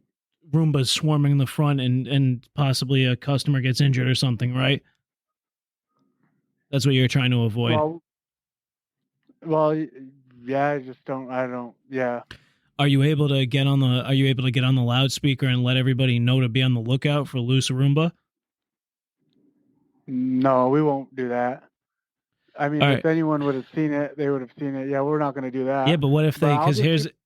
Roombas swarming in the front and possibly a customer gets injured or something, right? That's what you're trying to avoid. Well, yeah, yeah. Are you able to get on the loudspeaker and let everybody know to be on the lookout for loose Roomba? No, we won't do that. If anyone would have seen it, they would have seen it. Yeah, we're not going to do that. Yeah, but what if they? Because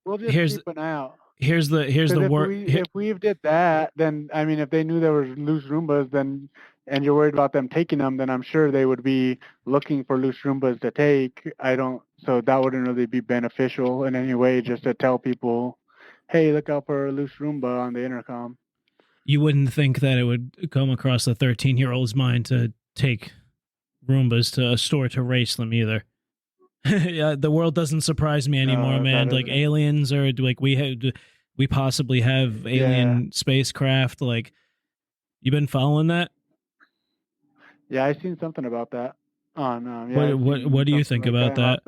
we'll just keep an eye out. Here's the word. If we did that, then if they knew there was loose Roombas, then and you're worried about them taking them, then I'm sure they would be looking for loose Roombas to take. So that wouldn't really be beneficial in any way, just to tell people, hey, look out for a loose Roomba on the intercom. You wouldn't think that it would come across a 13-year-old's mind to take Roombas to a store to race them either. Yeah, the world doesn't surprise me anymore, man. Like aliens, or like we possibly have alien spacecraft. Like, you been following that? Yeah, I seen something about that on. What do you think about that?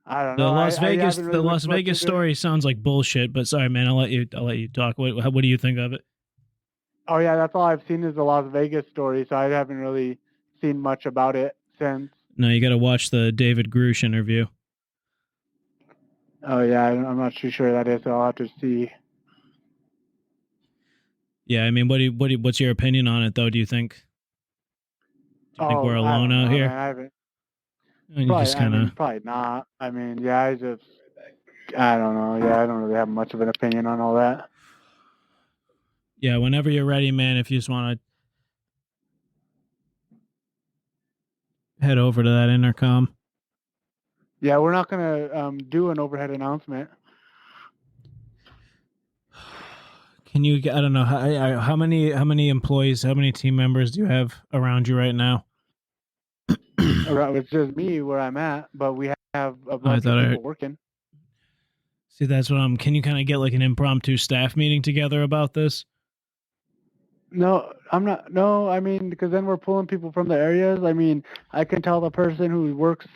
I don't know. The Las Vegas story sounds like bullshit. But sorry, man. I'll let you talk. What do you think of it? Oh yeah, that's all I've seen is the Las Vegas story. So I haven't really seen much about it since. No, you got to watch the David Grush interview. Oh yeah, I'm not too sure that is. So I'll have to see. Yeah, what's your opinion on it though? Do you think we're alone out here? I haven't. Probably, probably not. I don't know. Yeah, I don't really have much of an opinion on all that. Yeah, whenever you're ready, man. If you just want to head over to that intercom. Yeah, we're not gonna do an overhead announcement. Can you? I don't know how many employees, how many team members do you have around you right now? It's just me where I'm at, but we have a bunch of people working. See, that's what Can you kind of get like an impromptu staff meeting together about this? No, I'm not. No, because then we're pulling people from the areas. I can tell the person who works.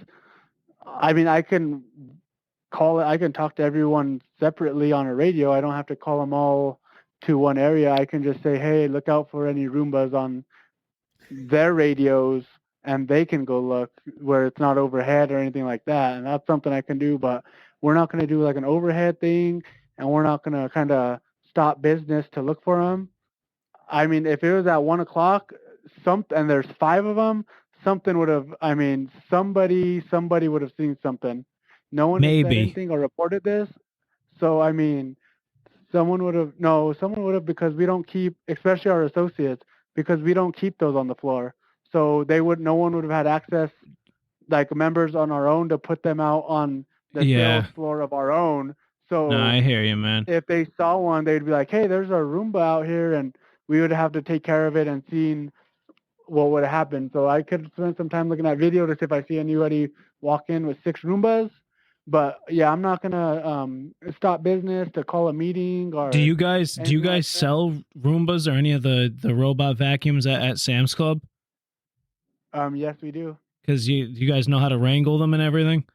I can call it. I can talk to everyone separately on a radio. I don't have to call them all to one area. I can just say, hey, look out for any Roombas on their radios, and they can go look where it's not overhead or anything like that. And that's something I can do, but we're not going to do like an overhead thing, and we're not going to kind of stop business to look for them. If it was at 1 o'clock, and there's 5 of them, something would have. Somebody would have seen something. No one has said anything or reported this. So someone would have. No, someone would have, because we don't keep, especially our associates, because we don't keep those on the floor. So no one would have had access, like members on our own, to put them out on the sales floor of our own. So no, I hear you, man. If they saw one, they'd be like, hey, there's a Roomba out here, and we would have to take care of it and seeing what would have happened. So I could spend some time looking at video to see if I see anybody walk in with 6 Roombas. But yeah, I'm not gonna stop business to call a meeting or. Do you guys sell Roombas or any of the robot vacuums at Sam's Club? Yes, we do. Because you guys know how to wrangle them and everything.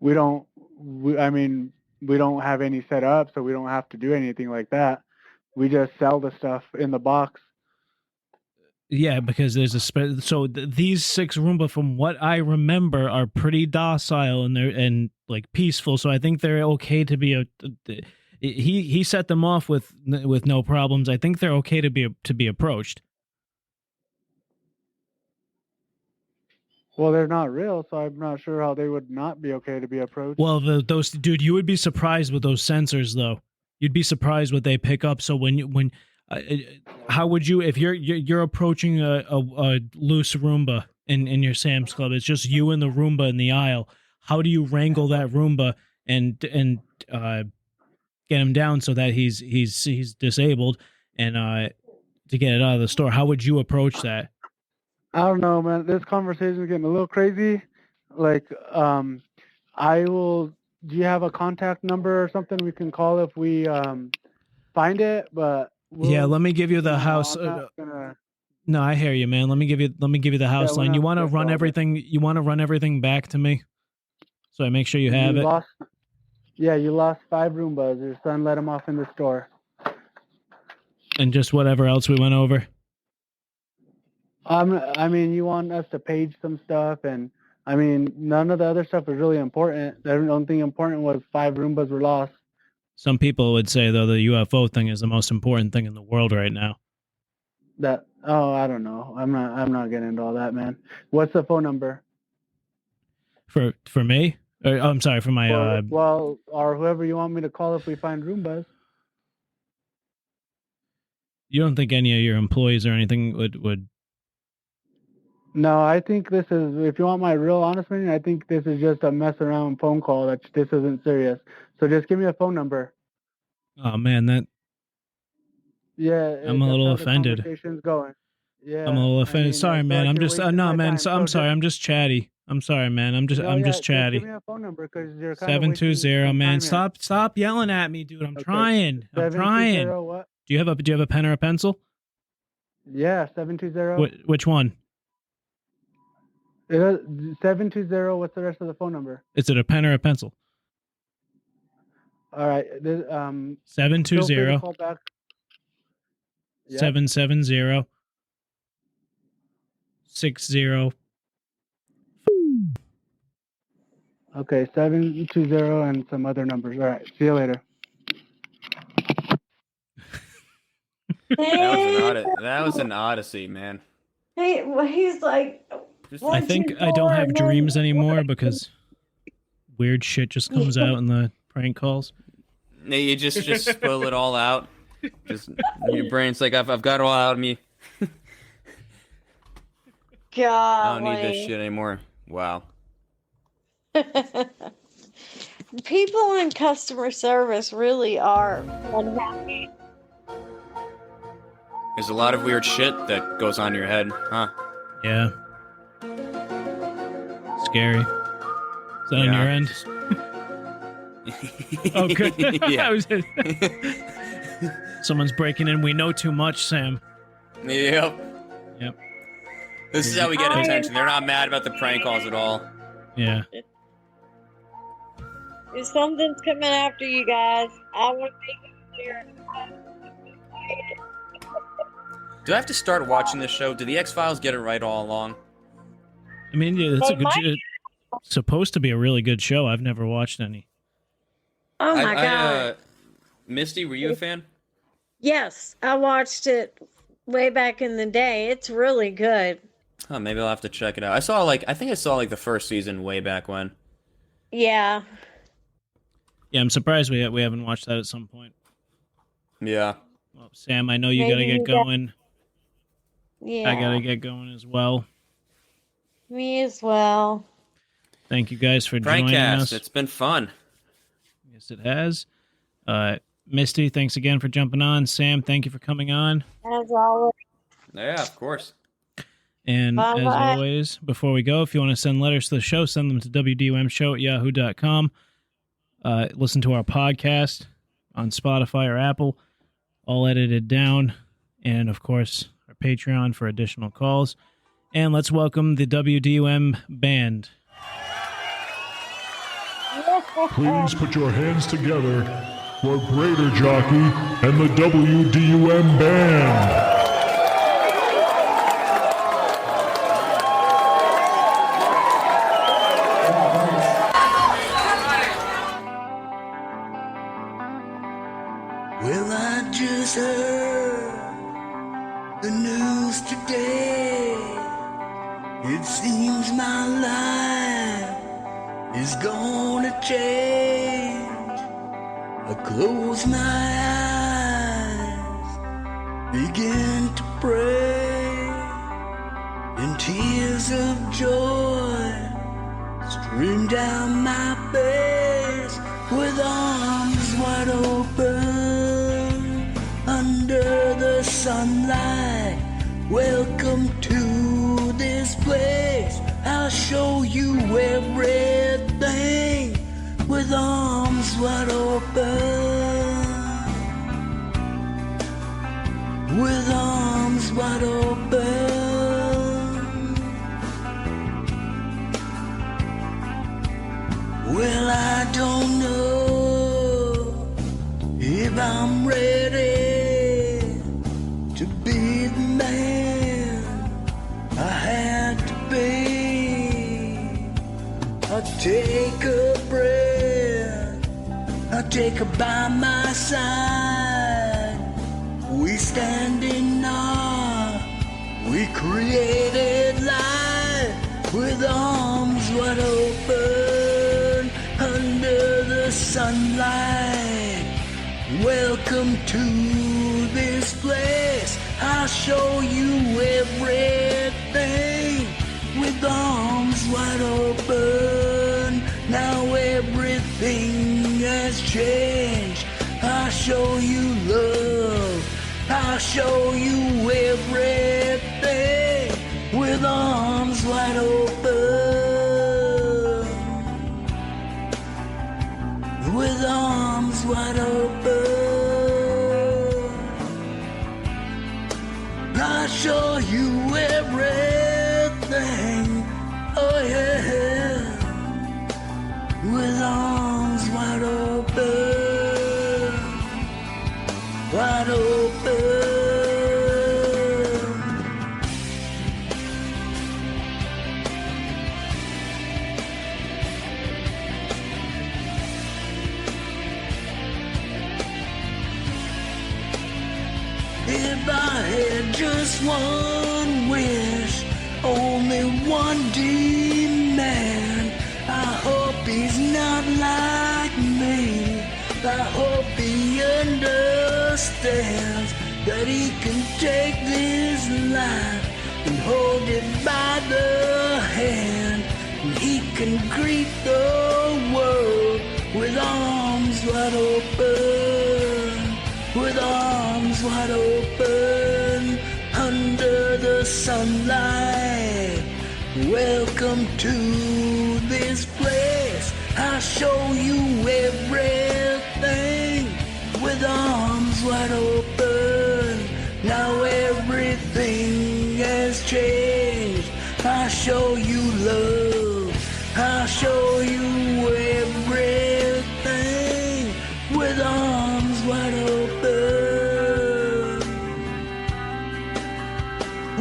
We don't. I mean, we don't have any set up, so we don't have to do anything like that. We just sell the stuff in the box. Yeah, because there's these 6 Roomba, from what I remember, are pretty docile and like peaceful. So I think they're okay to be he set them off with no problems. I think they're okay to be approached. Well, they're not real, so I'm not sure how they would not be okay to be approached. Well, dude, you would be surprised with those sensors, though. You'd be surprised what they pick up. So how would you, if you're approaching a loose Roomba in your Sam's Club, it's just you and the Roomba in the aisle. How do you wrangle that Roomba and get him down so that he's disabled and to get it out of the store? How would you approach that? I don't know, man. This conversation is getting a little crazy. Like, I will. Do you have a contact number or something we can call if we find it? But yeah, let me give you the house. No, I hear you, man. Let me give you the house line. You want to run everything. You want to run everything back to me, so I make sure you have it. You lost 5 Roombas. Your son let them off in the store. And just whatever else we went over. I mean, you want us to page some stuff, and I mean, none of the other stuff was really important. The only thing important was 5 Roombas were lost. Some people would say, though, the UFO thing is the most important thing in the world right now. I don't know. I'm not getting into all that, man. What's the phone number? For me? Or, I'm sorry, for my or whoever you want me to call if we find Roombas. You don't think any of your employees or anything would? No, I think this is, if you want my real honest opinion, I think this is just a mess around phone call. This isn't serious. So just give me a phone number. Oh, man, Yeah. I'm a little offended. The conversation's going. Yeah. I'm a little offended. Sorry, man. I'm just, no, man. So, I'm sorry. I'm just chatty. I'm sorry, man. I'm just chatty. Give me a phone number because you're kind 720, man. Stop yelling at me, dude. I'm trying. I'm trying. What? Do you have a pen or a pencil? Yeah, 720. Which one? 720. What's the rest of the phone number? Is it a pen or a pencil? All right. 720. Call back. 770 60. Okay, 720 and some other numbers. All right. See you later. That was an odyssey, man. Hey, well, he's like. I think I don't have dreams anymore because weird shit just comes out in the prank calls. No, you just spill it all out. Just your brain's like, I've got it all out of me. God, I don't need this shit anymore. Wow. People in customer service really are unhappy. There's a lot of weird shit that goes on in your head, huh? Yeah. Scary. Is that on your end? Oh, good. Yeah. Someone's breaking in. We know too much, Sam. Yep. Yep. This is how we get attention. They're not mad about the prank calls at all. Yeah. If something's coming after you guys, I want to make it clear. Do I have to start watching this show? Do the X-Files get it right all along? I mean, yeah, it's supposed to be a really good show. I've never watched any. Oh my God. Misti, were you a fan? Yes, I watched it way back in the day. It's really good. Oh, maybe I'll have to check it out. I think I saw the first season way back when. Yeah. Yeah, I'm surprised we haven't watched that at some point. Yeah. Well, Sam, I know you gotta get going. Yeah. I gotta get going as well. Me as well. Thank you guys for joining Prankcast, us. it's been fun. Yes, it has. Misti, thanks again for jumping on. Sam, thank you for coming on. As always. Yeah, of course. And Bye-bye. as always, before we go, if you want to send letters to the show, send them to wdumshow@yahoo.com. Listen to our podcast on Spotify or Apple, all edited down. And, of course, our Patreon for additional calls. And let's welcome the WDUM band. Please put your hands together for Greater Jockey and the WDUM band. Well, I just heard the news today. It seems my life is gonna change. I close my eyes, begin to pray, and tears of joy stream down my face with arms wide open under the sunlight. Welcome to this place. I'll show you everything with arms wide open. With arms wide open. Well, I don't know if I'm ready to be the man I had to be. I'll take a breath, I'll take her by my side. We stand in awe, we created life with arms wide open under the sunlight. Welcome to this place. I'll show you everything with arms wide open. Now everything has changed. I'll show you love. I'll show you everything with arms wide open. With arms wide open. I'll show you everything, oh yeah, with arms wide open, wide open. If I had just one wish, only one demand, I hope he's not like me. I hope he understands that he can take this life and hold it by the hand. And he can greet the world with arms wide open. With arms wide open under the sunlight. Welcome to this place. I'll show you everything with arms wide open. Now everything has changed. I'll show you love. I'll show you everything with arms wide open.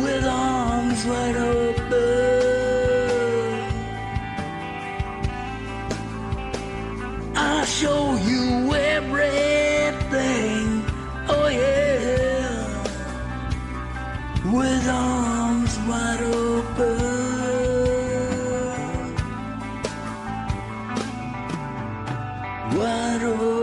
With arms wide open. I'll show you everything, oh yeah, with arms wide open. Wide open.